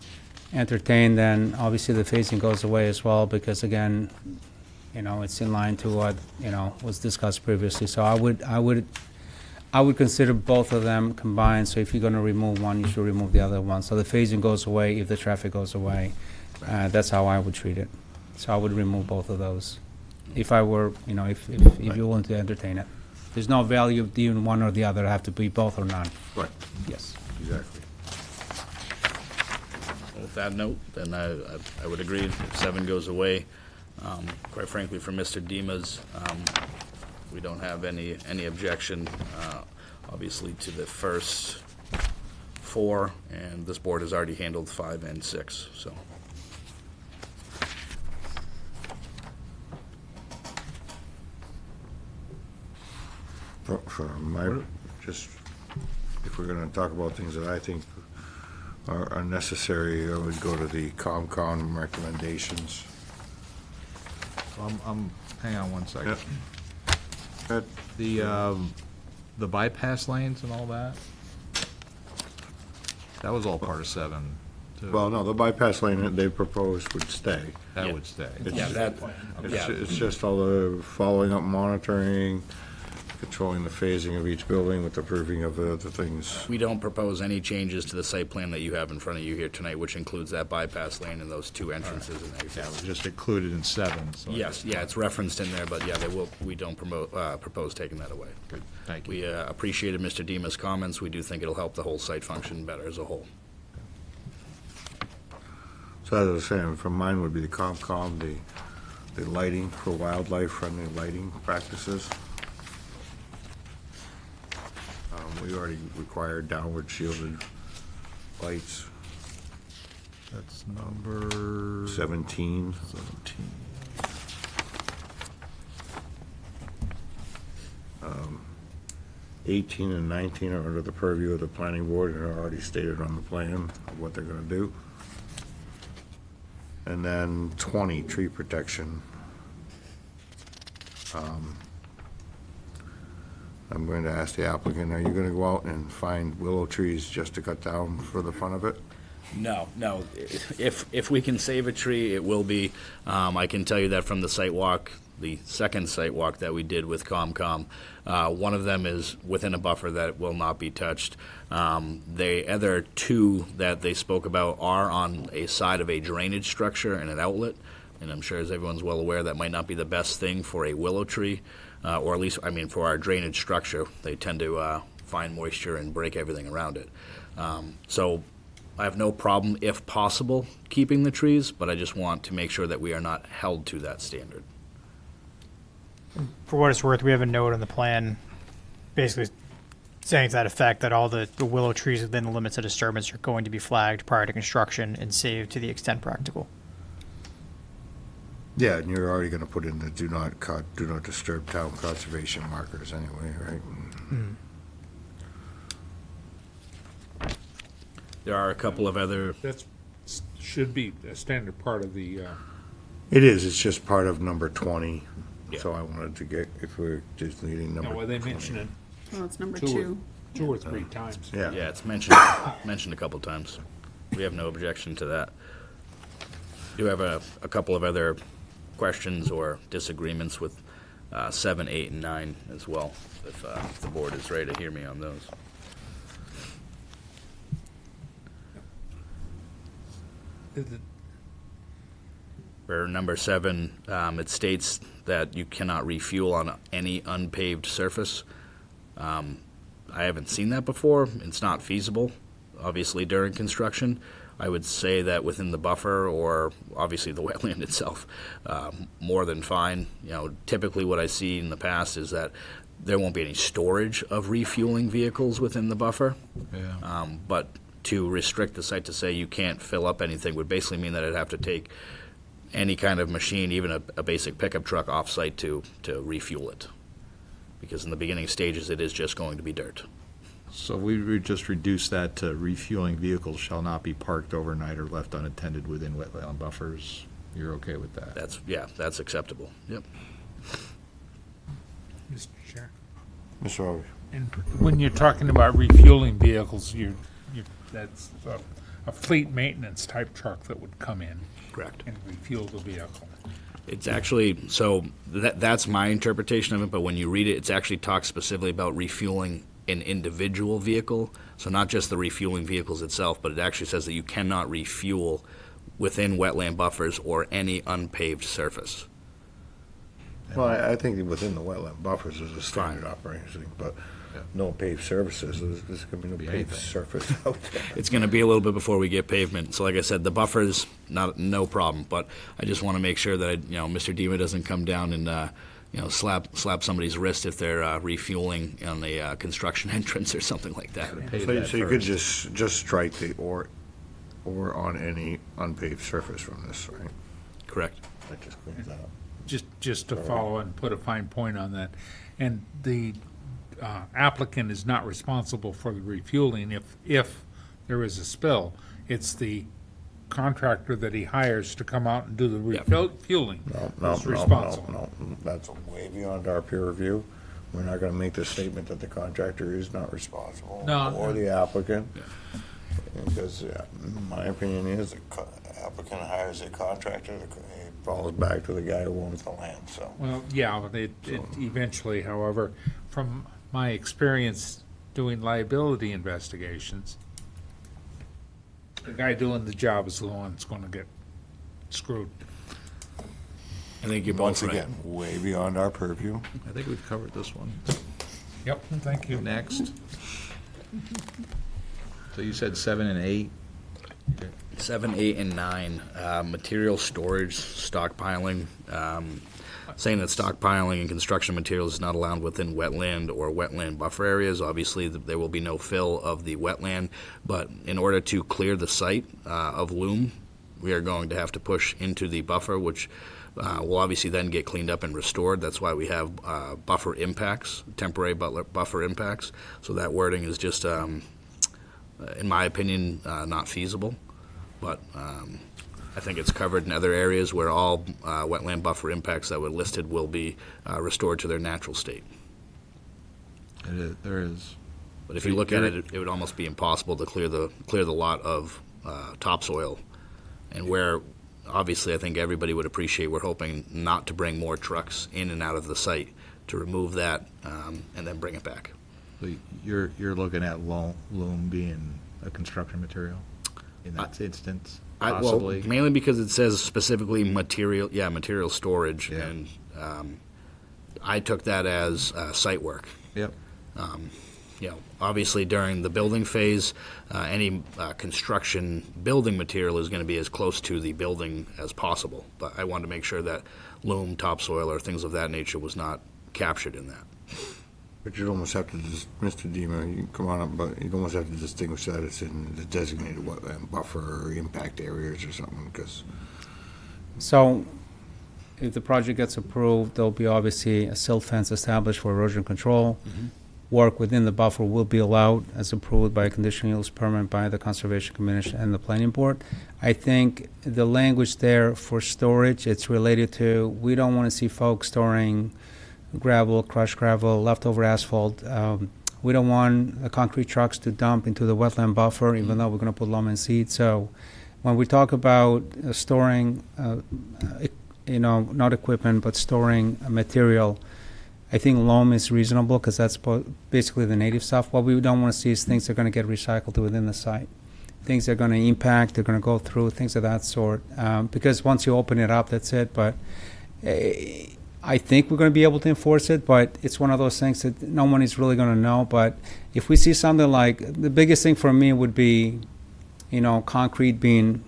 entertained, then obviously the phasing goes away as well, because again, it's in line to what, was discussed previously. So I would consider both of them combined, so if you're gonna remove one, you should remove the other one. So the phasing goes away if the traffic goes away. That's how I would treat it. So I would remove both of those. If I were, if you want to entertain it. There's no value of doing one or the other, it have to be both or none. Right, Yes. exactly. With that note, then I would agree if 7 goes away. Quite frankly, for Mr. Dema's, we don't have any objection, obviously, to the first 4, and this board has already handled 5 and 6, so. For my, just, if we're going to talk about things that I think are necessary, I would go to the COMCON recommendations. Hang on one second. Yep. The bypass lanes and all that? That was all part of 7, too. Well, no, the bypass lane that they proposed would stay. That would stay. Yeah, that, yeah. It's just all the following up monitoring, controlling the phasing of each building with approving of the other things. We don't propose any changes to the site plan that you have in front of you here tonight, which includes that bypass lane and those 2 entrances and exits. Yeah, it was just included in 7, so. Yes, yeah, it's referenced in there, but yeah, we don't propose taking that away. Good, thank you. We appreciated Mr. Dima's comments. We do think it'll help the whole site function better as a whole. So as I was saying, from mine would be the COMCOM, the lighting for wildlife-friendly lighting practices. We already required downward shielded lights. That's number 17. 17. 18 and 19 are under the purview of the planning board and are already stated on the plan of what they're gonna do. And then 20, tree protection. I'm going to ask the applicant, are you gonna go out and find willow trees just to cut down for the fun of it? No. If we can save a tree, it will be. I can tell you that from the site walk, the second site walk that we did with COMCOM, one of them is within a buffer that will not be touched. The other 2 that they spoke about are on a side of a drainage structure and an outlet. And I'm sure, as everyone's well aware, that might not be the best thing for a willow tree, or at least, for our drainage structure. They tend to find moisture and break everything around it. So I have no problem, if possible, keeping the trees, but I just want to make sure that we are not held to that standard. For what it's worth, we have a note on the plan basically saying to that effect that all the willow trees within the limits of disturbance are going to be flagged prior to construction and saved to the extent practical. Yeah, and you're already gonna put in the do not cut, do not disturb town conservation markers anyway, right? There are a couple of other, That's, should be a standard part of the, It is, it's just part of number 20. Yeah. So I wanted to get, if we're just needing number. well, they 20. mention it Oh, it's number 2 2. or 3 times. Yeah. yeah, it's mentioned a couple times. We have no objection to that. Do have a couple of other questions or disagreements with 7, 8, and 9 as well, if the board is ready to hear me on those. For number 7, it states that you cannot refuel on any unpaved surface. I haven't seen that before. It's not feasible, obviously, during construction. I would say that within the buffer or obviously the wetland itself, more than fine. Typically what I see in the past is that there won't be any storage of refueling vehicles within the buffer. Yeah. But to restrict the site to say you can't fill up anything would basically mean that I'd have to take any kind of machine, even a basic pickup truck off-site to refuel it. Because in the beginning stages, it is just going to be dirt. So we would just reduce that to refueling vehicles shall not be parked overnight or left unattended within wetland buffers. You're okay with that? That's acceptable. Yep. Mr. Chair. Mr. Harvey. And when you're talking about refueling vehicles, that's a fleet maintenance type truck that would come in. Correct. And refuel the vehicle. It's actually, so that's my interpretation of it, but when you read it, it's actually talks specifically about refueling an individual vehicle. So not just the refueling vehicles itself, but it actually says that you cannot refuel within wetland buffers or any unpaved surface. Well, I think within the wetland buffers is a standard operation, but no paved surfaces, there's gonna be no paved surface out there. It's going to be a little bit before we get pavement. So like I said, the buffers, no problem. But I just want to make sure that, Mr. Dima doesn't come down and, slap somebody's wrist if they're refueling on a construction entrance or something like that. So you could just strike the or on any unpaved surface from this, right? Correct. That just cleans that up. Just to follow and put a fine point on that. And the applicant is not responsible for the refueling if there is a spill. It's the contractor that he hires to come out and do the Yep. refueling No, that's responsible. no, that's way beyond our peer review. We're not gonna make the statement that the contractor is not responsible. No. Or the applicant. Because, my opinion is, the applicant hires a contractor, it falls back to the guy who owns the land, so. Well, yeah, but it eventually, however, from my experience doing liability investigations, the guy doing the job is the one that's gonna get screwed. I think you're Once both right. again, way beyond our purview. I think we've covered this one. Yep, thank you. Next. So you said 7 and 8? 7, 8, and 9, material storage, stockpiling, saying that stockpiling and construction materials is not allowed within wetland or wetland buffer areas. Obviously, there will be no fill of the wetland, but in order to clear the site of loam, we are going to have to push into the buffer, which will obviously then get cleaned up and restored. That's why we have buffer impacts, temporary buffer impacts. So that wording is just, in my opinion, not feasible. But I think it's covered in other areas where all wetland buffer impacts that were listed will be restored to their natural state. There is. But if you look at it, it would almost be impossible to clear the lot of topsoil. And where, obviously, I think everybody would appreciate, we're hoping not to bring more trucks in and out of the site, to remove that and then bring it back. So you're looking at loam being a construction material in that instance, possibly? Well, mainly because it says specifically material storage, Yeah. and I took that as site work. Yep. Obviously during the building phase, any construction building material is going to be as close to the building as possible. But I wanted to make sure that loam, topsoil, or things of that nature was not captured in that. But you'd almost have to, Mr. Dema, you can come on up, but you'd almost have to distinguish that it's in the designated wetland buffer or impact areas or something, because. So if the project gets approved, there'll be obviously a silt fence established for erosion control. Work within the buffer will be allowed as approved by a conditional use permit by the Conservation Commission and the Planning Board. I think the language there for storage, it's related to, we don't want to see folks storing gravel, crushed gravel, leftover asphalt. We don't want the concrete trucks to dump into the wetland buffer, even though we're going to put loam and seed. So when we talk about storing, not equipment, but storing material, I think loam is reasonable because that's basically the native stuff. What we don't want to see is things that are going to get recycled within the site. Things that are going to impact, they're going to go through, things of that sort. Because once you open it up, that's it. But I think we're going to be able to enforce it, but it's one of those things that no one is really going to know. But if we see something like, the biggest thing for me would be, concrete being,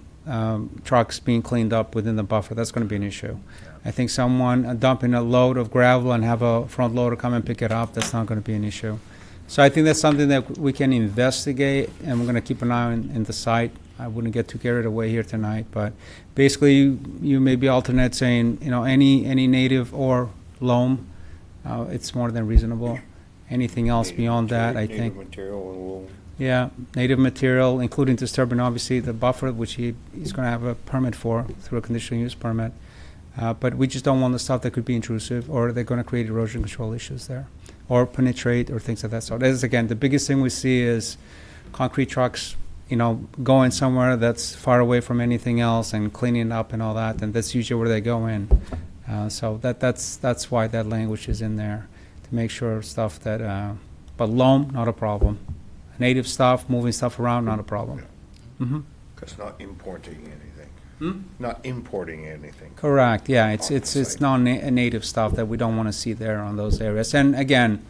trucks being cleaned up within the buffer. That's going to be an issue. I think someone dumping a load of gravel and have a front loader come and pick it up, that's not going to be an issue. So I think that's something that we can investigate, and we're going to keep an eye on the site. I wouldn't get too carried away here tonight, but basically you may be alternate saying, any native or loam, it's more than reasonable. Anything else beyond that, I think. Native material and loam. Yeah, native material, including disturbing obviously the buffer, which he's going to have a permit for through a conditional use permit. But we just don't want the stuff that could be intrusive, or they're going to create erosion control issues there, or penetrate, or things of that sort. As again, the biggest thing we see is concrete trucks, going somewhere that's far away from anything else and cleaning up and all that, and that's usually where they go in. So that's why that language is in there, to make sure stuff that, but loam, not a problem. Native stuff, moving stuff around, not a problem. Mm-hmm. Because not importing anything. Not importing anything. Correct, yeah, it's non-native stuff that we don't want to see there on those areas. And again,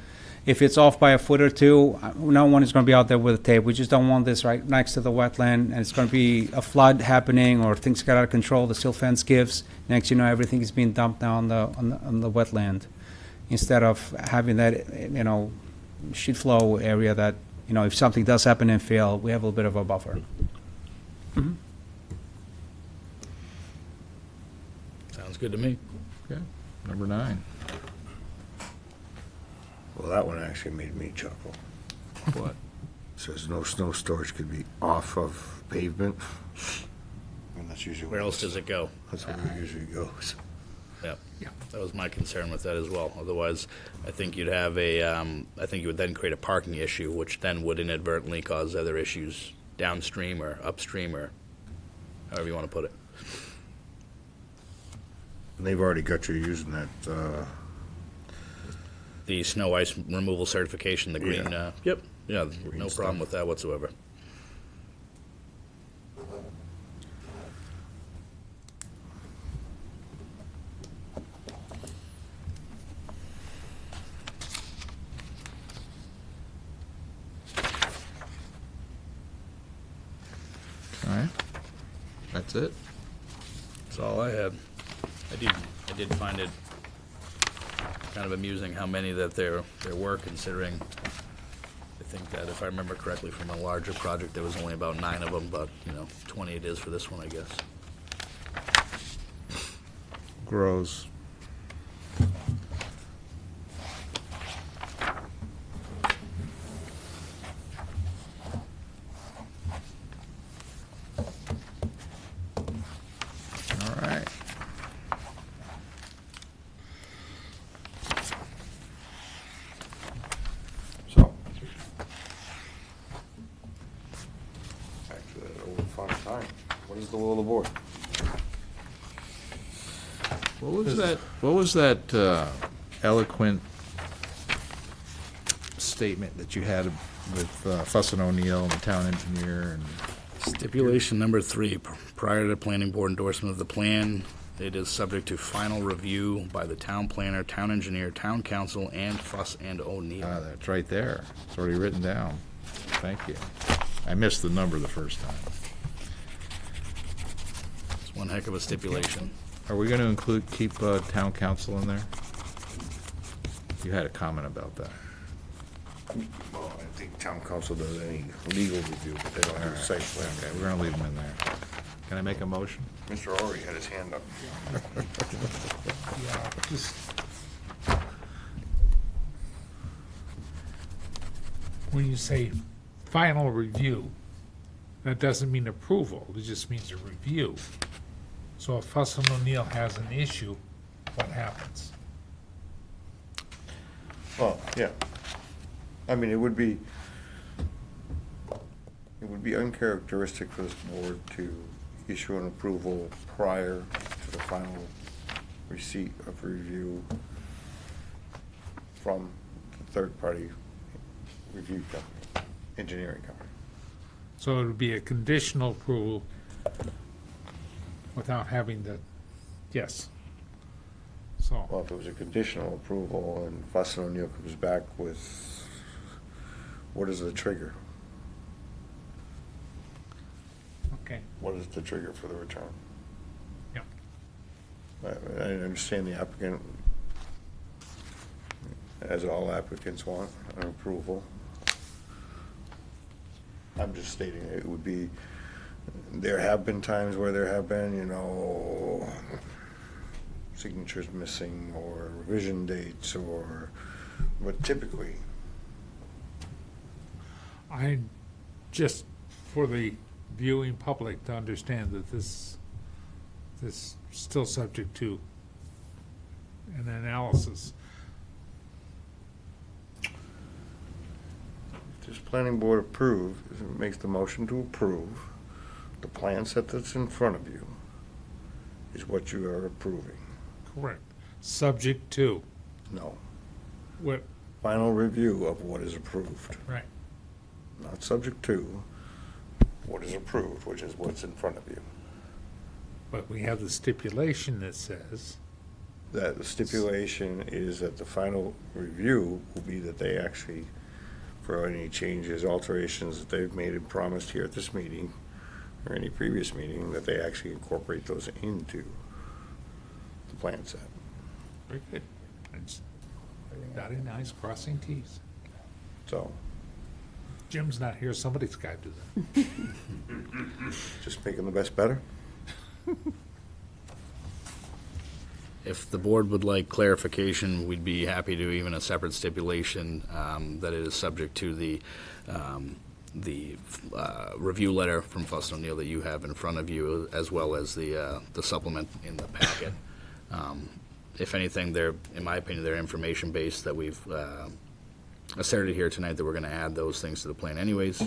if it's off by a foot or two, no one is going to be out there with a tape. We just don't want this right next to the wetland, and it's going to be a flood happening or things get out of control, the silt fence gives. Next, everything is being dumped now on the wetland, instead of having that, sheet flow area that, if something does happen and fail, we have a little bit of a buffer. Mm-hmm. Sounds good to me. Okay, number 9. Well, that one actually made me chuckle. What? Says no snow storage could be off of pavement. And that's usually. Where else does it go? That's where it usually goes. Yep. That was my concern with that as well. Otherwise, I think you'd have I think you would then create a parking issue, which then would inadvertently cause other issues downstream or upstream or however you want to put it. And they've already got you using that, The snow ice removal certification, the green, Yeah. yep, yeah, Green no stuff. problem with that whatsoever. All right. That's it. That's all I had. I did find it kind of amusing how many that there were, considering I think that if I remember correctly from a larger project, there was only about 9 of them, but, 20 it is for this one, I guess. Grows. All right. so. Back to that old fun time. What is the will of the board? What was that eloquent statement that you had with Fussin O'Neill and the town engineer and? Stipulation number 3, prior to planning board endorsement of the plan, it is subject to final review by the town planner, town engineer, town council, and Fuss and O'Neill. That's right there. It's already written down. Thank you. I missed the number the first time. It's one heck of a stipulation. Are we going to keep town council in there? You had a comment about that. Well, I think town council does any legal review, but they don't have a site plan. Okay, we're going to leave them in there. Can I make a motion? Mr. Ori had his hand up. Yeah, just. When you say final review, that doesn't mean approval, it just means a review. So if Fuss and O'Neill has an issue, what happens? Well, yeah. I mean, it would be uncharacteristic for this board to issue an approval prior to the final receipt of review from the third-party review company, engineering company. So it would be a conditional approval without having the, yes. So, Well, if it was a conditional approval and Fuss and O'Neill comes back with, what is the trigger? okay, What is the trigger for the return? yeah. I understand the applicant, as all applicants want, an approval. I'm just stating it would be, there have been times where there have been, signatures missing or revision dates but typically, I, just for the viewing public to understand that this still subject to an analysis. if this planning board makes the motion to approve, the plan set that's in front of you is what you are approving. Correct. Subject to, No. what, Final review of what is approved, right, not subject to what is approved, which is what's in front of you. but we have the stipulation that says, That the stipulation is that the final review will be that they actually, for any changes, alterations that they've made and promised here at this meeting, or any previous meeting, that they actually incorporate those into the plan set. very good. It's dotting i's, crossing t's. So, Jim's not here, somebody's got to do that. just making the best better. If the board would like clarification, we'd be happy to even a separate stipulation that it is subject to the review letter from Fuss O'Neill that you have in front of you, as well as the supplement in the packet. If anything, they're, in my opinion, they're information-based that we've asserted here tonight that we're going to add those things to the plan anyways.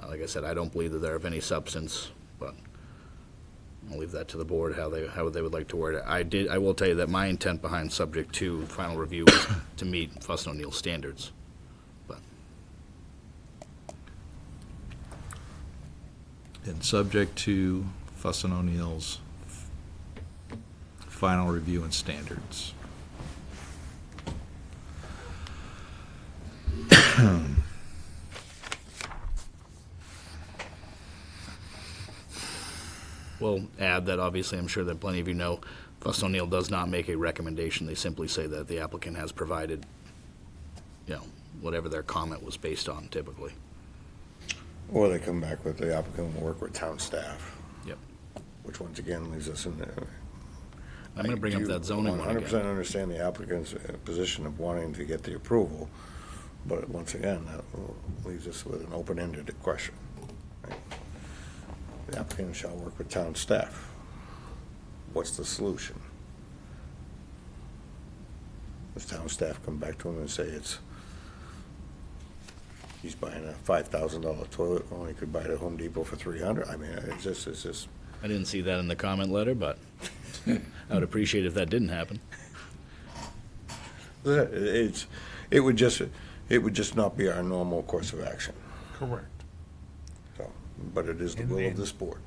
Like I said, I don't believe that they're of any substance, but I'll leave that to the board how they would like to word it. I will tell you that my intent behind subject to final review is to meet Fuss O'Neill standards. But And subject to Fuss and O'Neill's final review and standards. we'll add that obviously, I'm sure that plenty of you know, Fuss O'Neill does not make a recommendation. They simply say that the applicant has provided, whatever their comment was based on typically. Or they come back with the applicant will work with town staff. Yep. Which once again leaves us in the. I'm going to bring up that zoning one again. 100% understand the applicant's position of wanting to get the approval, but once again, that leaves us with an open-ended question. Right? The applicant shall work with town staff. What's the solution? Does town staff come back to him and say he's buying a $5,000 toilet, only could buy it at Home Depot for $300? I mean, it's just. I didn't see that in the comment letter, but I would appreciate if that didn't happen. It would just not be our normal course of action. Correct. So, but it is the will of this board.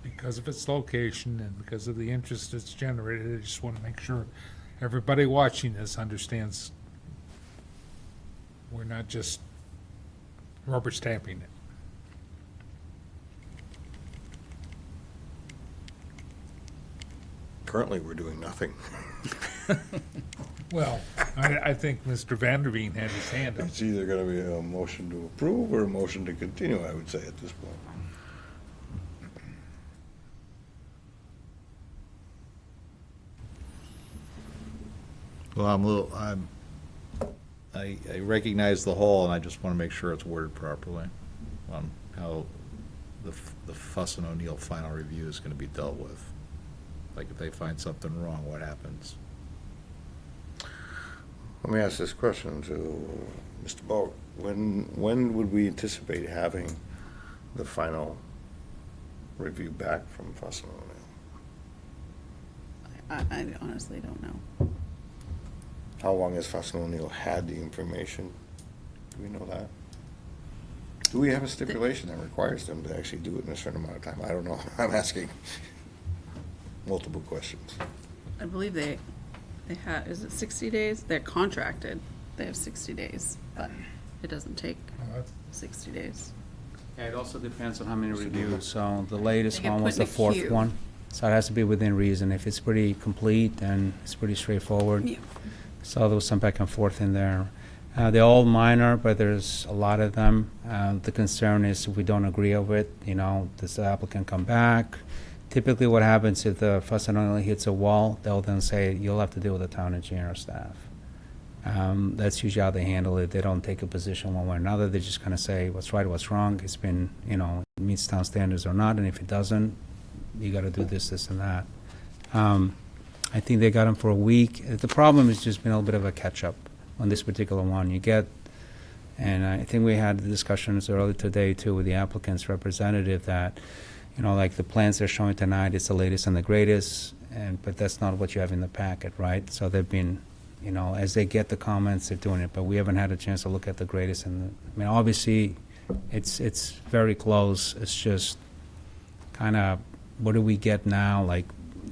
Because of its location and because of the interest it's generated, I just want to make sure everybody watching this understands we're not just rubber stamping it. Currently, we're doing nothing. Well, I think Mr. Vanderveen had his hand up. It's either going to be a motion to approve or a motion to continue, I would say, at this point. Well, I recognize the whole, and I just want to make sure it's worded properly on how the Fuss and O'Neill final review is going to be dealt with. Like, if they find something wrong, what happens? Let me ask this question to Mr. Bolt. When would we anticipate having the final review back from Fuss and O'Neill? I honestly don't know. How long has Fuss and O'Neill had the information? Do we know that? Do we have a stipulation that requires them to actually do it in a certain amount of time? I don't know. I'm asking multiple questions. I believe they had, is it 60 days? They're contracted. They have 60 days, but it doesn't take 60 days. Yeah, it also depends on how many reviews. So the latest They get one put was in the a fourth queue. one. So it has to be within reason. If it's pretty complete, then it's pretty straightforward. Yeah. So there was some back and forth in there. They're all minor, but there's a lot of them. The concern is if we don't agree with it, does the applicant come back? Typically what happens if the Fuss and O'Neill hits a wall, they'll then say, you'll have to deal with the town engineer or staff. That's usually how they handle it. They don't take a position one way or another. They just kind of say what's right, what's wrong. It's been, it meets town standards or not, and if it doesn't, you got to do this, this, and that. I think they got them for a week. The problem has just been a little bit of a catch-up on this particular one. And I think we had the discussions earlier today, too, with the applicant's representative that, like the plans they're showing tonight, it's the latest and the greatest, but that's not what you have in the packet, right? So they've been, as they get the comments, they're doing it, but we haven't had a chance to look at the greatest. Obviously, it's very close. It's just kind of, what do we get now? Like,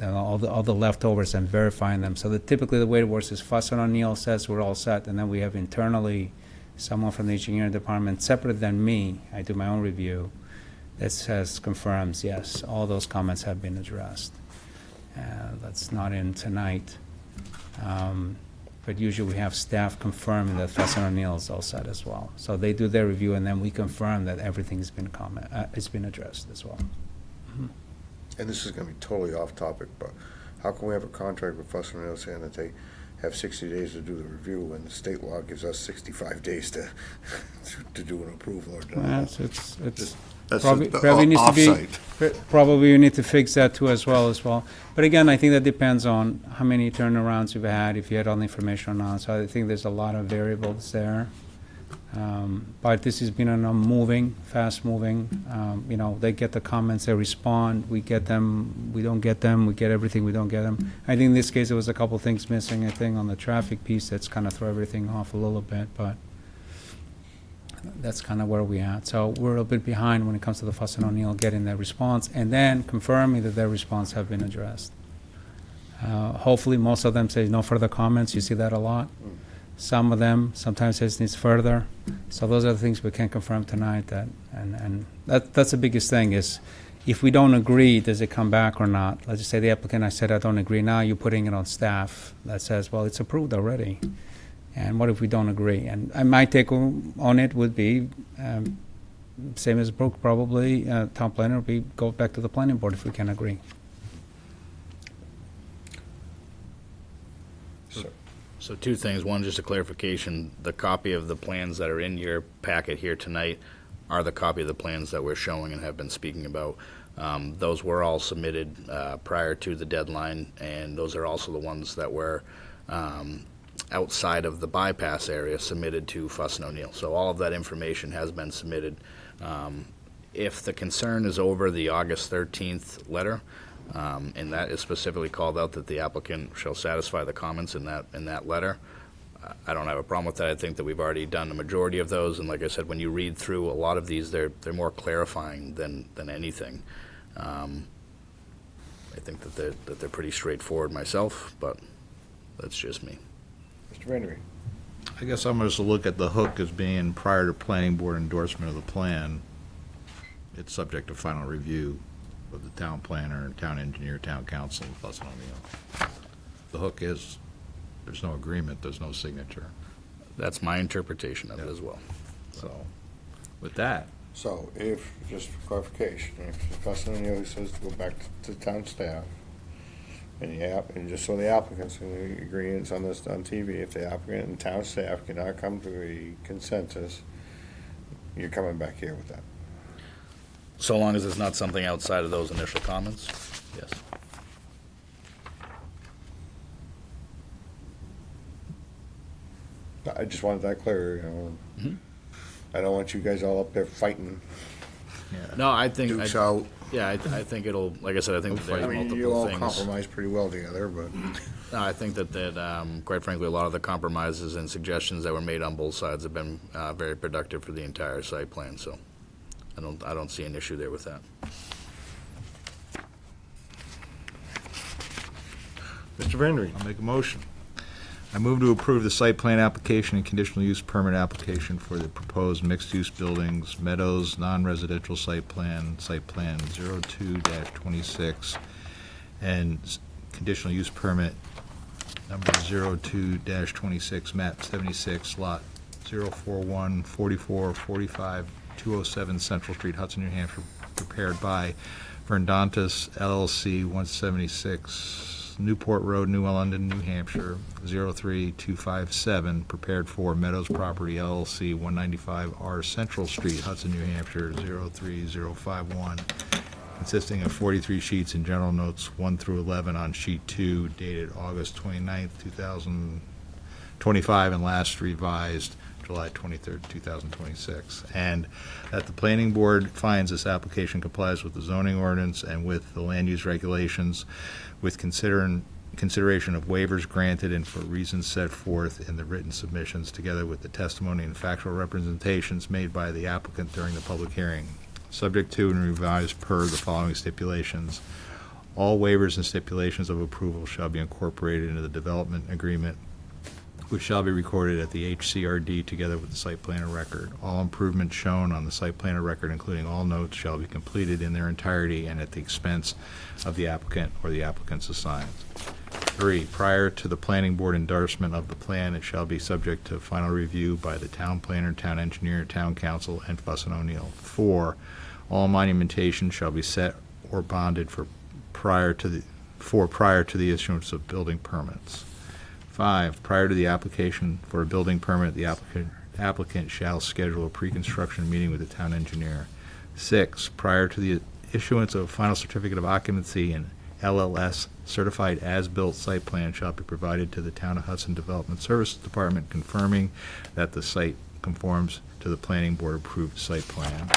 all the leftovers and verifying them. So typically the way it works is Fuss and O'Neill says we're all set, and then we have internally someone from the engineering department, separate than me, I do my own review, that says, confirms, yes, all those comments have been addressed. That's not in tonight. But usually we have staff confirming that Fuss and O'Neill is all set as well. So they do their review, and then we confirm that everything's been it's been addressed as well. And this is going to be totally off topic, but how can we have a contract with Fuss and O'Neill saying that have 60 days to do the review, and the state law gives us 65 days to, to do an approval or Well, deny. it's That's probably, the probably needs to be, offsite. probably you need to fix that too as well. But again, I think that depends on how many turnarounds you've had, if you had all the information or not. So I think there's a lot of variables there. But this has been fast-moving. You know, they get the comments, they respond, we get them, we don't get them, we get everything, we don't get them. I think in this case, there was a couple things missing, I think, on the traffic piece that's kind of throw everything off a little bit, but that's kind of where we at. So we're a little bit behind when it comes to the Fuss and O'Neill getting their response and then confirming that their response have been addressed. Hopefully, most of them say no further comments. You see that a lot. Some of them sometimes says needs further. So those are the things we can confirm tonight. That's the biggest thing is if we don't agree, does it come back or not? Let's just say the applicant, I said I don't agree. Now you're putting it on staff that says, well, it's approved already. And what if we don't agree? And my take on it would be, same as Brooke probably, town planner would be go back to the planning board if we can agree. So two things. One, just a clarification. The copy of the plans that are in your packet here tonight are the copy of the plans that we're showing and have been speaking about. Those were all submitted prior to the deadline, and those are also the ones that were outside of the bypass area submitted to Fuss and O'Neill. So all of that information has been submitted. If the concern is over the August 13th letter, and that is specifically called out that the applicant shall satisfy the comments in that letter, I don't have a problem with that. I think that we've already done the majority of those, and like I said, when you read through a lot of these, they're more clarifying than anything. I think that they're pretty straightforward myself, but that's just me. Mr. Vandery. I guess I'm going to look at the hook as being prior to planning board endorsement of the plan. It's subject to final review of the town planner, town engineer, town council, Fuss and O'Neill. The hook is, there's no agreement, there's no signature. That's my interpretation of it as well. So, with that. So if, just for clarification, if Fuss and O'Neill says to go back to town staff, and just so the applicants can agree it's on this, on TV, if the applicant and town staff cannot come to a consensus, you're coming back here with that. So long as it's not something outside of those initial comments, yes. I just wanted that clear, you know. I don't want you guys all up there fighting. No, I think, Dukes out. yeah, I think it'll, like I said, I think that I there's mean, you multiple all things. compromise pretty well together, but No, I think that quite frankly, a lot of the compromises and suggestions that were made on both sides have been very productive for the entire site plan, so I don't see an issue there with that. Mr. Vandery. I'll make a motion. I move to approve the site plan application and conditional use permit application for the proposed mixed-use buildings, Meadows non-residential site plan 02-26, and conditional use permit number 02-26, map 76, lot 041, 44, 45, 207 Central Street, Hudson, New Hampshire, prepared by Verdontis LLC, 176 Newport Road, New London, New Hampshire, 03257, prepared for Meadows Property LLC, 195 R Central Street, Hudson, New Hampshire, 03051, consisting of 43 sheets and general notes 1 through 11 on sheet 2, dated August 29th, 2025, and last revised July 23rd, 2026. And that the planning board finds this application complies with the zoning ordinance and with the land use regulations, with consideration of waivers granted and for reasons set forth in the written submissions, together with the testimony and factual representations made by the applicant during the public hearing, subject to and revised per the following stipulations. All waivers and stipulations of approval shall be incorporated into the development agreement, which shall be recorded at the HCRD together with the site plan of record. All improvements shown on the site plan of record, including all notes, shall be completed in their entirety and at the expense of the applicant or the applicant's assigned. 3, prior to the planning board endorsement of the plan, it shall be subject to final review by the town planner, town engineer, town council, and Fuss and O'Neill. 4, all monumentation shall be set or bonded for prior to the issuance of building permits. 5, prior to the application for a building permit, the applicant shall schedule a pre-construction meeting with the town engineer. 6, prior to the issuance of a final certificate of occupancy, an LLS certified as-built site plan shall be provided to the Town of Hudson Development Services Department confirming that the site conforms to the planning board approved site plan.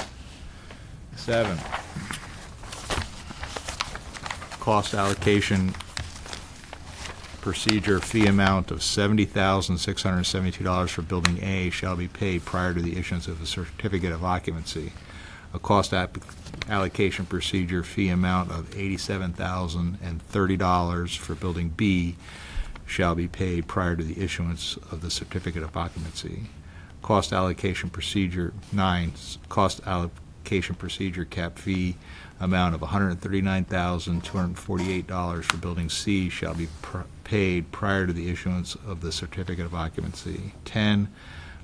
7, cost allocation procedure fee amount of $70,672 for Building A shall be paid prior to the issuance of a certificate of occupancy. A cost allocation procedure fee amount of $87,030 for Building B shall be paid prior to the issuance of the certificate of occupancy. Cost allocation procedure 9, cost allocation procedure cap fee amount of $139,248 for Building C shall be paid prior to the issuance of the certificate of occupancy. 10,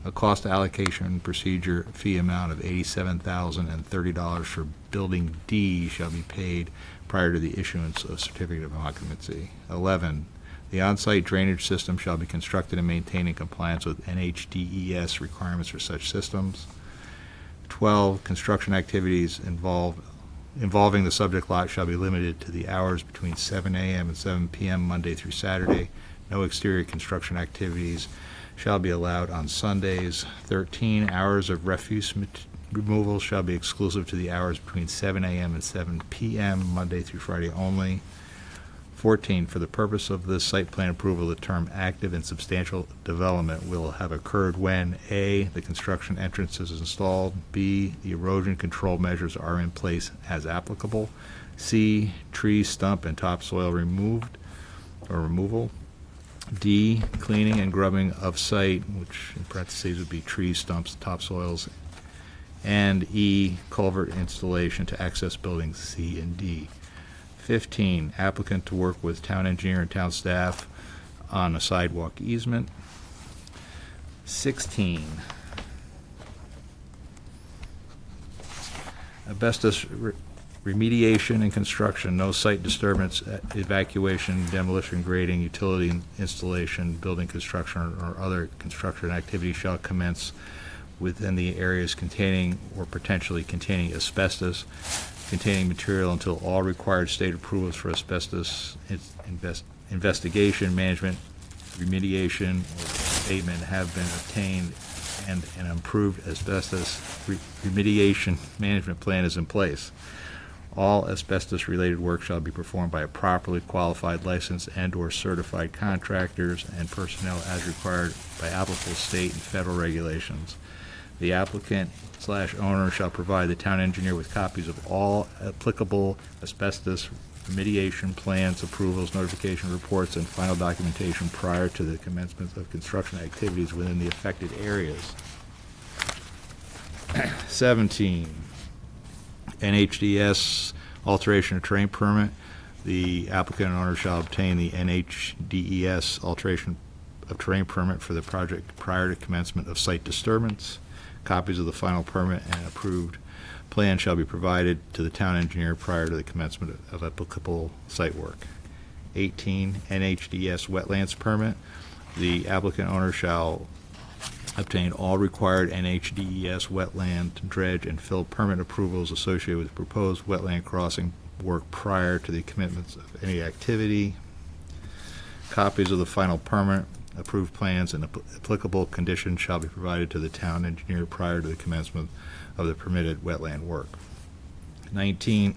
a cost allocation procedure fee amount of $87,030 for Building D shall be paid prior to the issuance of certificate of occupancy. 11, the on-site drainage system shall be constructed and maintained in compliance with NHDES requirements for such systems. 12, construction activities involving the subject lot shall be limited to the hours between 7 a.m. and 7 p.m. Monday through Saturday. No exterior construction activities shall be allowed on Sundays. 13, hours of refuse removal shall be exclusive to the hours between 7 a.m. and 7 p.m. Monday through Friday only. 14, for the purpose of this site plan approval, the term active and substantial development will have occurred when A, the construction entrance is installed, B, the erosion control measures are in place as applicable, C, tree, stump, and topsoil removed or removal, D, cleaning and grubbing of site, which in parentheses would be trees, stumps, topsoils, and E, culvert installation to access buildings C and D. 15, applicant to work with town engineer and town staff on a sidewalk easement. 16, asbestos remediation and construction, no site disturbance, evacuation, demolition, grading, utility installation, building construction, or other construction activity shall commence within the areas containing or potentially containing asbestos containing material until all required state approvals for asbestos investigation, management, remediation, or abatement have been obtained and an improved asbestos remediation management plan is in place. All asbestos-related work shall be performed by a properly qualified, licensed, and/or certified contractors and personnel as required by applicable state and federal regulations. The applicant/owner shall provide the town engineer with copies of all applicable asbestos remediation plans, approvals, notification reports, and final documentation prior to the commencement of construction activities within the affected areas. 17, NHDS alteration of terrain permit. The applicant and owner shall obtain the NHDES alteration of terrain permit for the project prior to commencement of site disturbance. Copies of the final permit and approved plan shall be provided to the town engineer prior to the commencement of applicable site work. 18, NHDS wetlands permit. The applicant owner shall obtain all required NHDES wetland, dredge, and fill permit approvals associated with proposed wetland crossing work prior to the commitments of any activity. Copies of the final permit, approved plans, and applicable conditions shall be provided to the town engineer prior to the commencement of the permitted wetland work. 19,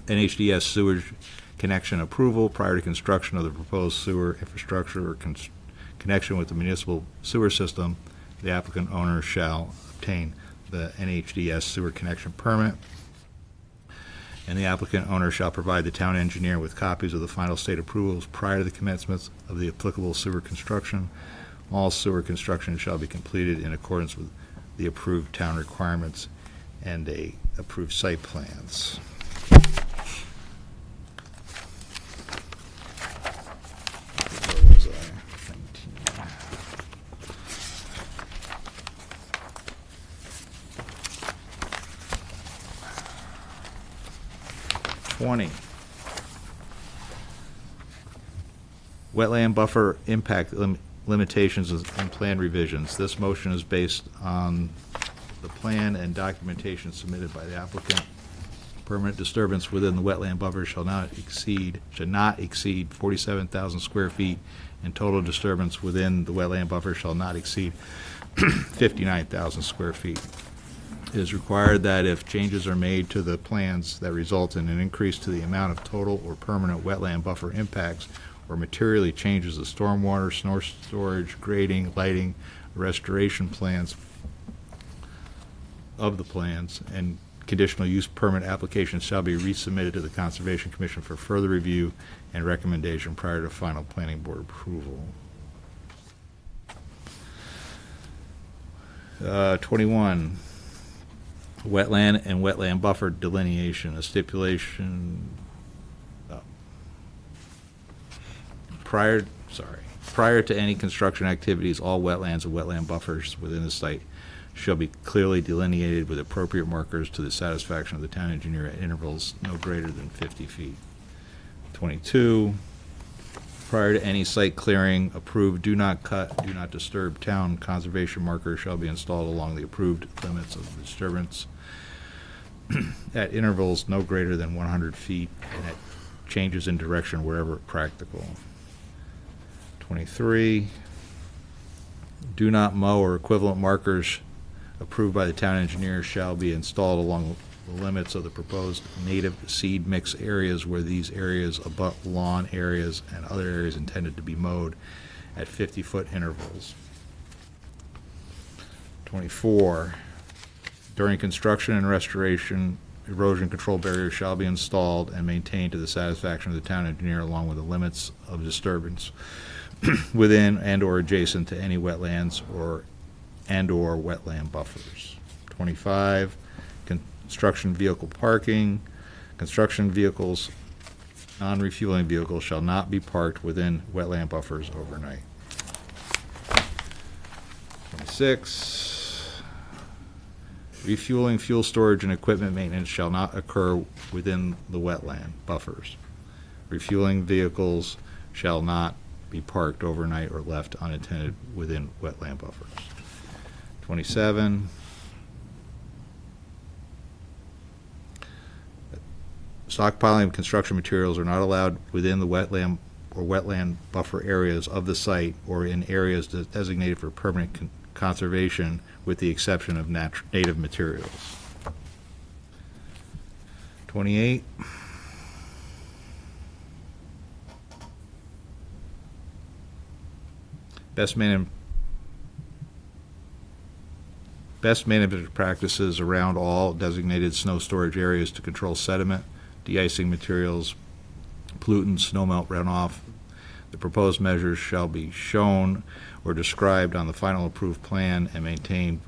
NHDS sewage connection approval prior to construction of the proposed sewer infrastructure or connection with the municipal sewer system. The applicant owner shall obtain the NHDS sewer connection permit, and the applicant owner shall provide the town engineer with copies of the final state approvals prior to the commencement of the applicable sewer construction. All sewer construction shall be completed in accordance with the approved town requirements and approved site plans. Where was I? 19. 20. Wetland buffer impact limitations and plan revisions. This motion is based on the plan and documentation submitted by the applicant. Permanent disturbance within the wetland buffer should not exceed 47,000 square feet, and total disturbance within the wetland buffer shall not exceed 59,000 square feet. It is required that if changes are made to the plans that result in an increase to the amount of total or permanent wetland buffer impacts, or materially changes the stormwater, snow storage, grading, lighting, restoration plans of the plans, and conditional use permit applications shall be resubmitted to the Conservation Commission for further review and recommendation prior to final planning board approval. 21, wetland and wetland buffer delineation, a stipulation, prior to any construction activities, all wetlands and wetland buffers within the site shall be clearly delineated with appropriate markers to the satisfaction of the town engineer at intervals no greater than 50 feet. 22, prior to any site clearing approved, do not cut, do not disturb town conservation markers shall be installed along the approved limits of disturbance at intervals no greater than 100 feet and at changes in direction wherever practical. 23, do not mow or equivalent markers approved by the town engineer shall be installed along the limits of the proposed native seed mix areas where these areas abut lawn areas and other areas intended to be mowed at 50-foot intervals. 24, during construction and restoration, erosion control barriers shall be installed and maintained to the satisfaction of the town engineer along with the limits of disturbance within and/or adjacent to any wetlands and/or wetland buffers. 25, construction vehicle parking. Construction vehicles, non-refueling vehicles shall not be parked within wetland buffers overnight. 26, refueling, fuel storage, and equipment maintenance shall not occur within the wetland buffers. Refueling vehicles shall not be parked overnight or left unattended within wetland buffers. 27, stockpiling of construction materials are not allowed within the wetland or wetland buffer areas of the site or in areas designated for permanent conservation with the exception of native materials. 28, best management practices around all designated snow storage areas to control sediment, de-icing materials, pollutants, snowmelt runoff. The proposed measures shall be shown or described on the final approved plan and maintained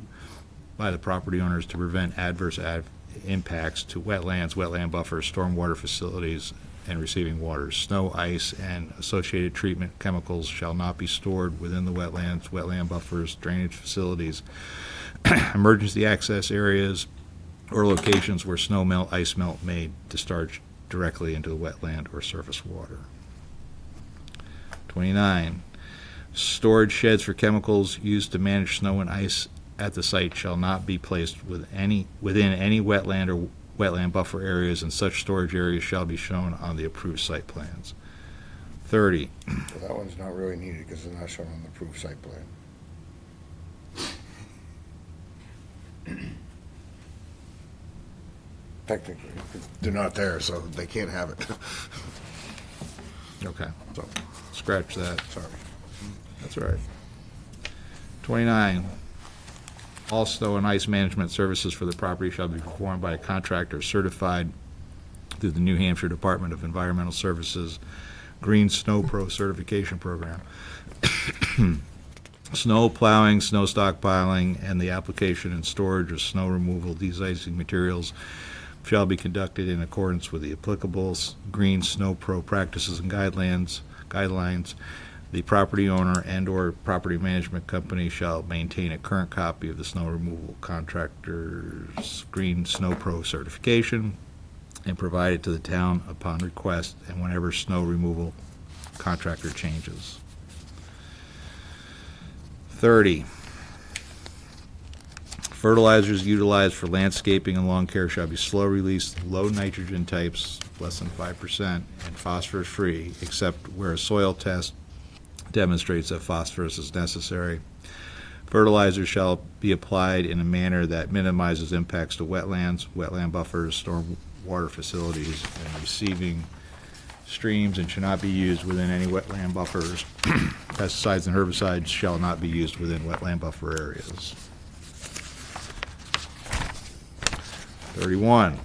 by the property owners to prevent adverse impacts to wetlands, wetland buffers, stormwater facilities, and receiving waters. Snow, ice, and associated treatment chemicals shall not be stored within the wetlands, wetland buffers, drainage facilities, emergency access areas, or locations where snow melt, ice melt may discharge directly into the wetland or surface water. 29, storage sheds for chemicals used to manage snow and ice at the site shall not be placed within any wetland or wetland buffer areas, and such storage areas shall be shown on the approved site plans. 30, Well, that one's not really needed because it's not shown on the approved site plan. Technically, they're not there, so they can't have it. okay, So, scratch that. sorry. That's all right. 29, all snow and ice management services for the property shall be performed by a contractor certified through the New Hampshire Department of Environmental Services Green Snow Pro certification program. Snow plowing, snow stockpiling, and the application and storage of snow removal de-icing materials shall be conducted in accordance with the applicable Green Snow Pro practices and guidelines. The property owner and/or property management company shall maintain a current copy of the snow removal contractor's Green Snow Pro certification and provide it to the town upon request and whenever snow removal contractor changes. 30. Fertilizers utilized for landscaping and lawn care shall be slow-release, low nitrogen types, less than 5%, and phosphorus-free, except where a soil test demonstrates that phosphorus is necessary. Fertilizers shall be applied in a manner that minimizes impacts to wetlands, wetland buffers, storm water facilities, and receiving streams, and should not be used within any wetland buffers. Pesticides and herbicides shall not be used within wetland buffer areas. 31.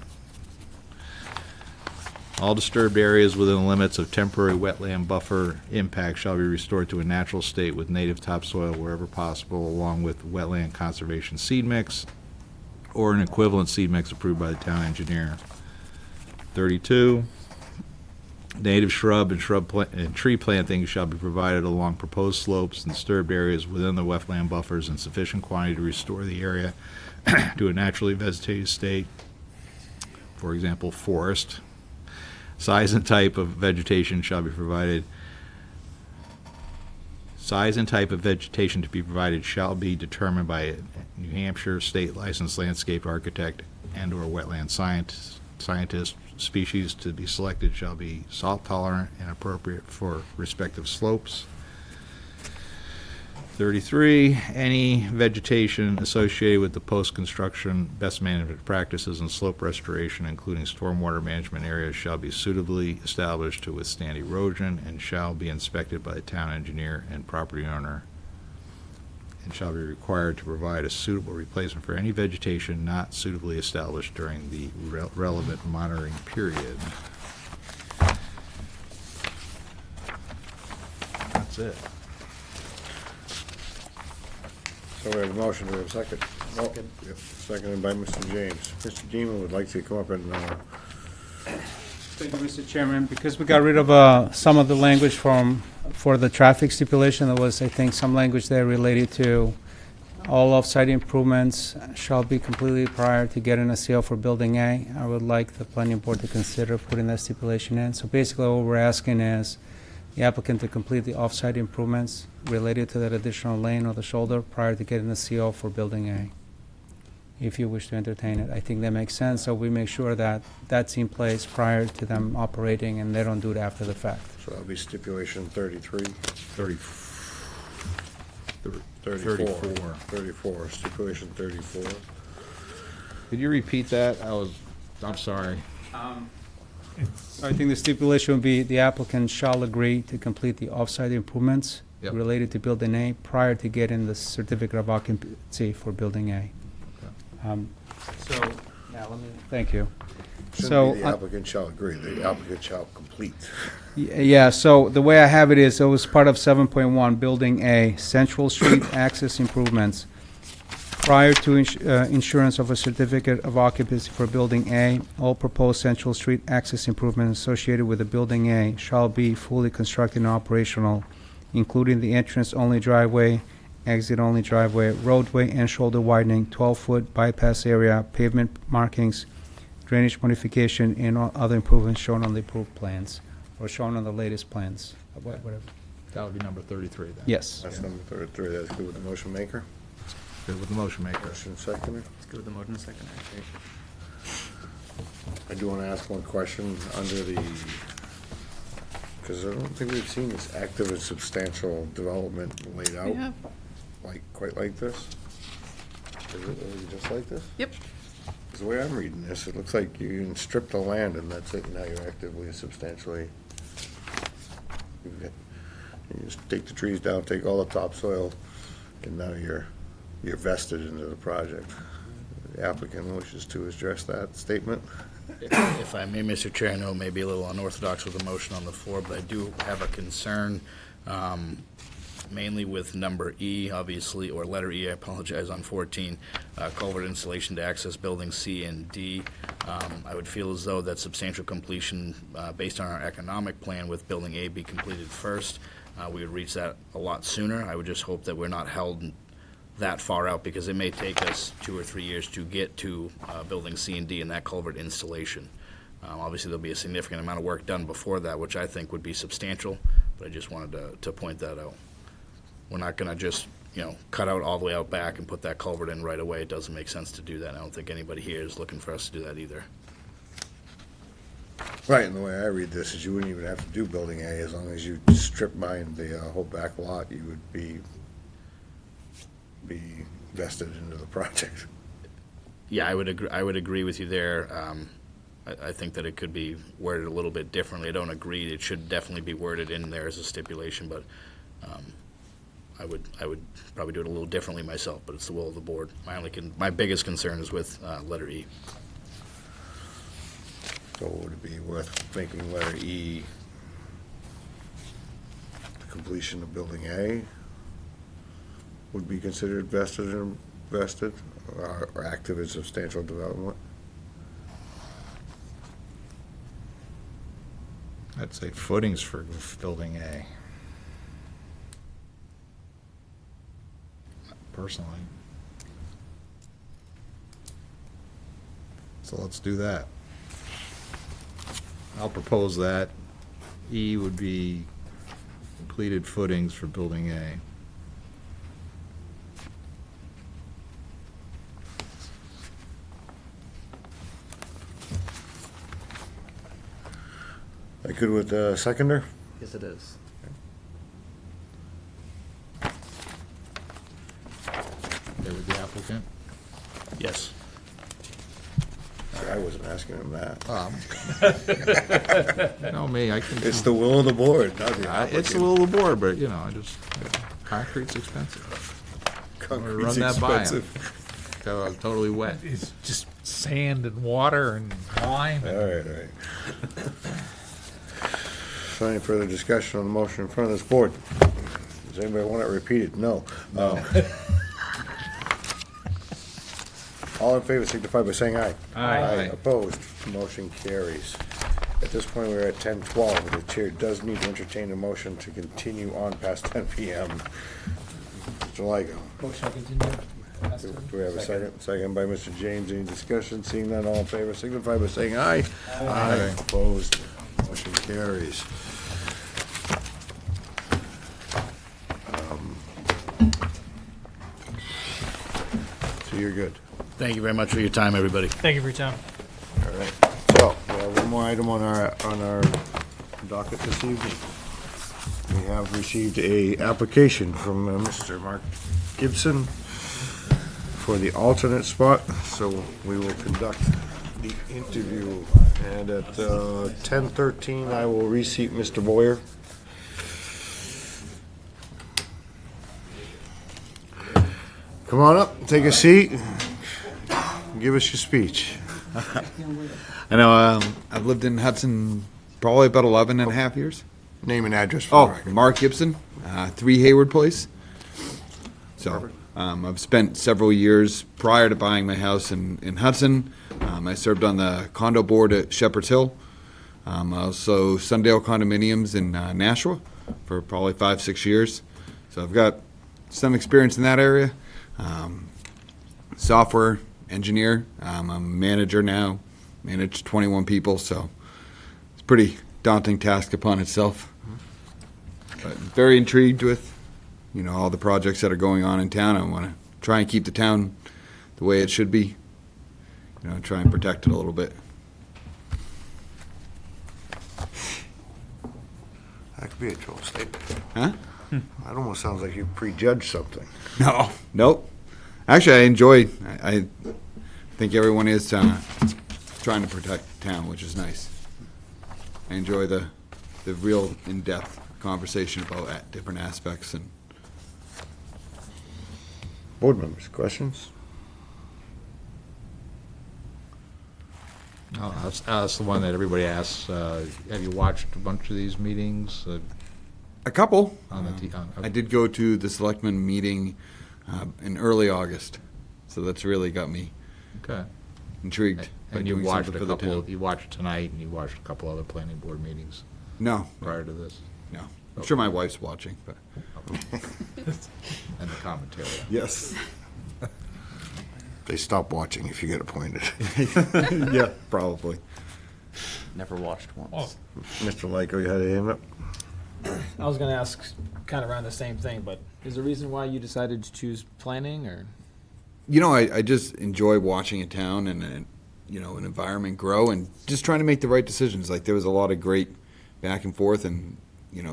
All disturbed areas within the limits of temporary wetland buffer impact shall be restored to a natural state with native topsoil wherever possible, along with wetland conservation seed mix or an equivalent seed mix approved by the town engineer. 32. Native shrub and tree plantings shall be provided along proposed slopes and disturbed areas within the wetland buffers in sufficient quantity to restore the area to a naturally vegetated state. For example, forest. Size and type of vegetation shall be provided. Size and type of vegetation to be provided shall be determined by a New Hampshire state licensed landscape architect and/or wetland scientist. Species to be selected shall be salt tolerant and appropriate for respective slopes. 33, any vegetation associated with the post-construction best management practices and slope restoration, including stormwater management areas, shall be suitably established to withstand erosion and shall be inspected by the town engineer and property owner, and shall be required to provide a suitable replacement for any vegetation not suitably established during the relevant monitoring period. That's it. So we have a motion, do we have a second? Second. Yep, seconded by Mr. James. Mr. Deeman would like to come up and, Thank you, Mr. Chairman. Because we got rid of some of the language for the traffic stipulation, there was, I think, some language there related to all off-site improvements shall be completed prior to getting a CO for Building A. I would like the planning board to consider putting that stipulation in. So basically, what we're asking is the applicant to complete the off-site improvements related to that additional lane or the shoulder prior to getting the CO for Building A, if you wish to entertain it. I think that makes sense, so we make sure that that's in place prior to them operating and they don't do it after the fact. so that'll be stipulation 33, 34, stipulation 34. Could you repeat that? I'm sorry. I think the stipulation would be the applicant shall agree to complete the off-site improvements Yep. related to Building A prior to getting the certificate of occupancy for Building A. Thank you. Shouldn't be the applicant shall agree, the applicant shall complete. Yeah, so the way I have it is, it was part of 7.1, Building A, Central Street access improvements. Prior to issuance of a certificate of occupancy for Building A, all proposed Central Street access improvements associated with the Building A shall be fully constructed and operational, including the entrance-only driveway, exit-only driveway, roadway and shoulder widening, 12-foot bypass area, pavement markings, drainage modification, and all other improvements shown on the approved plans, or shown on the latest plans, whatever. That would be number 33 then. Yes. That's number 33, that's good with the motion maker. Good with the motion maker. Motion seconder. Let's go with the motion second. I do want to ask one question under the, because I don't think we've seen this active and substantial development laid out. have. Quite like this. Is it really just like this? Yep. Because the way I'm reading this, it looks like you can strip the land and that's it, now you're actively and substantially. You just take the trees down, take all the topsoil, and now you're vested into the project. The applicant wishes to address that statement. If I may, Mr. Chair, I know it may be a little unorthodox with the motion on the floor, but I do have a concern, mainly with number E, obviously, or letter E, I apologize, on 14, culvert installation to access buildings C and D. I would feel as though that substantial completion, based on our economic plan with Building A, be completed first. We would reach that a lot sooner. I would just hope that we're not held that far out, because it may take us 2 or 3 years to get to Building C and D and that culvert installation. Obviously, there'll be a significant amount of work done before that, which I think would be substantial, but I just wanted to point that out. We're not gonna just, cut out all the way out back and put that culvert in right away. It doesn't make sense to do that. I don't think anybody here is looking for us to do that either. Right, and the way I read this is you wouldn't even have to do building A, as long as you strip mine the whole back lot, you would be vested into the project. Yeah, I would agree with you there. I think that it could be worded a little bit differently. I don't agree. It should definitely be worded in there as a stipulation, but I would probably do it a little differently myself, but it's the will of the board. My biggest concern is with letter E. So would it be worth making letter E the completion of building A would be considered vested or active in substantial development? I'd say footings for building A. Personally. So let's do that. I'll propose that. E would be completed footings for building A. I good with the seconder? Yes, it is. Okay with the applicant? Yes. I wasn't asking him that. No, me, I can. It's the will of the board, not the It's the applicant. will of the board, but, concrete's expensive. Concrete's Run that by 'em. expensive. So I was totally wet. It's just sand and water and lime. All right. So any further discussion on the motion in front of this board? Does anybody want it repeated? No. All in favor signify by saying aye. Aye. Opposed? Motion carries. At this point, we're at 10:12. The chair does need to entertain a motion to continue on past 10 PM. Mr. Lyko. Motion to continue. Do we have a second? Second by Mr. James. Any discussion? Seeing none, all in favor signify by saying aye. Aye. Opposed? Motion carries. So you're good. Thank you very much for your time, everybody. Thank you for your time. All right. So, we have one more item on our docket this evening. We have received a application from Mr. Mark Gibson for the alternate spot, so we will conduct the interview. And at 10:13, I will reseat Mr. Boyer. Come on up, take a seat, give us your speech. I know, I've lived in Hudson probably about 11 and a half years. Name and address for the record. Mark Gibson, 3 Hayward Place. So, I've spent several years prior to buying my house in Hudson. I served on the condo board at Shepherd's Hill. Also Sundale Condominiums in Nashua for probably 5-6 years. So I've got some experience in that area. Software engineer. I'm a manager now, manage 21 people, so it's a pretty daunting task upon itself. But very intrigued with, all the projects that are going on in town. I want to try and keep the town the way it should be, try and protect it a little bit. That could be a troll statement. Huh? That almost sounds like you prejudged something. No, nope. Actually, I think everyone is trying to protect the town, which is nice. I enjoy the real in-depth conversation about different aspects. And Board members, questions? No, that's the one that everybody asks. Have you watched a bunch of these meetings? a couple. On the I did go to the selectmen meeting in early August, so that's really got me Okay. intrigued. by And you doing watched something a for the couple, town. you watched tonight, and you watched a couple other planning board meetings No, prior to this, no. I'm sure my wife's watching, but and the commentary. yes. They stop watching if you get appointed. Yeah, probably. Never watched once. Mr. Lyko, you had a hand up? I was going to ask kind of around the same thing, but is there a reason why you decided to choose planning, or? You know, I just enjoy watching a town and an environment grow and just trying to make the right decisions. Like, there was a lot of great back and forth, and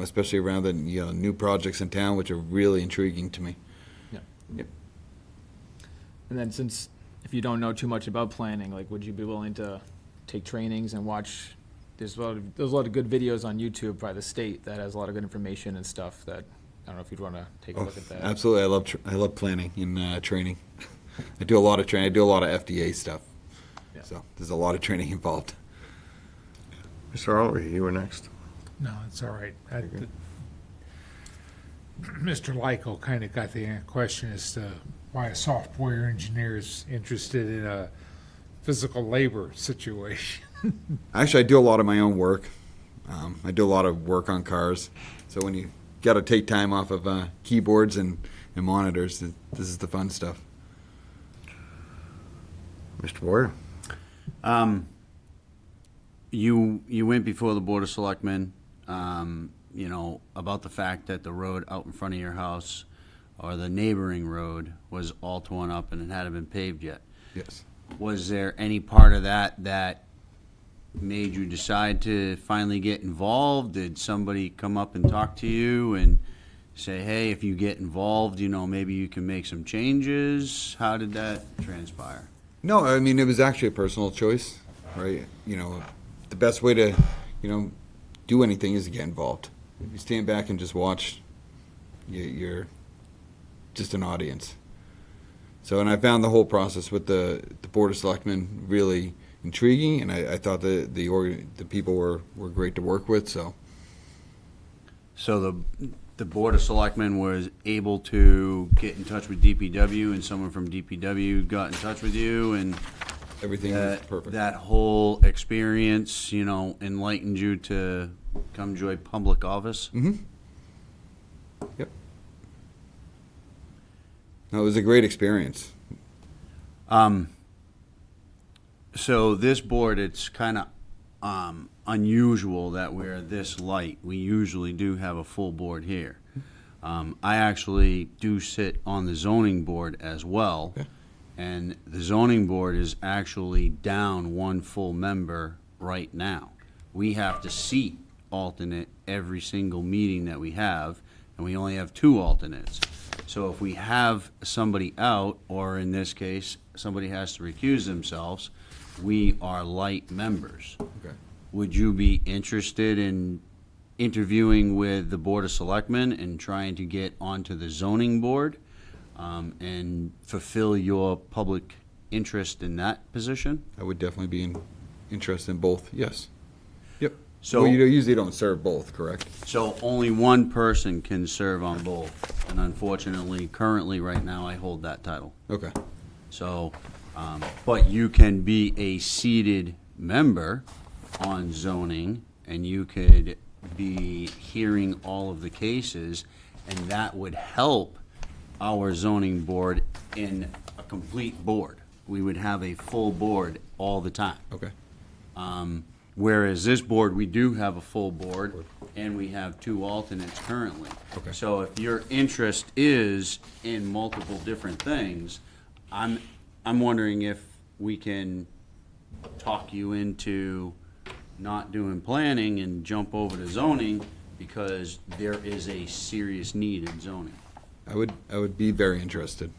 especially around the new projects in town, which are really intriguing to me. Yeah. Yep. And then, since if you don't know too much about planning, like, would you be willing to take trainings and watch? There's a lot of good videos on YouTube by the state that has a lot of good information and stuff that I don't know if you'd want to take a look at that. Absolutely, I love planning and training. I do a lot of training. I do a lot of FDA stuff. Yeah. So there's a lot of training involved. Mr. Arlery, you were next. No, it's all right. Mr. Lyko kind of got the question as to why a software engineer is interested in a physical labor situation. Actually, I do a lot of my own work. I do a lot of work on cars. So when you got to take time off of keyboards and monitors, this is the fun stuff. Mr. Boyer? You went before the Board of Selectmen, about the fact that the road out in front of your house or the neighboring road was all torn up and it hadn't been paved yet. Yes. Was there any part of that made you decide to finally get involved? Did somebody come up and talk to you and say, hey, if you get involved, maybe you can make some changes? How did that transpire? No, I mean, it was actually a personal choice, right? The best way to, do anything is to get involved. If you stand back and just watch, you're just an audience. So, and I found the whole process with the Board of Selectmen really intriguing, and I thought the people were great to work with. So the Board of Selectmen was able to get in touch with DPW, and someone from DPW got in touch with you, and everything was perfect. That whole experience, enlightened you to come join public office. Mm-hmm. Yep. No, it was a great experience. So this board, it's kind of unusual that we're this light. We usually do have a full board here. I actually do sit on the zoning board as well, and the zoning board is actually down one full member right now. We have to seat alternate every single meeting that we have, and we only have 2 alternates. So if we have somebody out, or in this case, somebody has to recuse themselves, we are light members. Okay. Would you be interested in interviewing with the Board of Selectmen and trying to get onto the zoning board and fulfill your public interest in that position? I would definitely be interested in both, yes. Yep. So well, you usually don't serve both, correct? So only one person can serve on both, and unfortunately, currently, right now, I hold that title. Okay. So, but you can be a seated member on zoning, and you could be hearing all of the cases, and that would help our zoning board in a complete board. We would have a full board all the time. Okay. Whereas this board, we do have a full board, and we have 2 alternates currently. Okay. So if your interest is in multiple different things, I'm wondering if we can talk you into not doing planning and jump over to zoning, because there is a serious need in zoning. I would be very interested.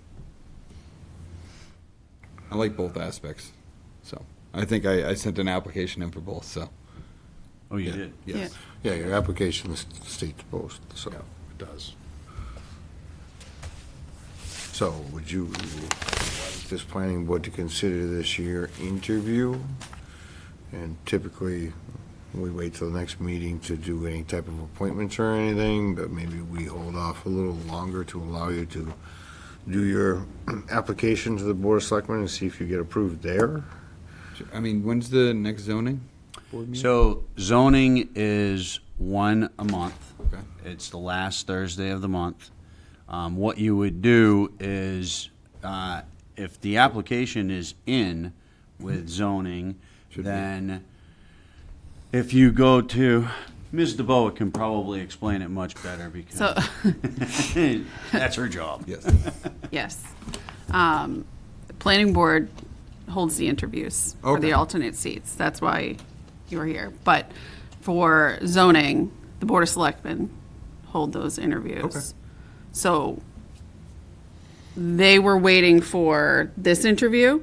I like both aspects, so I think I sent an application in for both. So. Oh, you did? Yes. Yeah, your application states both, so. It does. So would you like this planning board to consider this your interview? And typically, we wait till the next meeting to do any type of appointments or anything, but maybe we hold off a little longer to allow you to do your application to the Board of Selectmen and see if you get approved there? I mean, when's the next zoning board meeting? So zoning is 1 a month. Okay. It's the last Thursday of the month. What you would do is, if the application is in with zoning, then if you go to Ms. DeBoa can probably explain it much better because So, that's her job. Yes. yes. The planning board holds the interviews for the Okay. alternate seats. That's why you're here. But for zoning, the Board of Selectmen hold those interviews. Okay. So they were waiting for this interview,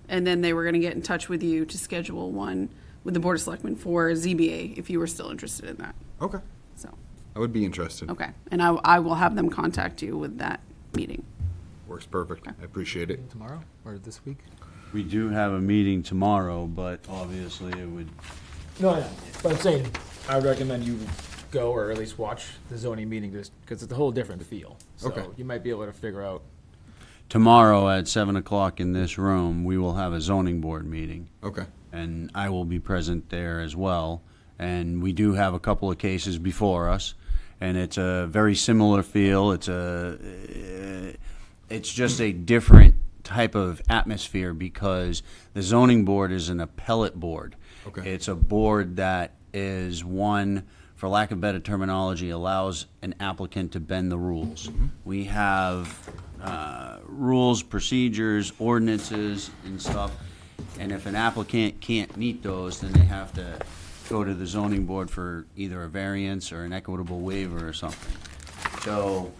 and then they were going to get in touch with you to schedule one with the Board of Selectmen for ZBA, if you were still interested in that. Okay. So, I would be interested. okay. And I will have them contact you with that meeting. Works perfect. I appreciate it. Tomorrow or this week? We do have a meeting tomorrow, but obviously it would, No, yeah. But I'm saying, I would recommend you go or at least watch the zoning meeting just because it's a whole different feel. So Okay. you might be able to figure out. tomorrow at 7 o'clock in this room, we will have a zoning board meeting. Okay. And I will be present there as well. And we do have a couple of cases before us, and it's a very similar feel. It's just a different type of atmosphere because the zoning board is an appellate board. Okay. It's a board that is one, for lack of better terminology, allows an applicant to bend the rules. We have rules, procedures, ordinances, and stuff. And if an applicant can't meet those, then they have to go to the zoning board for either a variance or an equitable waiver or something. So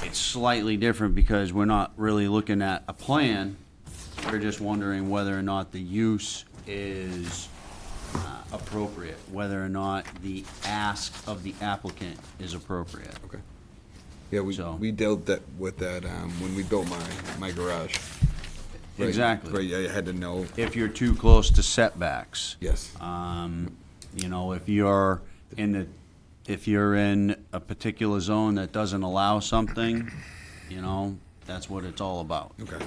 it's slightly different because we're not really looking at a plan. We're just wondering whether or not the use is appropriate, whether or not the ask of the applicant is appropriate. Okay. Yeah, we dealt with that when we built my garage. Right, Exactly. Right, I had to know. If you're too close to setbacks. Yes. You know, if you're in a particular zone that doesn't allow something, you know, that's what it's all about. Okay.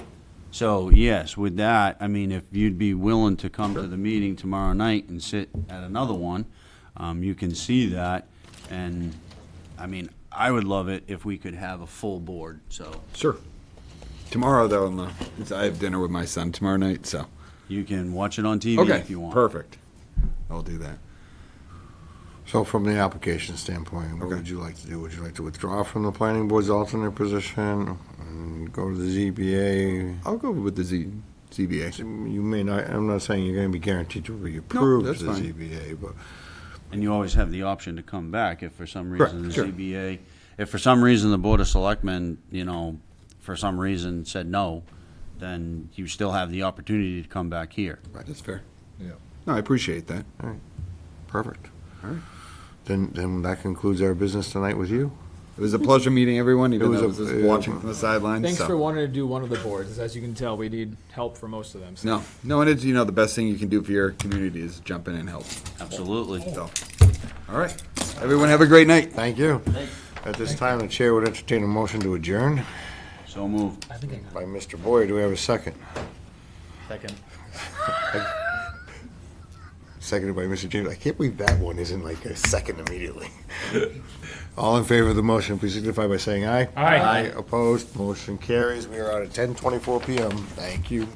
So, yes, with that, I mean, if you'd be willing to come to the meeting tomorrow night and sit at another one, you can see that. And, I mean, I would love it if we could have a full board, so. Sure. Tomorrow, though, I have dinner with my son tomorrow night, so. You can watch it on TV Okay, if you want. perfect. I'll do that. So from the application standpoint, what Okay. would you like to do? Would you like to withdraw from the planning board's alternate position and go to the ZBA? I'll go with the ZBA. You may not, I'm not saying you're gonna be guaranteed to be approved that's to the fine. ZBA, but And you always have the option to come back if for some Correct, reason the sure. ZBA, if for some reason the Board of Selectmen, you know, for some reason said no, then you still have the opportunity to come back here. Right, that's fair. Yeah. No, I appreciate that. perfect. All right. Then that concludes our business tonight with you. It was a pleasure meeting everyone, even was though I a- was just watching from the sidelines. Thanks so. for wanting to do one of the boards. As you can tell, we need help for most of them. So. No, and it's, you know, the best thing you can do for your community is jump in and help. Absolutely. So, all right. Everyone have a great night. Thank you. At this time, the chair would entertain a motion to adjourn So moved. I think I got by Mr. Boyd. Do we have a second? second. Seconded by Mr. James. I can't believe that one isn't like a second immediately. All in favor of the motion, please signify by saying aye. Aye. Aye, opposed, motion carries. We are out at 10:24 PM. Thank you.